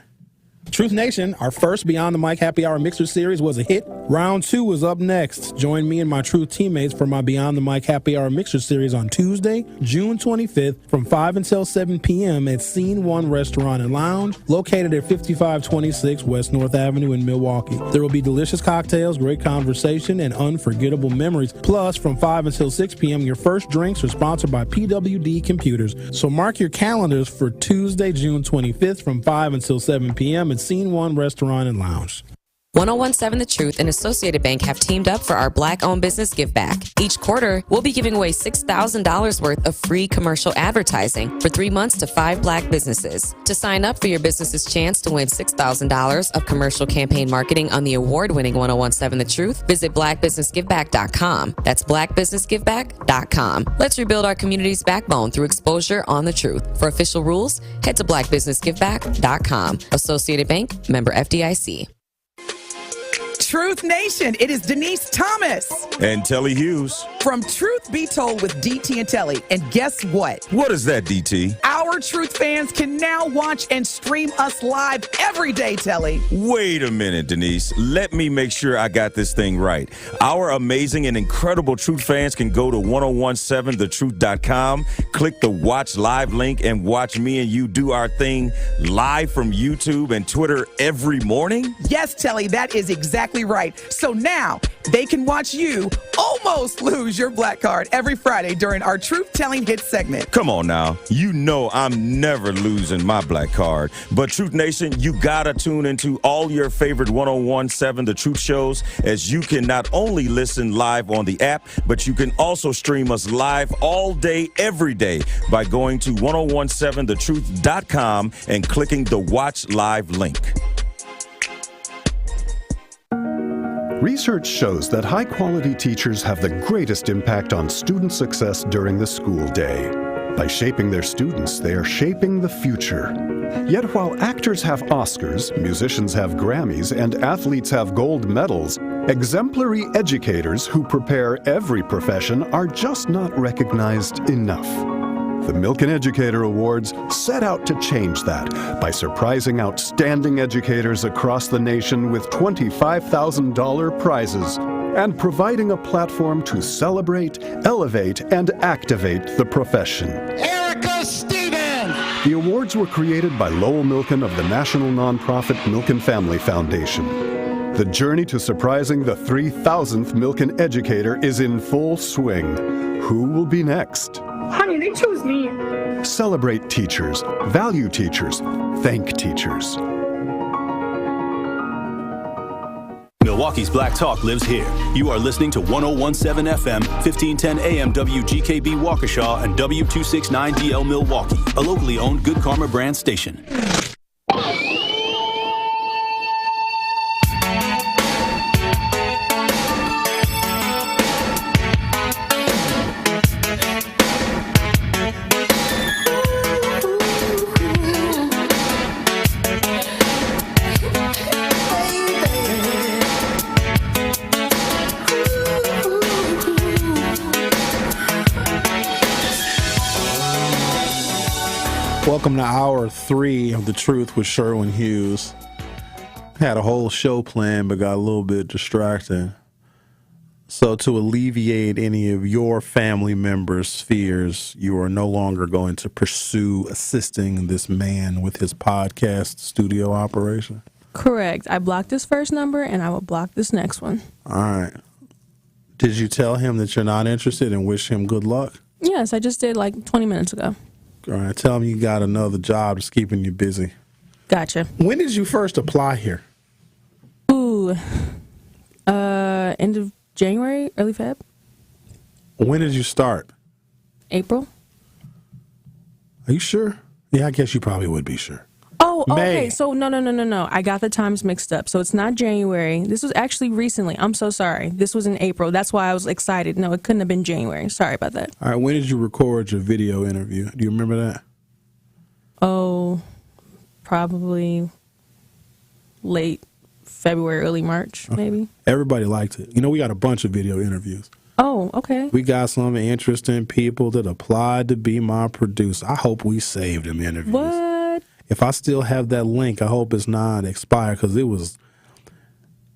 Truth Nation, our first Beyond the Mic Happy Hour Mixer Series was a hit. Round 2 is up next. Join me and my Truth teammates for my Beyond the Mic Happy Hour Mixer Series on Tuesday, June 25th from 5 until 7 p.m. at Scene 1 Restaurant and Lounge, located at 5526 West North Avenue in Milwaukee. There will be delicious cocktails, great conversation, and unforgettable memories. Plus, from 5 until 6 p.m., your first drinks are sponsored by PWD Computers. So mark your calendars for Tuesday, June 25th from 5 until 7 p.m. at Scene 1 Restaurant and Lounge. 1017 The Truth and Associated Bank have teamed up for our Black-owned business give back. Each quarter, we'll be giving away $6,000 worth of free commercial advertising for 3 months to 5 Black businesses. To sign up for your business's chance to win $6,000 of commercial campaign marketing on the award-winning 1017 The Truth, visit blackbusinessgiveback.com. That's blackbusinessgiveback.com. Let's rebuild our community's backbone through exposure on the truth. For official rules, head to blackbusinessgiveback.com. Associated Bank, member FDIC. Truth Nation, it is Denise Thomas. And Tellez Hughes. From Truth Be Told with DT and Telly. And guess what? What is that, DT? Our Truth fans can now watch and stream us live every day, Telly. Wait a minute, Denise. Let me make sure I got this thing right. Our amazing and incredible Truth fans can go to 1017thetruth.com, click the Watch Live link, and watch me and you do our thing live from YouTube and Twitter every morning? Yes, Telly, that is exactly right. So now they can watch you almost lose your black card every Friday during our Truth Telling Hit segment. Come on now. You know I'm never losing my black card. But Truth Nation, you gotta tune into all your favorite 1017 The Truth shows, as you can not only listen live on the app, but you can also stream us live all day, every day by going to 1017thetruth.com and clicking the Watch Live link. Research shows that high-quality teachers have the greatest impact on student success during the school day. By shaping their students, they are shaping the future. Yet while actors have Oscars, musicians have Grammys, and athletes have gold medals, exemplary educators who prepare every profession are just not recognized enough. The Milken Educator Awards set out to change that by surprising outstanding educators across the nation with $25,000 prizes and providing a platform to celebrate, elevate, and activate the profession. Erica Stevens! The awards were created by Lowell Milken of the national nonprofit Milken Family Foundation. The journey to surprising the 3,000th Milken Educator is in full swing. Who will be next? Honey, they chose me. Celebrate teachers, value teachers, thank teachers. Milwaukee's Black Talk lives here. You are listening to 1017 FM, 1510 AM WGKB Waukesha, and W269DL Milwaukee, a locally owned Good Karma brand station. Welcome to hour 3 of The Truth with Sherwin Hughes. Had a whole show planned, but got a little bit distracted. So to alleviate any of your family members' fears, you are no longer going to pursue assisting this man with his podcast studio operation. Correct. I blocked this first number, and I will block this next one. All right. Did you tell him that you're not interested and wish him good luck? Yes, I just did like 20 minutes ago. All right. Tell him you got another job that's keeping you busy. Gotcha. When did you first apply here? Ooh, end of January, early Feb. When did you start? April. Are you sure? Yeah, I guess you probably would be sure. Oh, May. okay. So no. I got the times mixed up. So it's not January. This was actually recently. I'm so sorry. This was in April. That's why I was excited. No, it couldn't have been January. Sorry about that. All right. When did you record your video interview? Do you remember that? Oh, probably late February, early March, maybe. Everybody liked it. You know, we got a bunch of video interviews. Oh, okay. We got some interesting people that applied to be my producer. I hope we saved them interviews. What? If I still have that link, I hope it's not expired, because it was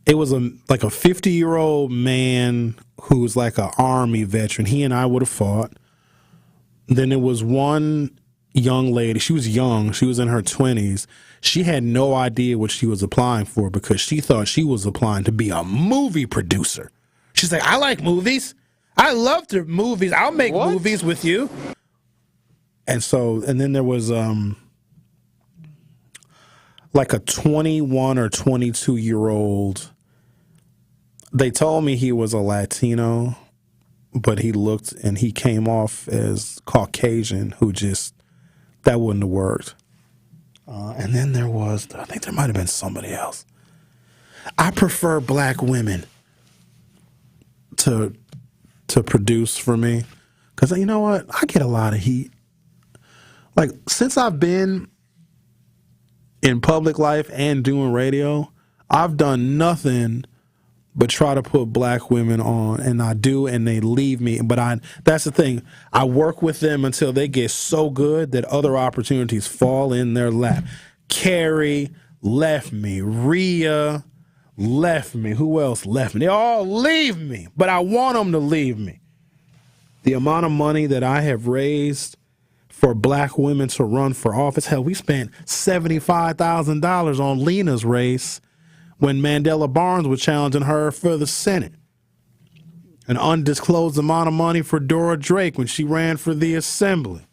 like a 50-year-old man who's like an Army veteran. He and I would have fought. Then there was one young lady. She was young. She was in her 20s. She had no idea what she was applying for because she thought she was applying to be a movie producer. She's like, I like movies. I love the movies. I'll make movies with you. And then there was like a 21 or 22-year-old. They told me he was a Latino, but he came off as Caucasian, that wouldn't have worked. And then I think there might have been somebody else. I prefer black women to produce for me, because you know what? I get a lot of heat. Like, since I've been in public life and doing radio, I've done nothing but try to put black women on, and I do, and they leave me. But that's the thing. I work with them until they get so good that other opportunities fall in their lap. Carrie left me. Rhea left me. Who else left me? They all leave me, but I want them to leave me. The amount of money that I have raised for black women to run for office, hell, we spent $75,000 on Lena's race when Mandela Barnes was challenging her for the Senate. An undisclosed amount of money for Dora Drake when she ran for the Assembly.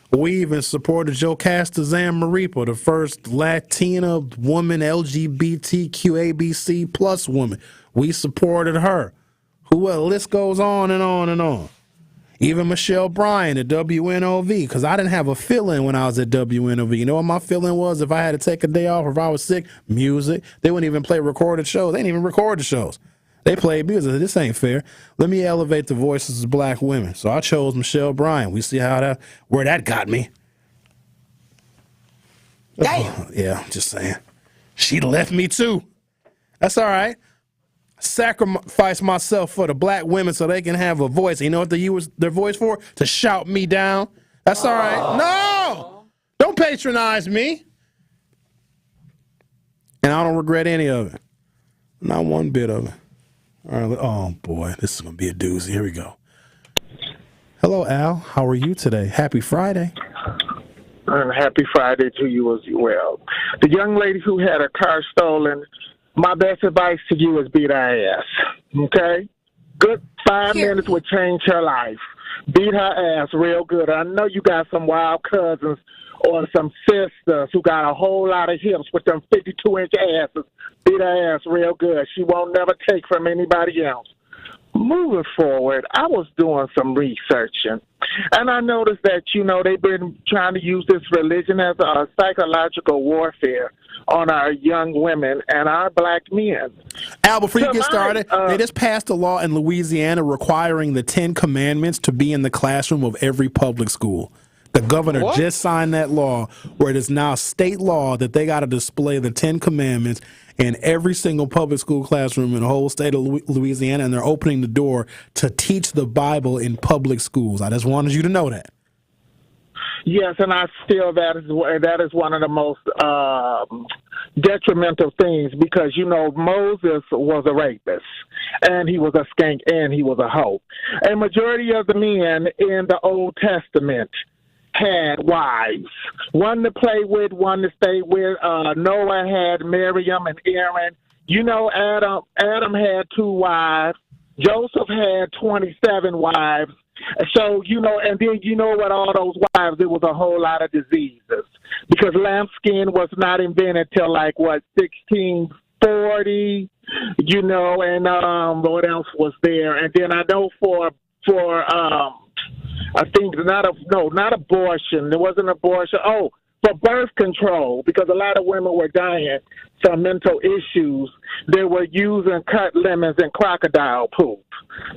We even supported Jocasta Maripo, the first Latina woman, LGBTQ ABC plus woman. We supported her. Who else? The list goes on and on and on. Even Michelle Bryan at WNOV, because I didn't have a fill-in when I was at WNOV. You know what my fill-in was if I had to take a day off or if I was sick? Music. They wouldn't even play recorded shows. They didn't even record the shows. They played music. This ain't fair. Let me elevate the voices of black women. So I chose Michelle Bryan. We see where that got me. Damn. Yeah, just saying. She left me too. That's all right. Sacrifice myself for the black women so they can have a voice. You know what they use their voice for? To shout me down. That's all right. No! Don't patronize me. And I don't regret any of it. Not one bit of it. All right. Oh, boy. This is going to be a doozy. Here we go. Hello, Al. How are you today? Happy Friday. Happy Friday to you as well. The young lady who had her car stolen, my best advice to you is beat her ass, okay? Good 5 minutes would change her life. Beat her ass real good. I know you got some wild cousins or some sisters who got a whole lot of hips with them 52-inch asses. Beat her ass real good. She won't never take from anybody else. Moving forward, I was doing some researching, and I noticed that, they've been trying to use this religion as a psychological warfare on our young women and our black men. Al, before you get started, they just passed a law in Louisiana requiring the 10 Commandments to be in the classroom of every public school. The governor just signed that law where it is now state law that they got to display the 10 Commandments in every single public school classroom in the whole state of Louisiana, and they're opening the door to teach the Bible in public schools. I just wanted you to know that. Yes, and I feel that is one of the most detrimental things because, Moses was a rapist, and he was a skank, and he was a hoe. A majority of the men in the Old Testament had wives, one to play with, one to stay with. Noah had Miriam and Aaron. You know, Adam had 2 wives. Joseph had 27 wives. So, you know, and then you know what, all those wives, it was a whole lot of diseases because lambskin was not invented till 1640, you know, and what else was there? And then I know for I think not abortion. There wasn't abortion. Oh, for birth control, because a lot of women were dying from mental issues. They were using cut lemons and crocodile poop.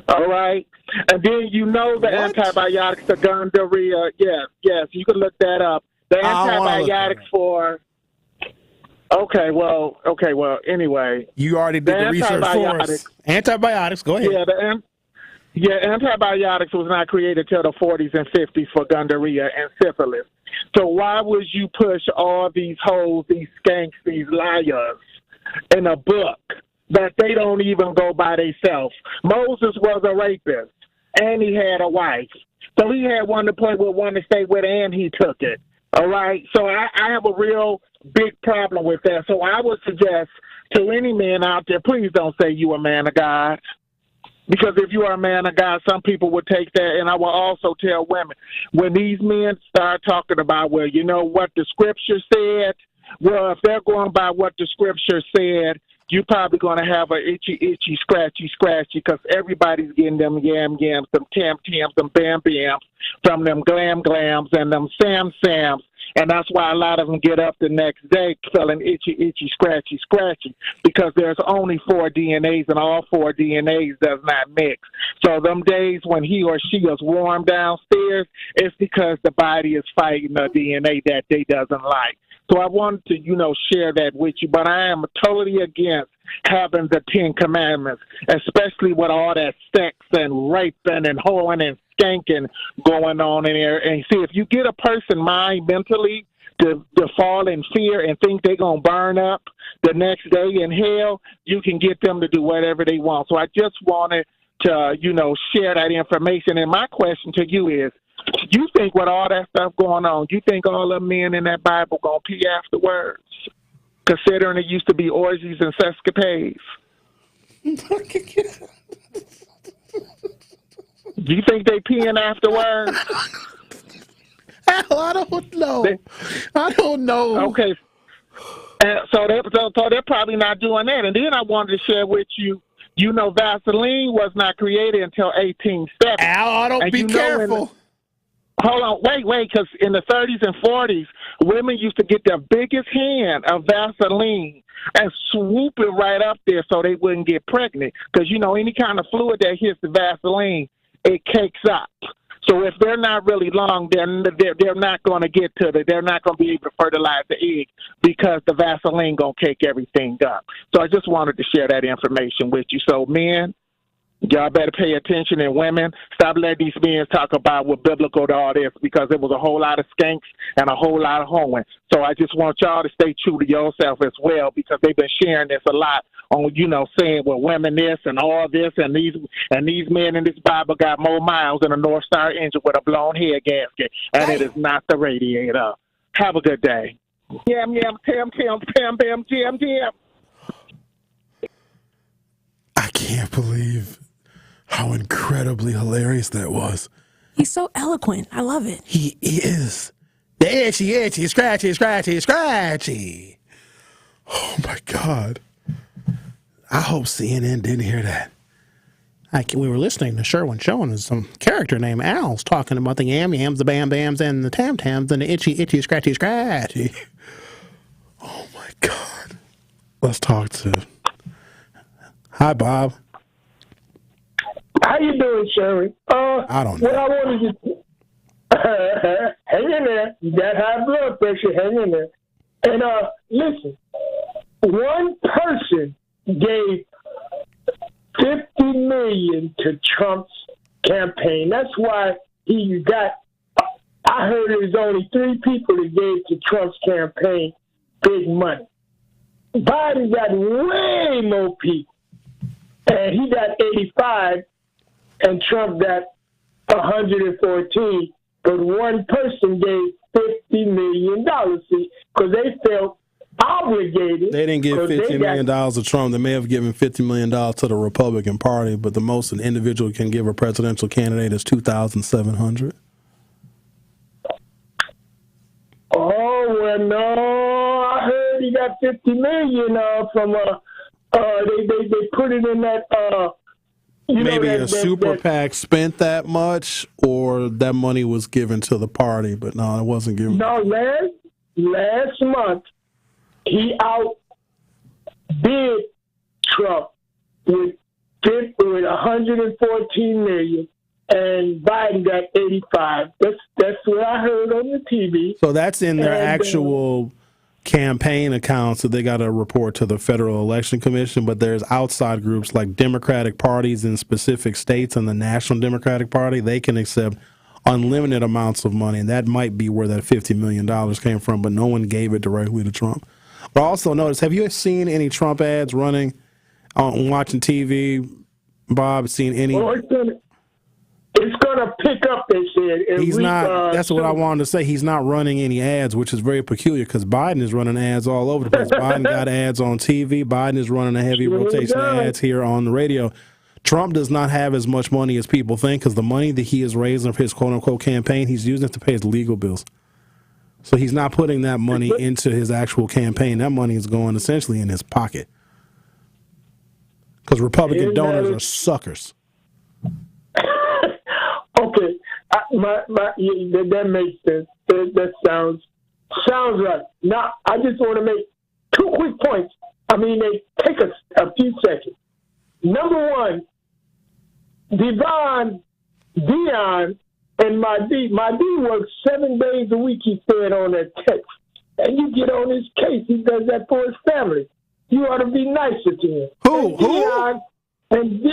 All right? And then you know the antibiotics, the gonorrhea. Yes, you can look that up. The antibiotics for... Okay, well, anyway. You already did the research for us. Antibiotics, go ahead. Antibiotics was not created till the 40s and 50s for gonorrhea and syphilis. So why would you push all these hoes, these skanks, these liars in a book that they don't even go by themselves? Moses was a rapist, and he had a wife. So he had one to play with, one to stay with, and he took it. All right? So I have a real big problem with that. So I would suggest to any man out there, please don't say you a man of God. Because if you are a man of God, some people would take that. And I will also tell women, when these men start talking about, well, you know what the scripture said, well, if they're going by what the scripture said, you're probably going to have a itchy, scratchy, because everybody's getting them yams, them tam-tams, them bam-bams, from them glam-glams and them sam-sams. And that's why a lot of them get up the next day feeling itchy, scratchy, because there's only 4 DNAs, and all 4 DNAs does not mix. So them days when he or she is warm downstairs, it's because the body is fighting a DNA that they doesn't like. So I wanted to, you know, share that with you, but I am totally against having the 10 Commandments, especially with all that sex and raping and hoeing and skanking going on in there. And see, if you get a person mind mentally to fall in fear and think they're going to burn up the next day in hell, you can get them to do whatever they want. So I just wanted to, you know, share that information. And my question to you is, you think with all that stuff going on, you think all the men in that Bible going to pee afterwards? Considering it used to be orgies and sescapades. Do you think they peeing afterwards? I don't know. I don't know. Okay. So they're probably not doing that. And then I wanted to share with you, you know, Vaseline was not created until 1870. Al, be careful. Hold on, wait, because in the 30s and 40s, women used to get their biggest hand of Vaseline and swoop it right up there so they wouldn't get pregnant. Because, you know, any kind of fluid that hits the Vaseline, it cakes up. So if they're not really long, they're not going to get to they're not going to be able to fertilize the egg because the Vaseline going to cake everything up. So I just wanted to share that information with you. So, men, y'all better pay attention, and women, stop letting these men talk about what biblical to all this, because there was a whole lot of skanks and a whole lot of hoeing. So I just want y'all to stay true to yourself as well, because they've been sharing this a lot on, you know, saying, well, women this and all this, and these men in this Bible got more miles than a North Star engine with a blown head gasket, and it is not the radiator. Have a good day. Yam, yam, tam, tam, tam, bam, jam, jam. I can't believe how incredibly hilarious that was. He's so eloquent. I love it. He is. The itchy, scratchy. Oh, my God. I hope CNN didn't hear that. We were listening to Sherwin showing us some character named Al's talking about the yams, the bam-bams, and the tam-tams, and the itchy, scratchy. Oh, my God. Let's talk to... Hi, Bob. How you doing, Sherry? I don't know. What I wanted to hang in there. You got high blood pressure. Hang in there. And listen, one person gave $50 million to Trump's campaign. That's why he got. I heard there's only 3 people that gave to Trump's campaign big money. Biden got way more people, and he got 85. And Trump got 114, but but one person gave $50 million, see, because they felt obligated. They didn't give $50 million to Trump. They may have given $50 million to the Republican Party, but the most an individual can give a presidential candidate is $2,700. Oh, well, no, I heard he got $50 million from they put it in that maybe a super PAC spent that much, or that money was given to the party, but no, it wasn't given. No, last month he outbid Trump with $114 million. And Biden got 85. That's what I heard on the TV. So that's in their actual campaign accounts that they got to report to the Federal Election Commission. But there's outside groups like Democratic parties in specific states and the National Democratic Party. They can accept unlimited amounts of money, and that might be where that $50 million came from. But no one gave it directly to Trump. But also notice, have you seen any Trump ads running on watching TV? Bob, seen any? It's going to pick up, they said. He's not. That's what I wanted to say. He's not running any ads, which is very peculiar because Biden is running ads all over the place. Biden got ads on TV. Biden is running a heavy rotation of ads here on the radio. Trump does not have as much money as people think because the money that he is raising for his quote-unquote campaign, he's using it to pay his legal bills. So he's not putting that money into his actual campaign. That money is going essentially in his pocket because Republican donors are suckers. Okay, that makes sense. That sounds right. Now, I just want to make 2 quick points. I mean, they take a few seconds. Number one, Dion and my D works 7 days a week, he said on that text. And you get on his case. He does that for his family. You ought to be nicer to him. Who? And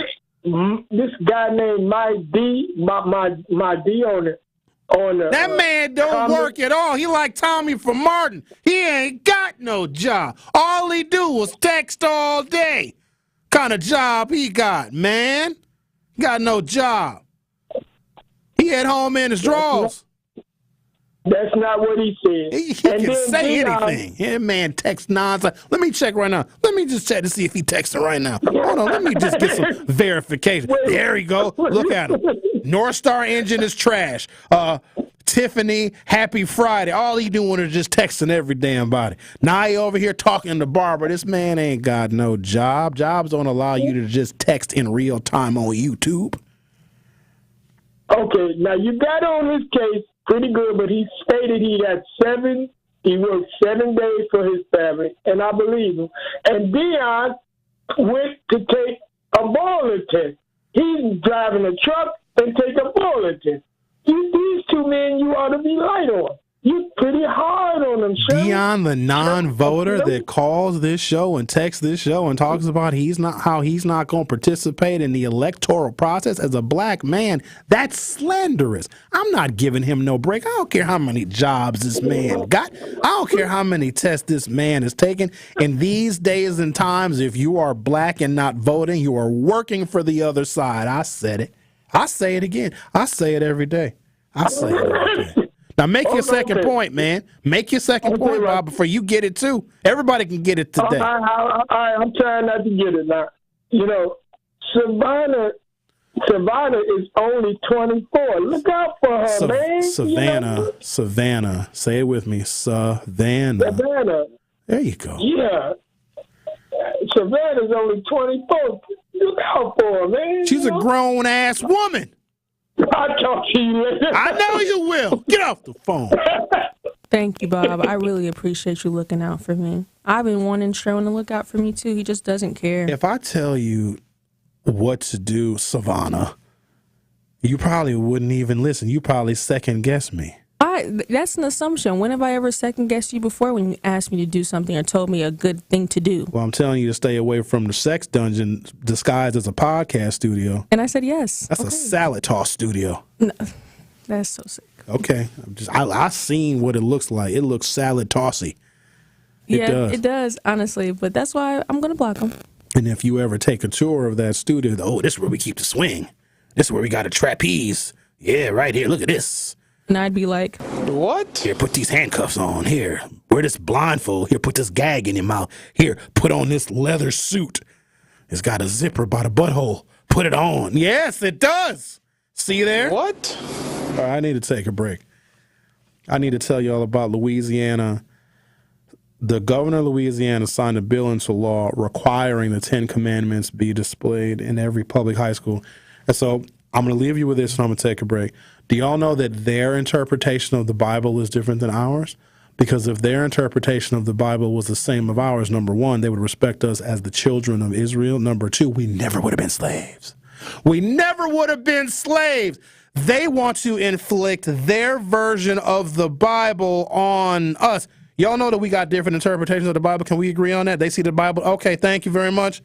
this guy named my D on it. That man don't work at all. He like Tommy from Martin. He ain't got no job. All he do was text all day. Kind of job he got, man? Got no job. He at home in his drawers. That's not what he said. He can say anything. Yeah, man, text nonsense. Let me check right now. Let me just check to see if he texting right now. Hold on, let me just get some verification. There he go. Look at him. North Star engine is trash. Tiffany, happy Friday. All he doing is just texting every damn body. Now he over here talking to Barbara. This man ain't got no job. Jobs don't allow you to just text in real time on YouTube. Okay, now you got on his case pretty good, but he stated he worked 7 days for his family, and I believe him. And Dion went to take a boiler test. He's driving a truck and take a boiler test. These two men you ought to be light on. You're pretty hard on them, Sherwin. Dion, the non-voter that calls this show and texts this show and talks about how he's not going to participate in the electoral process as a black man, that's slanderous. I'm not giving him no break. I don't care how many jobs this man got. I don't care how many tests this man has taken. In these days and times, if you are black and not voting, you are working for the other side. I said it. I say it again. I say it every day. I say it every day. Now, make your second point, man. Make your second point, Bob, before you get it, too. Everybody can get it today. I'm trying not to get it now. You know, Savanna is only 24. Look out for her, man. Savanna. Say it with me. Savanna. There you go. Yeah. Savannah's only 24. Look out for her, man. She's a grown-ass woman. I'll talk to you later. I know you will. Get off the phone. Thank you, Bob. I really appreciate you looking out for me. I've been wanting Sherwin to look out for me, too. He just doesn't care. If I tell you what to do, Savanna, you probably wouldn't even listen. You probably second-guess me. That's an assumption. When have I ever second-guessed you before when you asked me to do something or told me a good thing to do? Well, I'm telling you to stay away from the sex dungeon disguised as a podcast studio. And I said yes. That's a salad toss studio. No, that's so sick. Okay. I seen what it looks like. It looks salad tossy. It does, honestly. But that's why I'm going to block them. And if you ever take a tour of that studio, this is where we keep the swing. This is where we got a trapeze. Yeah, right here. Look at this. And I'd be like, what? Here, put these handcuffs on. Here, wear this blindfold. Here, put this gag in your mouth. Here, put on this leather suit. It's got a zipper by the butthole. Put it on. Yes, it does. See there? What? All right, I need to take a break. I need to tell you all about Louisiana. The governor of Louisiana signed a bill into law requiring the 10 Commandments be displayed in every public high school. And so I'm going to leave you with this and I'm going to take a break. Do y'all know that their interpretation of the Bible is different than ours? Because if their interpretation of the Bible was the same of ours, number one, they would respect us as the children of Israel. Number two, we never would have been slaves. We never would have been slaves. They want to inflict their version of the Bible on us. Y'all know that we got different interpretations of the Bible. Can we agree on that? They see the Bible. Okay, thank you very much.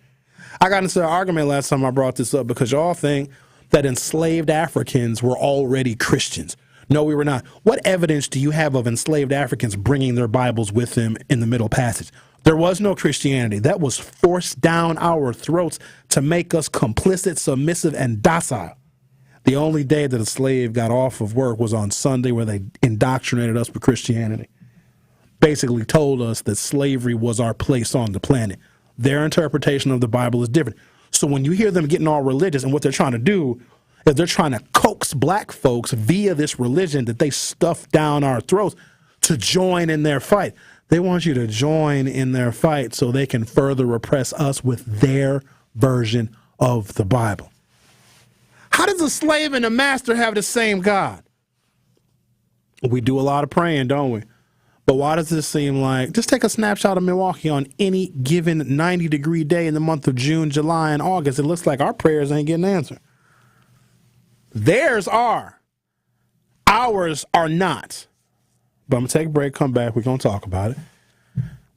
I got into an argument last time I brought this up because y'all think that enslaved Africans were already Christians. No, we were not. What evidence do you have of enslaved Africans bringing their Bibles with them in the Middle Passage? There was no Christianity. That was forced down our throats to make us complicit, submissive, and docile. The only day that a slave got off of work was on Sunday, where they indoctrinated us with Christianity. Basically told us that slavery was our place on the planet. Their interpretation of the Bible is different. So when you hear them getting all religious, and what they're trying to do is they're trying to coax black folks via this religion that they stuff down our throats to join in their fight. They want you to join in their fight so they can further repress us with their version of the Bible. How does a slave and a master have the same God? We do a lot of praying, don't we? But why does this seem like, just take a snapshot of Milwaukee on any given 90-degree day in the month of June, July, and August. It looks like our prayers ain't getting answered. Theirs are. Ours are not. But I'm going to take a break, come back. We're going to talk about it.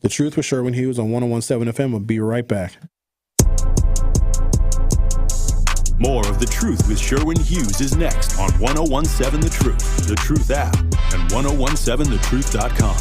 The Truth with Sherwin Hughes on 101.7 FM. We'll be right back. More of The Truth with Sherwin Hughes is next on 101.7 The Truth, The Truth app, and 101.7thetruth.com.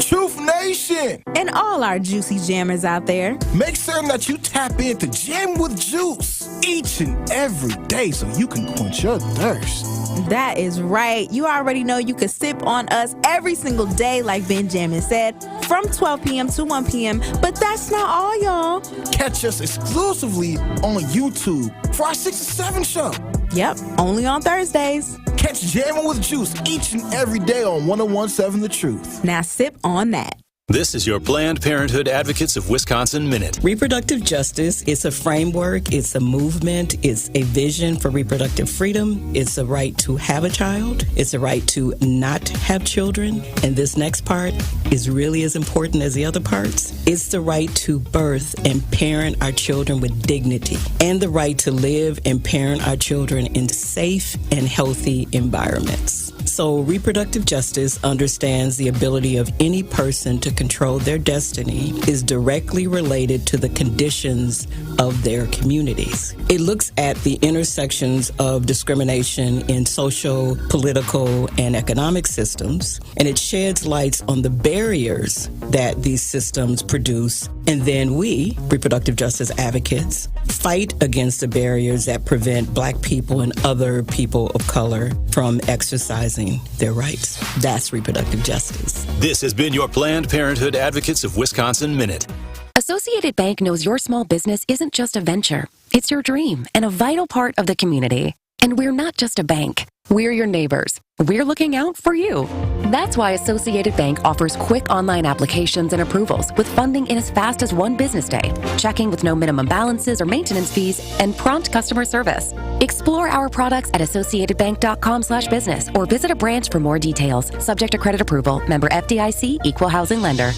Truth Nation! And all our juicy jammers out there. Make certain that you tap into Jam with Juice each and every day so you can quench your thirst. That is right. You already know you can sip on us every single day, like Benjamin said, from 12 p.m. to 1 p.m. But that's not all, y'all. Catch us exclusively on YouTube for our 6 to 7 show. Yep, only on Thursdays. Catch Jammin' with Juice each and every day on 101.7 The Truth. Now sip on that. This is your Planned Parenthood Advocates of Wisconsin Minute. Reproductive justice is a framework, it's a movement, it's a vision for reproductive freedom, it's a right to have a child, it's a right to not have children, and this next part is really as important as the other parts. It's the right to birth and parent our children with dignity, and the right to live and parent our children in safe and healthy environments. So reproductive justice understands the ability of any person to control their destiny is directly related to the conditions of their communities. It looks at the intersections of discrimination in social, political, and economic systems, and it sheds lights on the barriers that these systems produce. And then we, reproductive justice advocates, fight against the barriers that prevent Black people and other people of color from exercising their rights. That's reproductive justice. This has been your Planned Parenthood Advocates of Wisconsin Minute. Associated Bank knows your small business isn't just a venture. It's your dream and a vital part of the community. And we're not just a bank. We're your neighbors. We're looking out for you. That's why Associated Bank offers quick online applications and approvals with funding in as fast as one business day, checking with no minimum balances or maintenance fees, and prompt customer service. Explore our products at associatedbank.com/business or visit a branch for more details. Subject to credit approval. Member FDIC, Equal Housing Lender.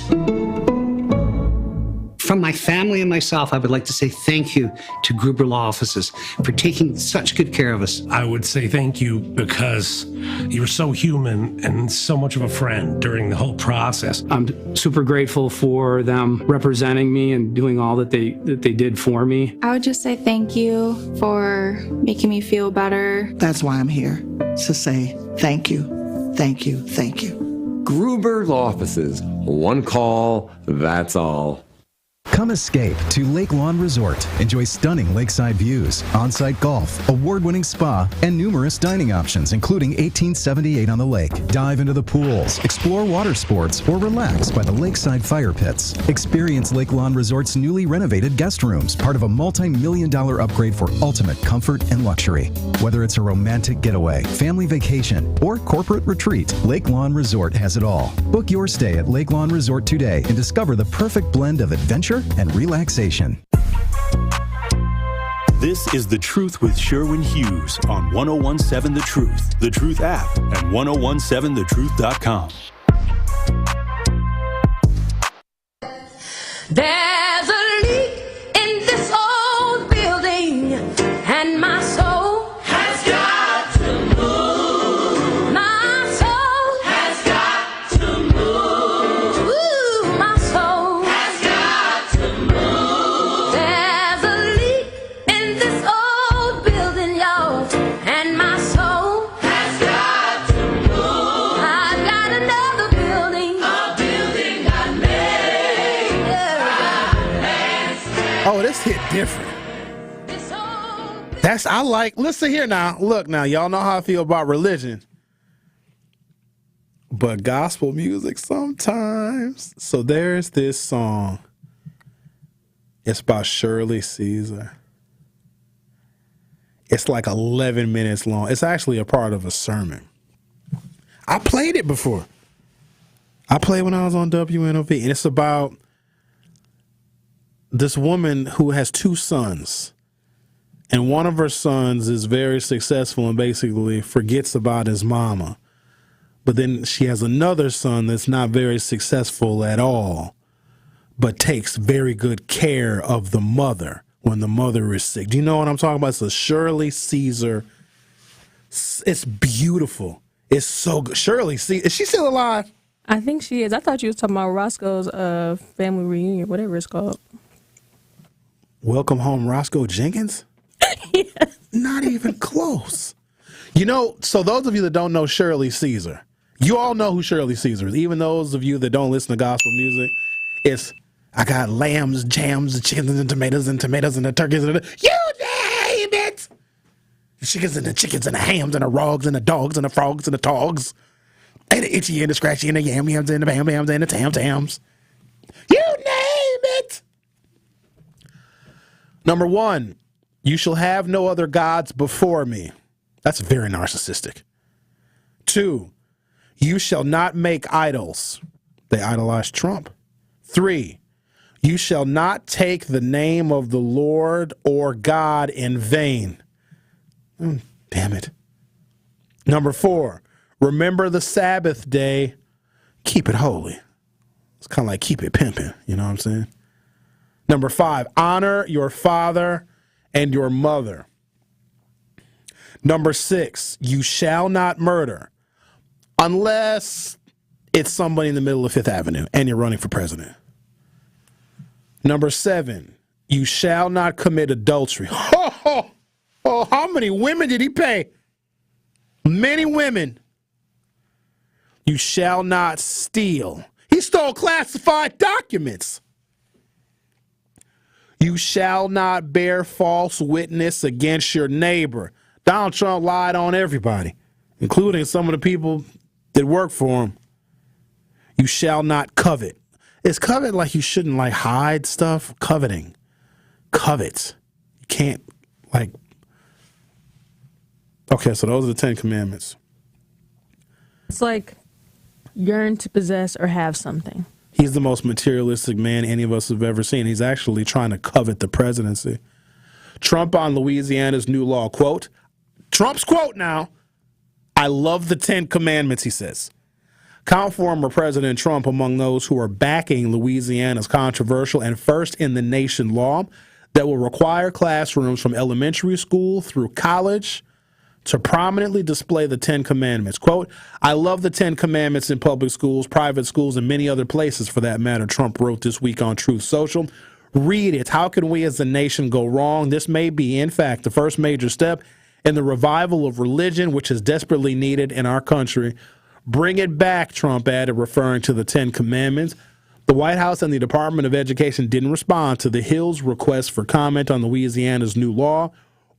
From my family and myself, I would like to say thank you to Gruber Law Offices for taking such good care of us. I would say thank you because you were so human and so much of a friend during the whole process. I'm super grateful for them representing me and doing all that they did for me. I would just say thank you for making me feel better. That's why I'm here, to say thank you, thank you, thank you. Gruber Law Offices. One call, that's all. Come escape to Lake Lawn Resort. Enjoy stunning lakeside views, on-site golf, award-winning spa, and numerous dining options, including 1878 on the lake. Dive into the pools, explore water sports, or relax by the lakeside fire pits. Experience Lake Lawn Resort's newly renovated guest rooms, part of a multi-million-dollar upgrade for ultimate comfort and luxury. Whether it's a romantic getaway, family vacation, or corporate retreat, Lake Lawn Resort has it all. Book your stay at Lake Lawn Resort today and discover the perfect blend of adventure and relaxation. This is The Truth with Sherwin Hughes on 1017 The Truth, The Truth app, and 1017thetruth.com. There's a leak in this old building, and my soul has got to move. My soul has got to move. Ooh, my soul has got to move. There's a leak in this old building, y'all, and my soul has got to move. I've got another building, a building got made. Oh, this hit different. Listen here now. Look now, y'all know how I feel about religion. But gospel music sometimes. So there's this song. It's by Shirley Caesar. It's like 11 minutes long. It's actually a part of a sermon. I played it before. I played when I was on WNOV, and it's about this woman who has two sons, and one of her sons is very successful and basically forgets about his mama. But then she has another son that's not very successful at all, but takes very good care of the mother when the mother is sick. Do you know what I'm talking about? It's a Shirley Caesar. It's beautiful. It's so good. Shirley Caesar, is she still alive? I think she is. I thought you was talking about Roscoe's family reunion, whatever it's called. Welcome Home, Roscoe Jenkins? Yes. Not even close. You know, so those of you that don't know Shirley Caesar, you all know who Shirley Caesar is. Even those of you that don't listen to gospel music, it's, I got lambs, jams, and chickens, and tomatoes, and the turkeys, and you name it! The chickens, and the hams, and the rogs, and the dogs, and the frogs, and the togs, and the itchy, and the scratchy, and the yams, and the bam-bams, and the tam-tams. You name it! Number 1, you shall have no other gods before me. That's very narcissistic. 2, you shall not make idols. They idolize Trump. 3, you shall not take the name of the Lord or God in vain. Damn it. Number 4, remember the Sabbath day. Keep it holy. It's kind of like keep it pimping. You know what I'm saying? Number 5, honor your father and your mother. Number 6, you shall not murder unless it's somebody in the middle of Fifth Avenue and you're running for president. Number 7, you shall not commit adultery. Oh, how many women did he pay? Many women. You shall not steal. He stole classified documents. You shall not bear false witness against your neighbor. Donald Trump lied on everybody, including some of the people that work for him. You shall not covet. Is covet like you shouldn't like hide stuff? Coveting. Covet. You can't like. Okay, so those are the 10 commandments. It's like yearn to possess or have something. He's the most materialistic man any of us have ever seen. He's actually trying to covet the presidency. Trump on Louisiana's new law, quote, Trump's quote now, I love the 10 commandments, he says. Count former President Trump among those who are backing Louisiana's controversial and first in the nation law that will require classrooms from elementary school through college to prominently display the 10 commandments. Quote, I love the 10 commandments in public schools, private schools, and many other places for that matter, Trump wrote this week on Truth Social. Read it. How can we as a nation go wrong? This may be, in fact, the first major step in the revival of religion, which is desperately needed in our country. Bring it back, Trump added, referring to the 10 commandments. The White House and the Department of Education didn't respond to the Hill's request for comment on Louisiana's new law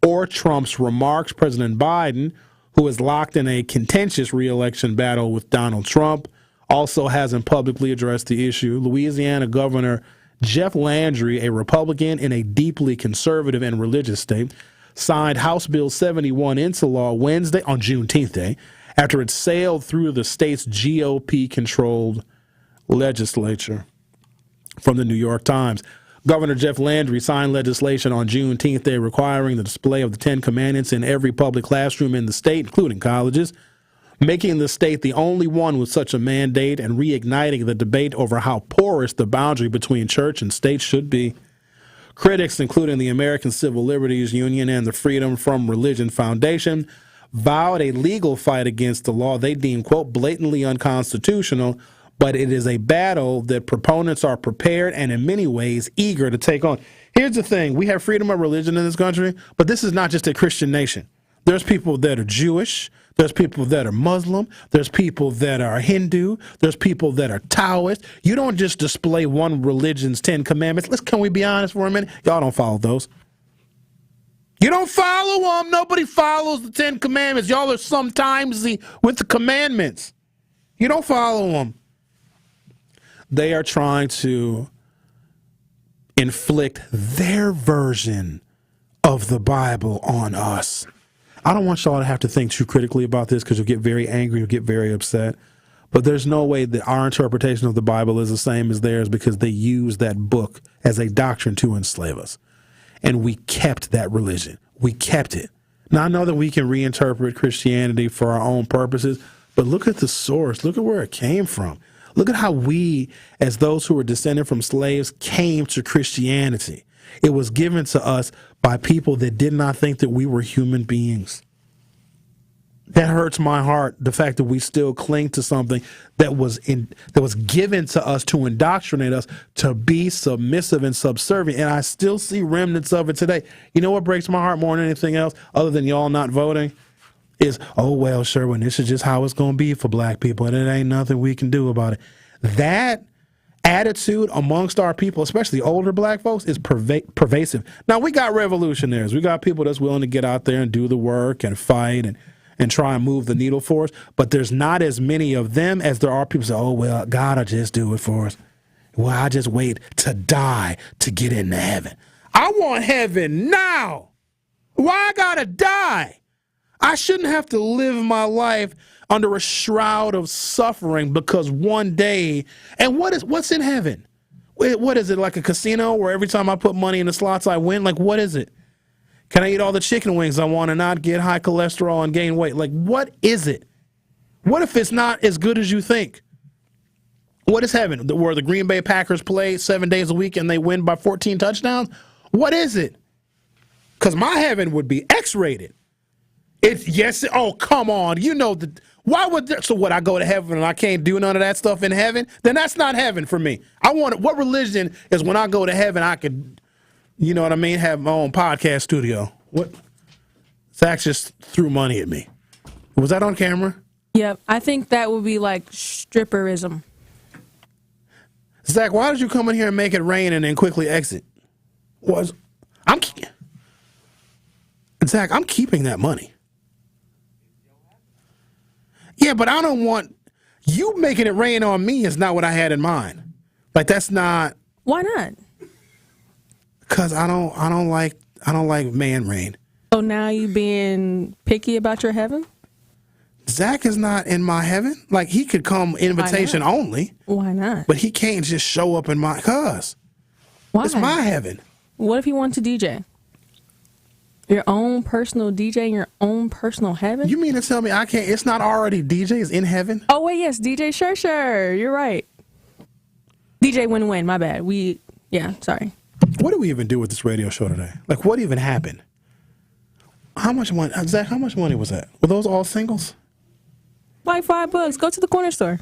or Trump's remarks. President Biden, who is locked in a contentious re-election battle with Donald Trump, also hasn't publicly addressed the issue. Louisiana Governor Jeff Landry, a Republican in a deeply conservative and religious state, signed House Bill 71 into law Wednesday on Juneteenth Day after it sailed through the state's GOP-controlled legislature. From the New York Times, Governor Jeff Landry signed legislation on Juneteenth Day requiring the display of the Ten Commandments in every public classroom in the state, including colleges, making the state the only one with such a mandate and reigniting the debate over how porous the boundary between church and state should be. Critics, including the American Civil Liberties Union and the Freedom from Religion Foundation, vowed a legal fight against the law they deem, quote, blatantly unconstitutional, but it is a battle that proponents are prepared and in many ways eager to take on. Here's the thing. We have freedom of religion in this country, but this is not just a Christian nation. There's people that are Jewish. There's people that are Muslim. There's people that are Hindu. There's people that are Taoist. You don't just display one religion's 10 commandments. Can we be honest for a minute? Y'all don't follow those. You don't follow them. Nobody follows the 10 commandments. Y'all are sometimes with the commandments. You don't follow them. They are trying to inflict their version of the Bible on us. I don't want y'all to have to think too critically about this because you'll get very angry, you'll get very upset. But there's no way that our interpretation of the Bible is the same as theirs because they use that book as a doctrine to enslave us. And we kept that religion. We kept it. Now, I know that we can reinterpret Christianity for our own purposes, but look at the source. Look at where it came from. Look at how we, as those who were descended from slaves, came to Christianity. It was given to us by people that did not think that we were human beings. That hurts my heart, the fact that we still cling to something that was given to us to indoctrinate us to be submissive and subservient, and I still see remnants of it today. You know what breaks my heart more than anything else, other than y'all not voting, is, oh, well, Sherwin, this is just how it's going to be for black people, and it ain't nothing we can do about it. That attitude amongst our people, especially older black folks, is pervasive. Now, we got revolutionaries. We got people that's willing to get out there and do the work and fight and try and move the needle for us, but there's not as many of them as there are people who say, oh, well, God will just do it for us. Well, I just wait to die to get into heaven. I want heaven now. Why I gotta die? I shouldn't have to live my life under a shroud of suffering because one day, and what's in heaven? What is it, like a casino where every time I put money in the slots I win? Like, what is it? Can I eat all the chicken wings I want and not get high cholesterol and gain weight? Like, what is it? What if it's not as good as you think? What is heaven? Where the Green Bay Packers play 7 days a week and they win by 14 touchdowns? What is it? Because my heaven would be X-rated. Oh, come on. You know, so what, I go to heaven and I can't do none of that stuff in heaven? Then that's not heaven for me. What religion is when I go to heaven, I could, you know what I mean, have my own podcast studio? What? Zach just threw money at me. Was that on camera? Yep. I think that would be like stripperism. Zach, why did you come in here and make it rain and then quickly exit? Zach, I'm keeping that money. Yeah, but I don't want you making it rain on me is not what I had in mind. Like, that's not. Why not? Because I don't like man rain. So now you being picky about your heaven? Zach is not in my heaven. Like, he could come invitation only. Why not? But he can't just show up in my cuz. Why? It's my heaven. What if he wants to DJ? Your own personal DJ in your own personal heaven? You mean to tell me I can't? It's not already DJs in heaven? Oh, wait, yes, DJ Sure. You're right. DJ Win-Win, my bad. Sorry. What do we even do with this radio show today? Like, what even happened? How much money? Zach, how much money was that? Were those all singles? Like $5. Go to the corner store.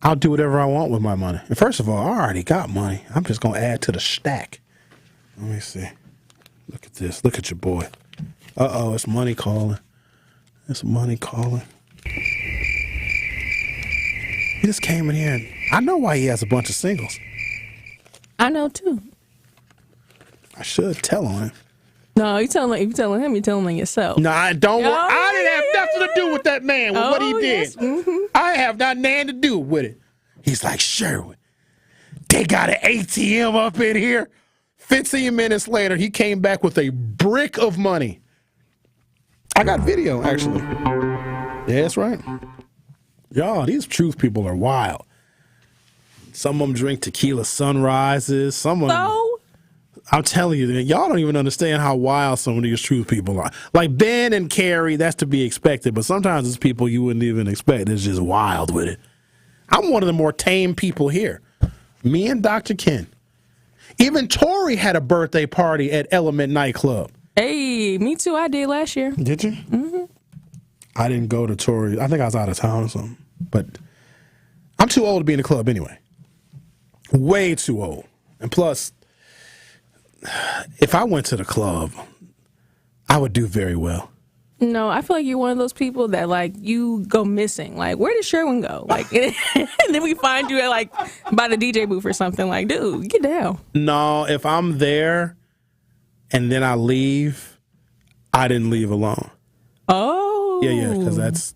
I'll do whatever I want with my money. And first of all, I already got money. I'm just going to add to the stack. Let me see. Look at this. Look at your boy. Uh-oh, it's money calling. It's money calling. He just came in here and I know why he has a bunch of singles. I know too. I should tell on him. No, if you're telling him, you're telling on yourself. No, I don't. Oh, I didn't have nothing to do with that man, with what he did. Yes. Mm-hmm. I have not nothing to do with it. He's like, Sherwin, they got an ATM up in here. 15 minutes later, he came back with a brick of money. I got video, actually. Yeah, that's right. Y'all, these truth people are wild. Some of them drink tequila sunrises. Some of them... I'm telling you, y'all don't even understand how wild some of these truth people are. Like Ben and Carrie, that's to be expected, but sometimes it's people you wouldn't even expect. It's just wild with it. I'm one of the more tame people here. Me and Dr. Ken. Even Tori had a birthday party at Element Nightclub. Hey, me too. I did last year. Did you? Mm-hmm. I didn't go to Tori. I think I was out of town or something. But I'm too old to be in the club anyway. Way too old. And plus, if I went to the club, I would do very well. No, I feel like you're one of those people that, like, you go missing. Like, where did Sherwin go? Like, and then we find you at, like, by the DJ booth or something. Like, dude, get down. No, if I'm there and then I leave, I didn't leave alone. Oh. Yeah, because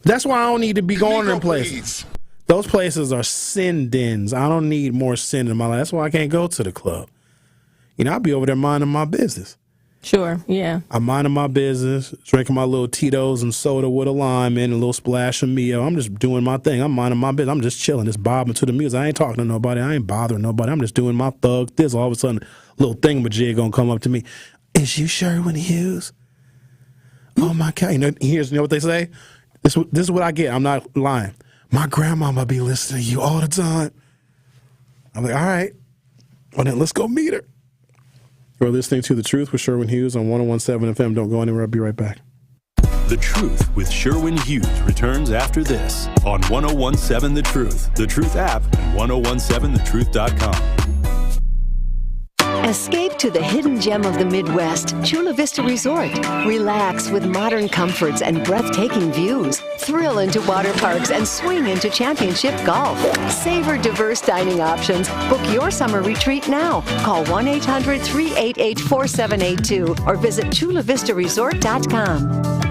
that's why I don't need to be going to them places. Those places are sin dens. I don't need more sin in my life. That's why I can't go to the club. You know, I'll be over there minding my business. Sure, yeah. I'm minding my business, drinking my little Tito's and soda with a lime and a little splash of Mio. I'm just doing my thing. I'm minding my business. I'm just chilling, just bobbing to the music. I ain't talking to nobody. I ain't bothering nobody. I'm just doing my thug. This all of a sudden, a little thingamajig gonna come up to me. Is you Sherwin Hughes? Oh my God! You know what they say? This is what I get. I'm not lying. My grandmama be listening to you all the time. I'm like, all right. Well then, let's go meet her. You're listening to The Truth with Sherwin Hughes on 101.7 FM. Don't go anywhere. I'll be right back. The Truth with Sherwin Hughes returns after this on 101.7 The Truth, The Truth app, and 1017thetruth.com. Escape to the hidden gem of the Midwest, Chula Vista Resort. Relax with modern comforts and breathtaking views. Thrill into water parks and swing into championship golf. Savor diverse dining options. Book your summer retreat now. Call 1-800-388-4782 or visit chulavistaresort.com.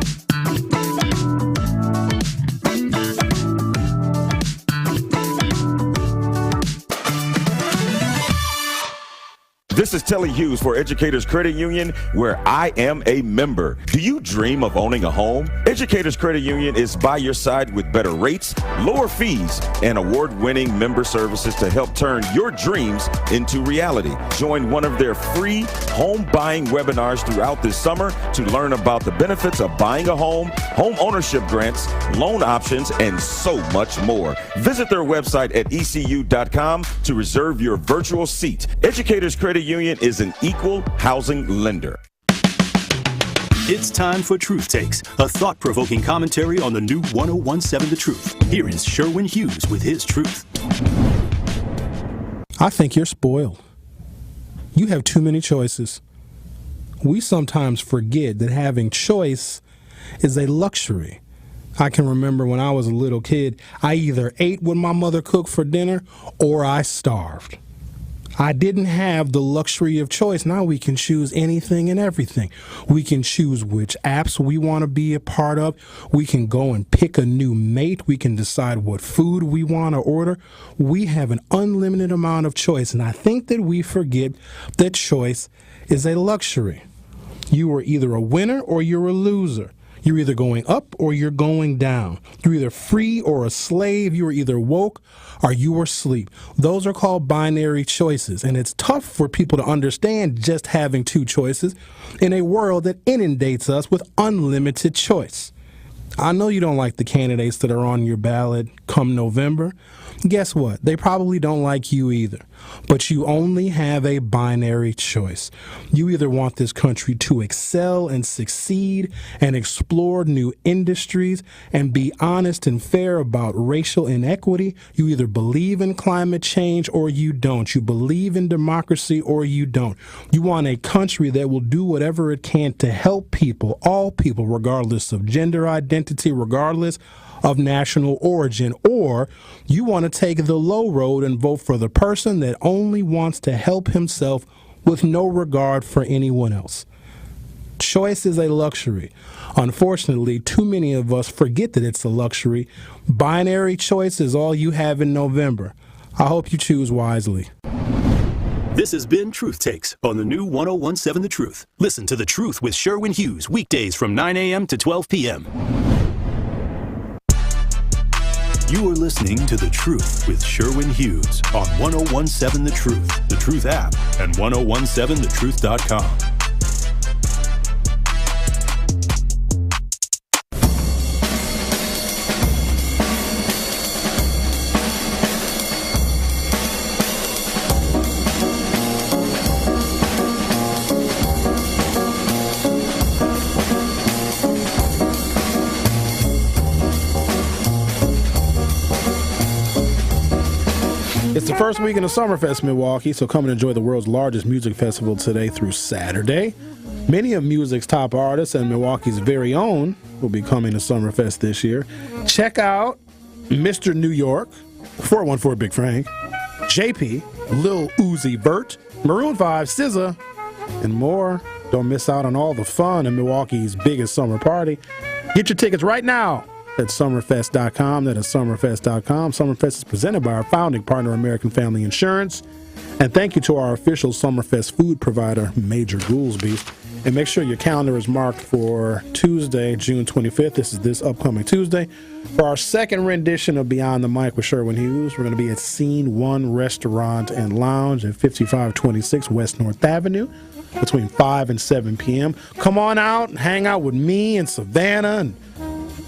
This is Tellez Hughes for Educators Credit Union, where I am a member. Do you dream of owning a home? Educators Credit Union is by your side with better rates, lower fees, and award-winning member services to help turn your dreams into reality. Join one of their free home buying webinars throughout this summer to learn about the benefits of buying a home, home ownership grants, loan options, and so much more. Visit their website at ecu.com to reserve your virtual seat. Educators Credit Union is an equal housing lender. It's time for Truth Takes, a thought-provoking commentary on the new 1017 The Truth. Here is Sherwin Hughes with his truth. I think you're spoiled. You have too many choices. We sometimes forget that having choice is a luxury. I can remember when I was a little kid, I either ate what my mother cooked for dinner or I starved. I didn't have the luxury of choice. Now we can choose anything and everything. We can choose which apps we want to be a part of. We can go and pick a new mate. We can decide what food we want to order. We have an unlimited amount of choice, and I think that we forget that choice is a luxury. You are either a winner or you're a loser. You're either going up or you're going down. You're either free or a slave. You are either woke or you are asleep. Those are called binary choices, and it's tough for people to understand just having two choices in a world that inundates us with unlimited choice. I know you don't like the candidates that are on your ballot come November. Guess what? They probably don't like you either. But you only have a binary choice. You either want this country to excel and succeed and explore new industries and be honest and fair about racial inequity. You either believe in climate change or you don't. You believe in democracy or you don't. You want a country that will do whatever it can to help people, all people, regardless of gender identity, regardless of national origin, or you want to take the low road and vote for the person that only wants to help himself with no regard for anyone else. Choice is a luxury. Unfortunately, too many of us forget that it's a luxury. Binary choice is all you have in November. I hope you choose wisely. This has been Truth Takes on the new 1017 The Truth. Listen to The Truth with Sherwin Hughes weekdays from 9 a.m. to 12 p.m. You are listening to The Truth with Sherwin Hughes on 1017 The Truth, The Truth app, and 1017thetruth.com. It's the first weekend of Summerfest Milwaukee, so come and enjoy the world's largest music festival today through Saturday. Many of music's top artists and Milwaukee's very own will be coming to Summerfest this year. Check out Mr. New York, 414 Big Frank, JP, Lil Uzi Vert, Maroon 5, SZA, and more. Don't miss out on all the fun in Milwaukee's biggest summer party. Get your tickets right now at summerfest.com. That is summerfest.com. Summerfest is presented by our founding partner, American Family Insurance. And thank you to our official Summerfest food provider, Major Goolsby. And make sure your calendar is marked for Tuesday, June 25th. This is this upcoming Tuesday. For our second rendition of Beyond the Mic with Sherwin Hughes, we're going to be at Scene 1 Restaurant and Lounge at 5526 West North Avenue between 5 and 7 p.m. Come on out and hang out with me and Savanna and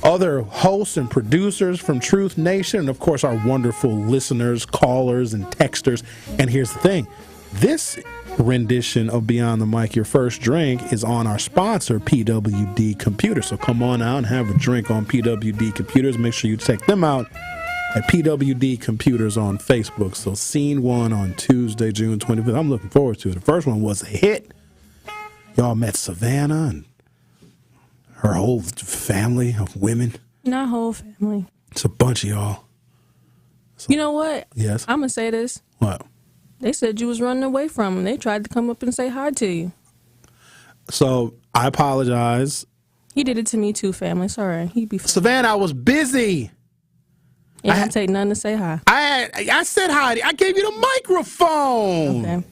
other hosts and producers from Truth Nation, and of course our wonderful listeners, callers, and texters. And here's the thing. This rendition of Beyond the Mic, Your First Drink, is on our sponsor, PWD Computers. So come on out and have a drink on PWD Computers. Make sure you check them out at PWD Computers on Facebook. So Scene 1 on Tuesday, June 25th. I'm looking forward to it. The first one was a hit. Y'all met Savanna and her whole family of women. Not whole family. It's a bunch of y'all. You know what? Yes. I'm going to say this. What? They said you was running away from them. They tried to come up and say hi to you. So I apologize. He did it to me too, family. It's all right. He'd be fine. Savannah, I was busy. It didn't take nothing to say hi. I said hi. I gave you the microphone. Okay.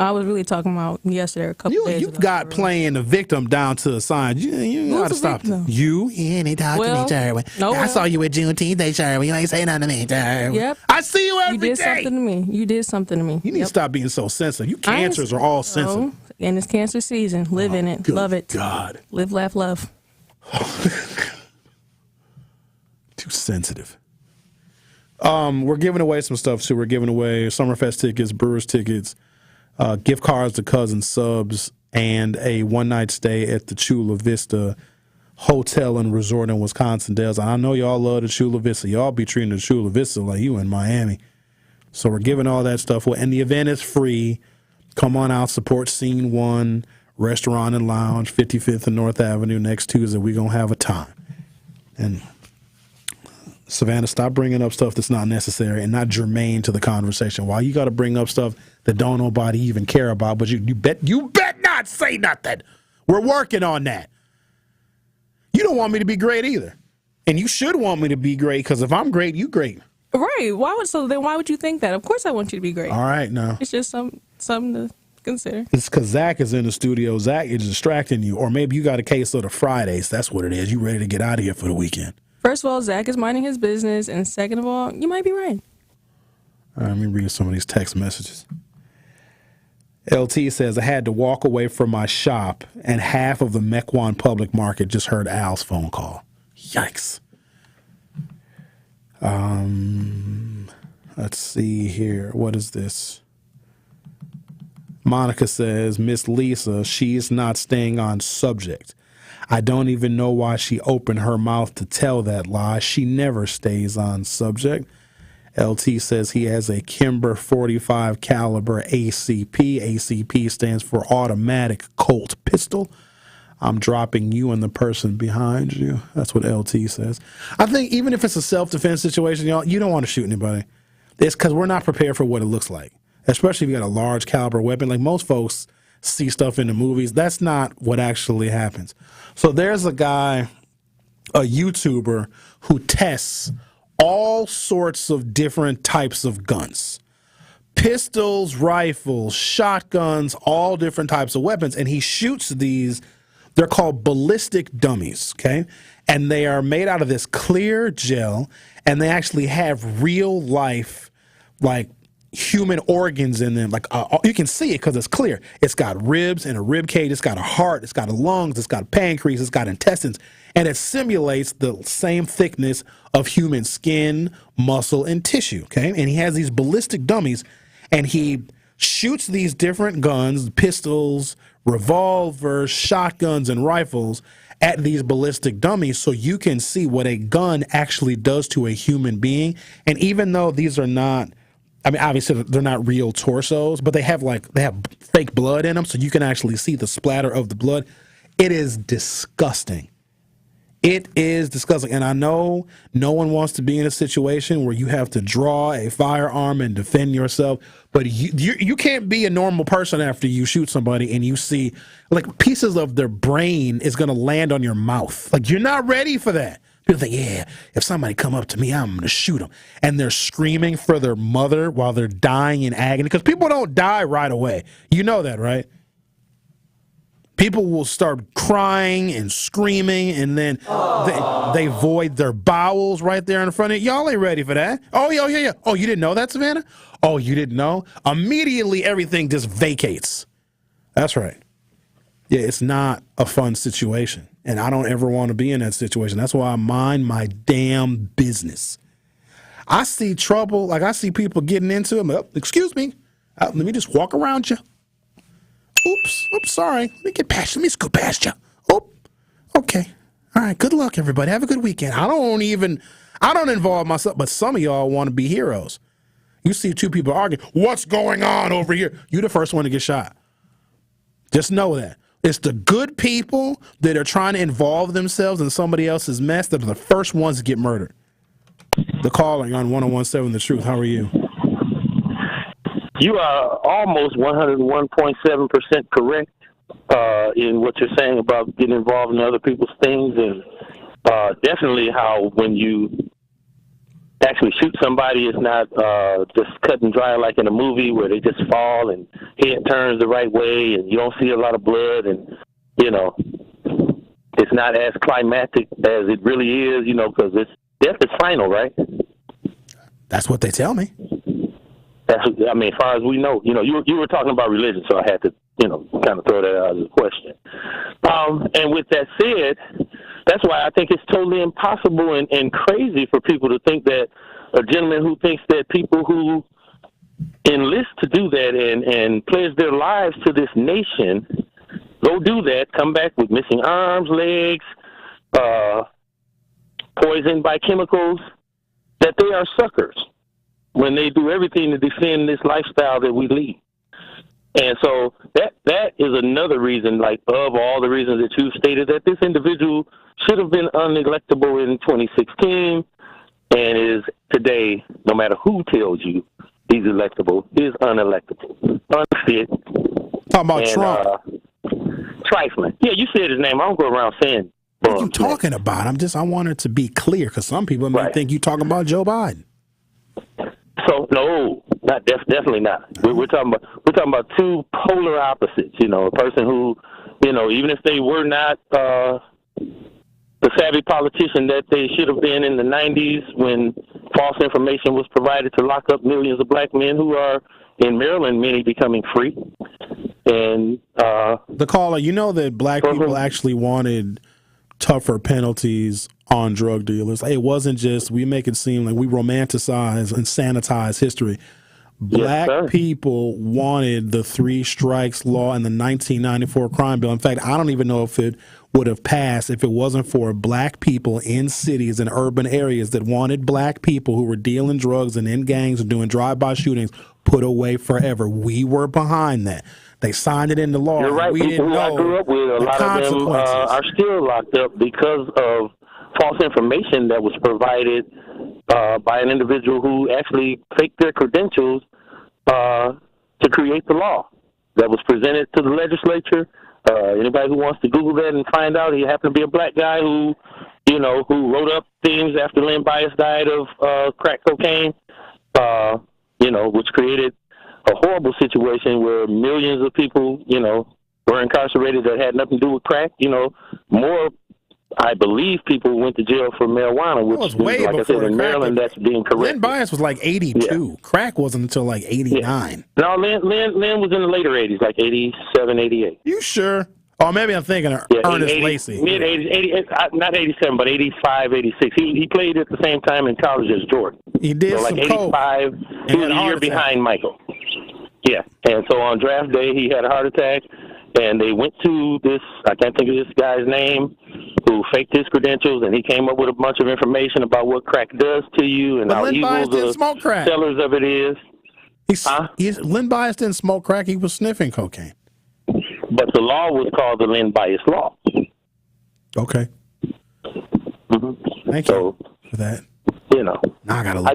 I was really talking about yesterday, a couple days ago. You got playing the victim down to a sign. You got to stop that. You? Yeah, they talked to me, Sherwin. I saw you at Juneteenth Day, Sherwin. You ain't saying nothing to me, Sherwin. Yep. I see you every day. You did something to me. You did something to me. You need to stop being so sensitive. You cancers are all sensitive. And it's cancer season. Live in it. Love it. God. Live, laugh, love. Too sensitive. We're giving away some stuff, too. We're giving away Summerfest tickets, Brewers tickets, gift cards to Cousin Subs, and a one-night stay at the Chula Vista Hotel and Resort in Wisconsin Dells. I know y'all love the Chula Vista. Y'all be treating the Chula Vista like you in Miami. So we're giving all that stuff away. And the event is free. Come on out, support Scene 1 Restaurant and Lounge, 55th and North Avenue next Tuesday. We're going to have a time. And Savannah, stop bringing up stuff that's not necessary and not germane to the conversation. Why you got to bring up stuff that don't nobody even care about? But you bet not say nothing. We're working on that. You don't want me to be great either, and you should want me to be great because if I'm great, you great. Right? Why would you think that? Of course, I want you to be great. All right, now it's just something to consider. It's because Zach is in the studio. Zach is distracting you, or maybe you got a case of the Fridays. That's what it is. You ready to get out of here for the weekend? First of all, Zach is minding his business, and second of all, you might be right. All right, let me read some of these text messages. LT says, I had to walk away from my shop, and half of the Mequon public market just heard Al's phone call. Yikes. Let's see here. What is this? Monica says, Miss Lisa, she's not staying on subject. I don't even know why she opened her mouth to tell that lie. She never stays on subject. LT says he has a Kimber 45 caliber ACP. ACP stands for automatic Colt pistol. I'm dropping you and the person behind you. That's what LT says. I think even if it's a self-defense situation, y'all, you don't want to shoot anybody. It's because we're not prepared for what it looks like, especially if you got a large caliber weapon. Like most folks see stuff in the movies. That's not what actually happens. So there's a guy, a YouTuber, who tests all sorts of different types of guns. Pistols, rifles, shotguns, all different types of weapons. And he shoots these. They're called ballistic dummies, okay? And they are made out of this clear gel, and they actually have real life, like, human organs in them. Like, you can see it because it's clear. It's got ribs and a rib cage. It's got a heart. It's got a lungs. It's got a pancreas. It's got intestines. And it simulates the same thickness of human skin, muscle, and tissue, okay? And he has these ballistic dummies, and he shoots these different guns, pistols, revolvers, shotguns, and rifles at these ballistic dummies so you can see what a gun actually does to a human being. And even though these are not, I mean, obviously they're not real torsos, but they have fake blood in them, so you can actually see the splatter of the blood. It is disgusting. It is disgusting. And I know no one wants to be in a situation where you have to draw a firearm and defend yourself, but you can't be a normal person after you shoot somebody and you see like pieces of their brain is going to land on your mouth. Like, you're not ready for that. People think, yeah, if somebody come up to me, I'm going to shoot them. And they're screaming for their mother while they're dying in agony, because people don't die right away. You know that, right? People will start crying and screaming, and then they void their bowels right there in front of you. Y'all ain't ready for that. Oh, yeah. Oh, you didn't know that, Savanna? Oh, you didn't know? Immediately, everything just vacates. That's right. Yeah, it's not a fun situation, and I don't ever want to be in that situation. That's why I mind my damn business. I see trouble, like I see people getting into it. Oh, excuse me. Let me just walk around you. Oops, sorry. Let me scoot past you. Oh, okay. All right, good luck, everybody. Have a good weekend. I don't involve myself, but some of y'all want to be heroes. You see two people arguing, what's going on over here? You're the first one to get shot. Just know that. It's the good people that are trying to involve themselves in somebody else's mess that are the first ones to get murdered. The caller on 1017 The Truth. How are you? You are almost 101.7% correct in what you're saying about getting involved in other people's things, and definitely how when you actually shoot somebody, it's not just cut and dry like in a movie where they just fall and head turns the right way and you don't see a lot of blood, and, you know, it's not as climactic as it really is, you know, because death is final, right? That's what they tell me. I mean, as far as we know, you know, you were talking about religion, so I had to, you know, kind of throw that out as a question. And with that said, that's why I think it's totally impossible and crazy for people to think that a gentleman who thinks that people who enlist to do that and pledge their lives to this nation, go do that, come back with missing arms, legs, poisoned by chemicals, that they are suckers when they do everything to defend this lifestyle that we lead. And so that is another reason, like, of all the reasons that you stated, that this individual should have been unelectable in 2016 and is today, no matter who tells you he's electable, is unelectable, unfit. Talking about Trump. Trifling. Yeah, you said his name. I don't go around saying. What are you talking about? I want it to be clear, because some people may think you're talking about Joe Biden. So no, definitely not. We're talking about two polar opposites. You know, a person who, you know, even if they were not the savvy politician that they should have been in the 90s when false information was provided to lock up millions of black men who are in Maryland, many becoming free. And the caller, you know that black people actually wanted tougher penalties on drug dealers. It wasn't just, we make it seem like we romanticize and sanitize history. Black people wanted the 3 strikes law and the 1994 crime bill. In fact, I don't even know if it would have passed if it wasn't for black people in cities and urban areas that wanted black people who were dealing drugs and in gangs and doing drive-by shootings put away forever. We were behind that. They signed it into law. You're right. We People didn't who I know grew up with, a the lot of them consequences. are still locked up because of false information that was provided by an individual who actually faked their credentials to create the law that was presented to the legislature. Anybody who wants to Google that and find out, he happened to be a black guy who wrote up things after Len Bias died of crack cocaine, which created a horrible situation where millions of people, were incarcerated that had nothing to do with crack. More, I believe, people went to jail for marijuana, which was way like I said, before in the crack. Maryland, that's being corrected. Len Bias was like 82. Crack wasn't until like 89. No, Len was in the later 80s, like 87, 88. You sure? Oh, maybe I'm thinking of Ernest 80, Lacey. Mid-80s, not 87, but 85, 86. He played at the same time in college as Jordan. He did so like some 85, he was a year behind Michael. Yeah, and so on draft day, he had a heart attack, and they went to this, I can't think of this guy's name, who faked his credentials, and he came up with a bunch of information about what crack does to you and But how Len Bias evil didn't the smoke crack. sellers of it is. Len Bias didn't smoke crack. He was sniffing cocaine. But the law was called the Len Bias Law. Okay. Thank you for that. Now I gotta I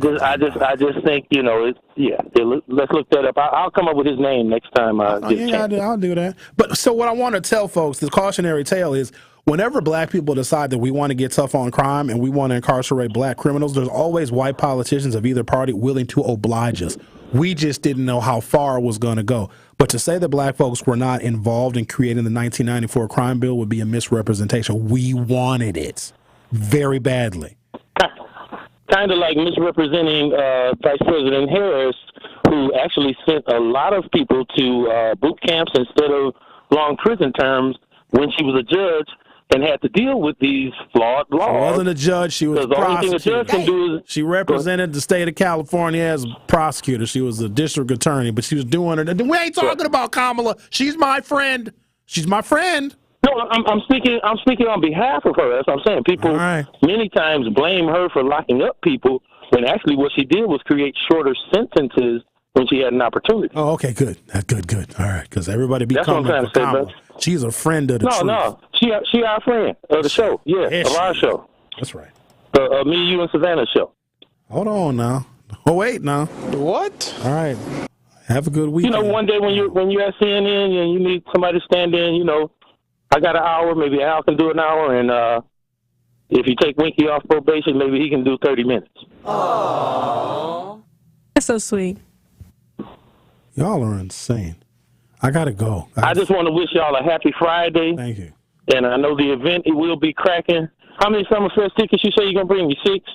just think let's look that up. I'll come up with his name next time. I'll do that. But so what I want to tell folks, the cautionary tale is, whenever black people decide that we want to get tough on crime and we want to incarcerate black criminals, there's always white politicians of either party willing to oblige us. We just didn't know how far it was going to go. But to say that black folks were not involved in creating the 1994 crime bill would be a misrepresentation. We wanted it very badly. Kind of like misrepresenting Vice President Harris, who actually sent a lot of people to boot camps instead of long prison terms when she was a judge and had to deal with these flawed laws. She wasn't a judge. She was a the only thing a prosecutor. judge can do is She represented the state of California as a prosecutor. She was a district attorney, but she was doing her. We ain't talking about Kamala. She's my friend. She's my friend. No, I'm speaking on behalf of her. That's what I'm saying. People many times blame her for locking up people when actually what she did was create shorter sentences when she had an opportunity. Oh, okay, good. Good. All right, because everybody be That's what I'm coming trying for to say, Kamala. She's a friend of the truth. No, she our friend of the show. Yeah, Yes, of our show. That's right. Me, you, and Savanna show. Hold on now. Oh, wait now. What? All right. Have a good weekend. One day when you're at CNN and you need somebody to stand in, I got an hour, maybe Al can do an hour, and if you take Winky off probation, maybe he can do 30 minutes. Aww. That's so sweet. Y'all are insane. I got to go. I just want to wish y'all a happy Friday. Thank you. And I know the event, it will be cracking. How many Summerfest tickets you say you're going to bring me? 6?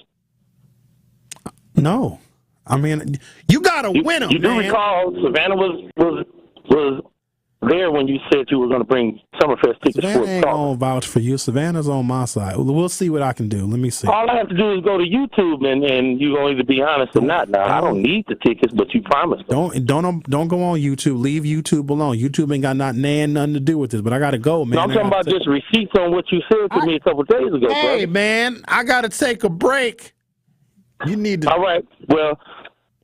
No. I mean, you got to win them, You do recall Savannah was there when you said you were going to bring Summerfest tickets Savannah for ain't going to vouch for you. Savannah's on my side. We'll see what I can do. Let me see. All I have to do is go to YouTube and you're going to either be honest or not. Now, I don't need the tickets, but you promised. Don't go on YouTube. Leave YouTube alone. YouTube ain't got nothing to do with this, but I got to go, man. No, I'm talking about just receipts on what you said to me a couple days ago, Hey, brother. man, I got to take a break. You need to. All right. Well,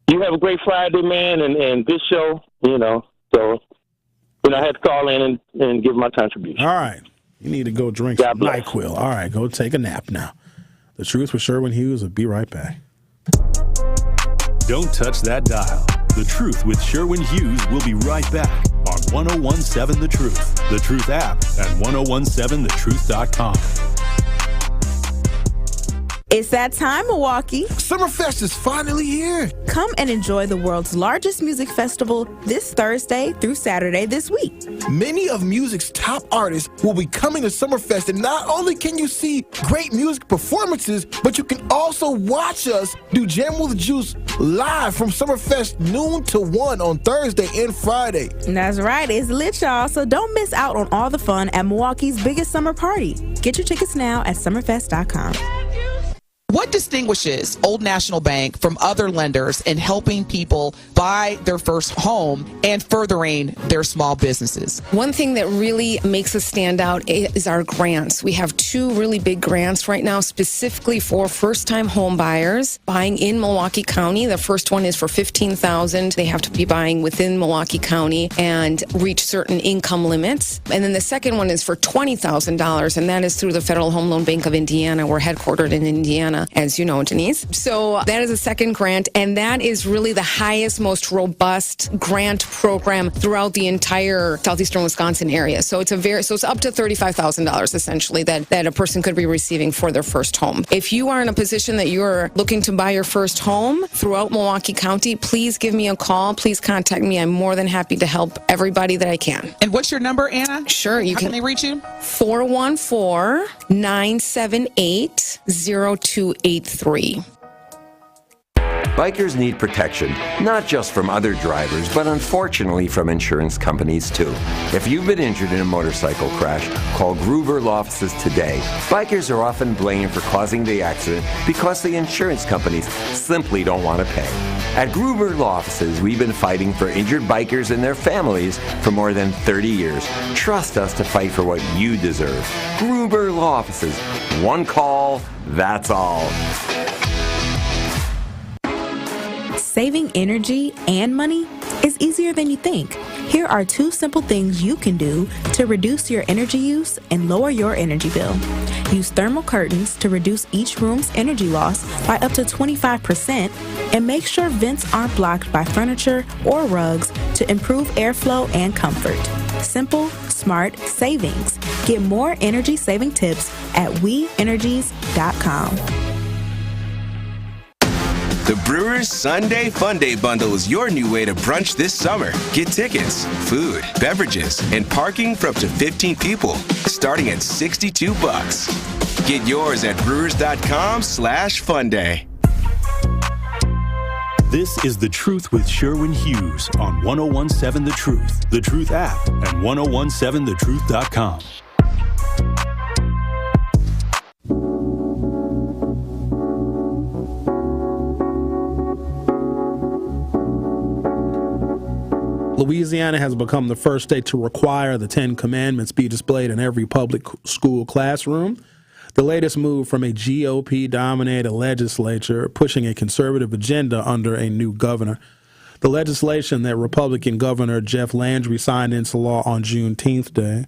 you have a great Friday, man, and this show, so... I had to call in and give my contribution. All right. You need to go drink some NyQuil. All right, go take a nap now. The Truth with Sherwin Hughes will be right back. Don't touch that dial. The Truth with Sherwin Hughes will be right back on 1017 The Truth, The Truth app, and 1017thetruth.com. It's that time, Milwaukee. Summerfest is finally here. Come and enjoy the world's largest music festival this Thursday through Saturday this week. Many of music's top artists will be coming to Summerfest, and not only can you see great music performances, but you can also watch us do Jam with Juice live from Summerfest noon to 1 on Thursday and Friday. That's right. It's lit, y'all, so don't miss out on all the fun at Milwaukee's biggest summer party. Get your tickets now at summerfest.com. What distinguishes Old National Bank from other lenders in helping people buy their first home and furthering their small businesses? One thing that really makes us stand out is our grants. We have 2 really big grants right now specifically for first-time home buyers buying in Milwaukee County. The first one is for $15,000. They have to be buying within Milwaukee County and reach certain income limits. And then the second one is for $20,000, and that is through the Federal Home Loan Bank of Indiana. We're headquartered in Indiana, as you know, Denise. So that is a second grant, and that is really the highest, most robust grant program throughout the entire southeastern Wisconsin area. So it's up to $35,000 essentially that a person could be receiving for their first home. If you are in a position that you're looking to buy your first home throughout Milwaukee County, please give me a call. Please contact me. I'm more than happy to help everybody that I can. And what's your number, Anna? Sure. How can they reach you? 414-978-0283. Bikers need protection, not just from other drivers, but unfortunately from insurance companies too. If you've been injured in a motorcycle crash, call Gruber Law Offices today. Bikers are often blamed for causing the accident because the insurance companies simply don't want to pay. At Gruber Law Offices, we've been fighting for injured bikers and their families for more than 30 years. Trust us to fight for what you deserve. Gruber Law Offices. One call, that's all. Saving energy and money is easier than you think. Here are 2 simple things you can do to reduce your energy use and lower your energy bill. Use thermal curtains to reduce each room's energy loss by up to 25%, and make sure vents aren't blocked by furniture or rugs to improve airflow and comfort. Simple, smart savings. Get more energy-saving tips at weenergies.com. The Brewers Sunday Fun Day Bundle is your new way to brunch this summer. Get tickets, food, beverages, and parking for up to 15 people, starting at $62. Get yours at brewers.com/funday. This is The Truth with Sherwin Hughes on 1017 The Truth, The Truth app, and 1017thetruth.com. Louisiana has become the first state to require the 10 Commandments be displayed in every public school classroom. The latest move from a GOP-dominated legislature pushing a conservative agenda under a new governor. The legislation that Republican Governor Jeff Landry signed into law on Juneteenth Day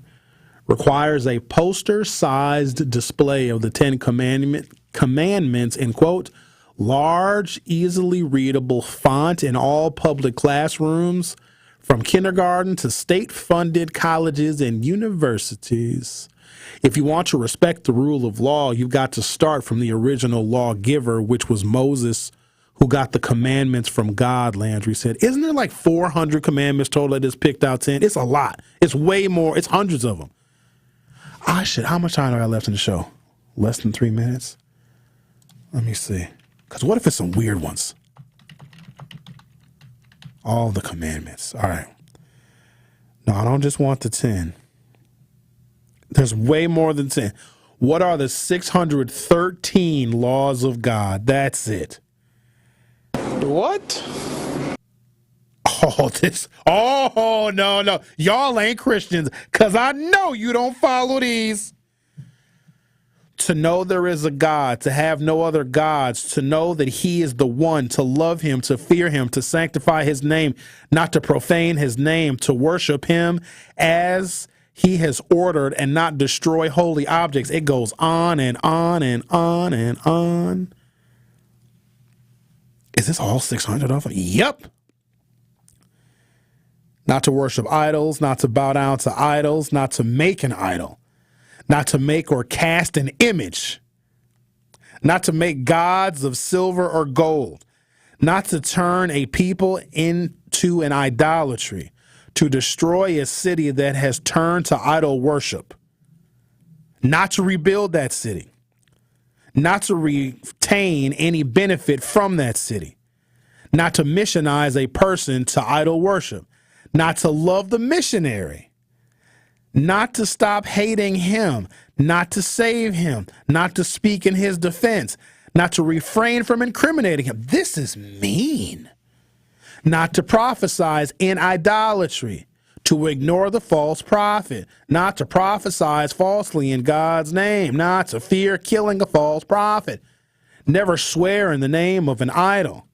requires a poster-sized display of the 10 Commandments in, quote, large, easily readable font in all public classrooms, from kindergarten to state-funded colleges and universities. If you want to respect the rule of law, you've got to start from the original lawgiver, which was Moses, who got the commandments from God, Landry said. Isn't there like 400 commandments total that is picked out 10? It's a lot. It's way more. It's hundreds of them. How much time do I got left in the show? Less than 3 minutes? Let me see. Because what if it's some weird ones? All the commandments. All right. No, I don't just want the 10. There's way more than 10. What are the 613 laws of God? That's it. What? Oh, no. Y'all ain't Christians, because I know you don't follow these. To know there is a God, to have no other gods, to know that he is the one, to love him, to fear him, to sanctify his name, not to profane his name, to worship him as he has ordered and not destroy holy objects. It goes on and on and on and on. Is this all 600 of them? Yep. Not to worship idols, not to bow down to idols, not to make an idol. Not to make or cast an image, not to make gods of silver or gold, not to turn a people into an idolatry, to destroy a city that has turned to idol worship, not to rebuild that city, not to retain any benefit from that city, not to missionize a person to idol worship, not to love the missionary, not to stop hating him, not to save him, not to speak in his defense, not to refrain from incriminating him. This is mean. Not to prophesy in idolatry, to ignore the false prophet, not to prophesy falsely in God's name, not to fear killing a false prophet, never swear in the name of an idol,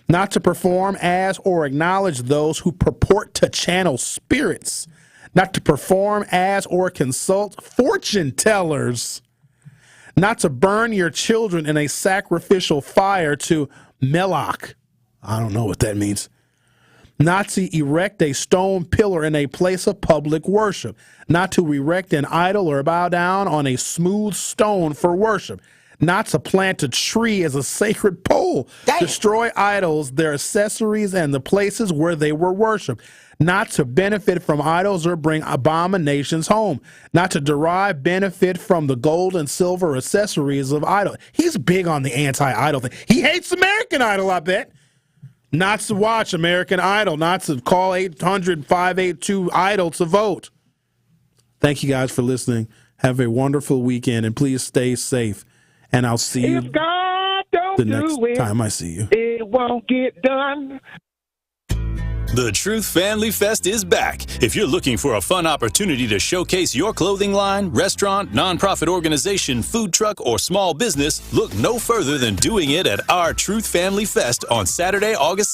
not to perform as or acknowledge those who purport to channel spirits, not to perform as or consult fortune tellers, not to burn your children in a sacrificial fire to Moloch. I don't know what that means. Not to erect a stone pillar in a place of public worship, not to erect an idol or bow down on a smooth stone for worship, not to plant a tree as a sacred pole, destroy idols, their accessories, and the places where they were worshipped, not to benefit from idols or bring abominations home, not to derive benefit from the gold and silver accessories of idols. He's big on the anti-idol thing. He hates American Idol, I bet. Not to watch American Idol, not to call 800-582-IDOL to vote. Thank you guys for listening. Have a wonderful weekend, and please stay safe. And I'll see you the next time I see you. It won't get done. The Truth Family Fest is back. If you're looking for a fun opportunity to showcase your clothing line, restaurant, nonprofit organization, food truck, or small business, look no further than doing it at our Truth Family Fest on Saturday, August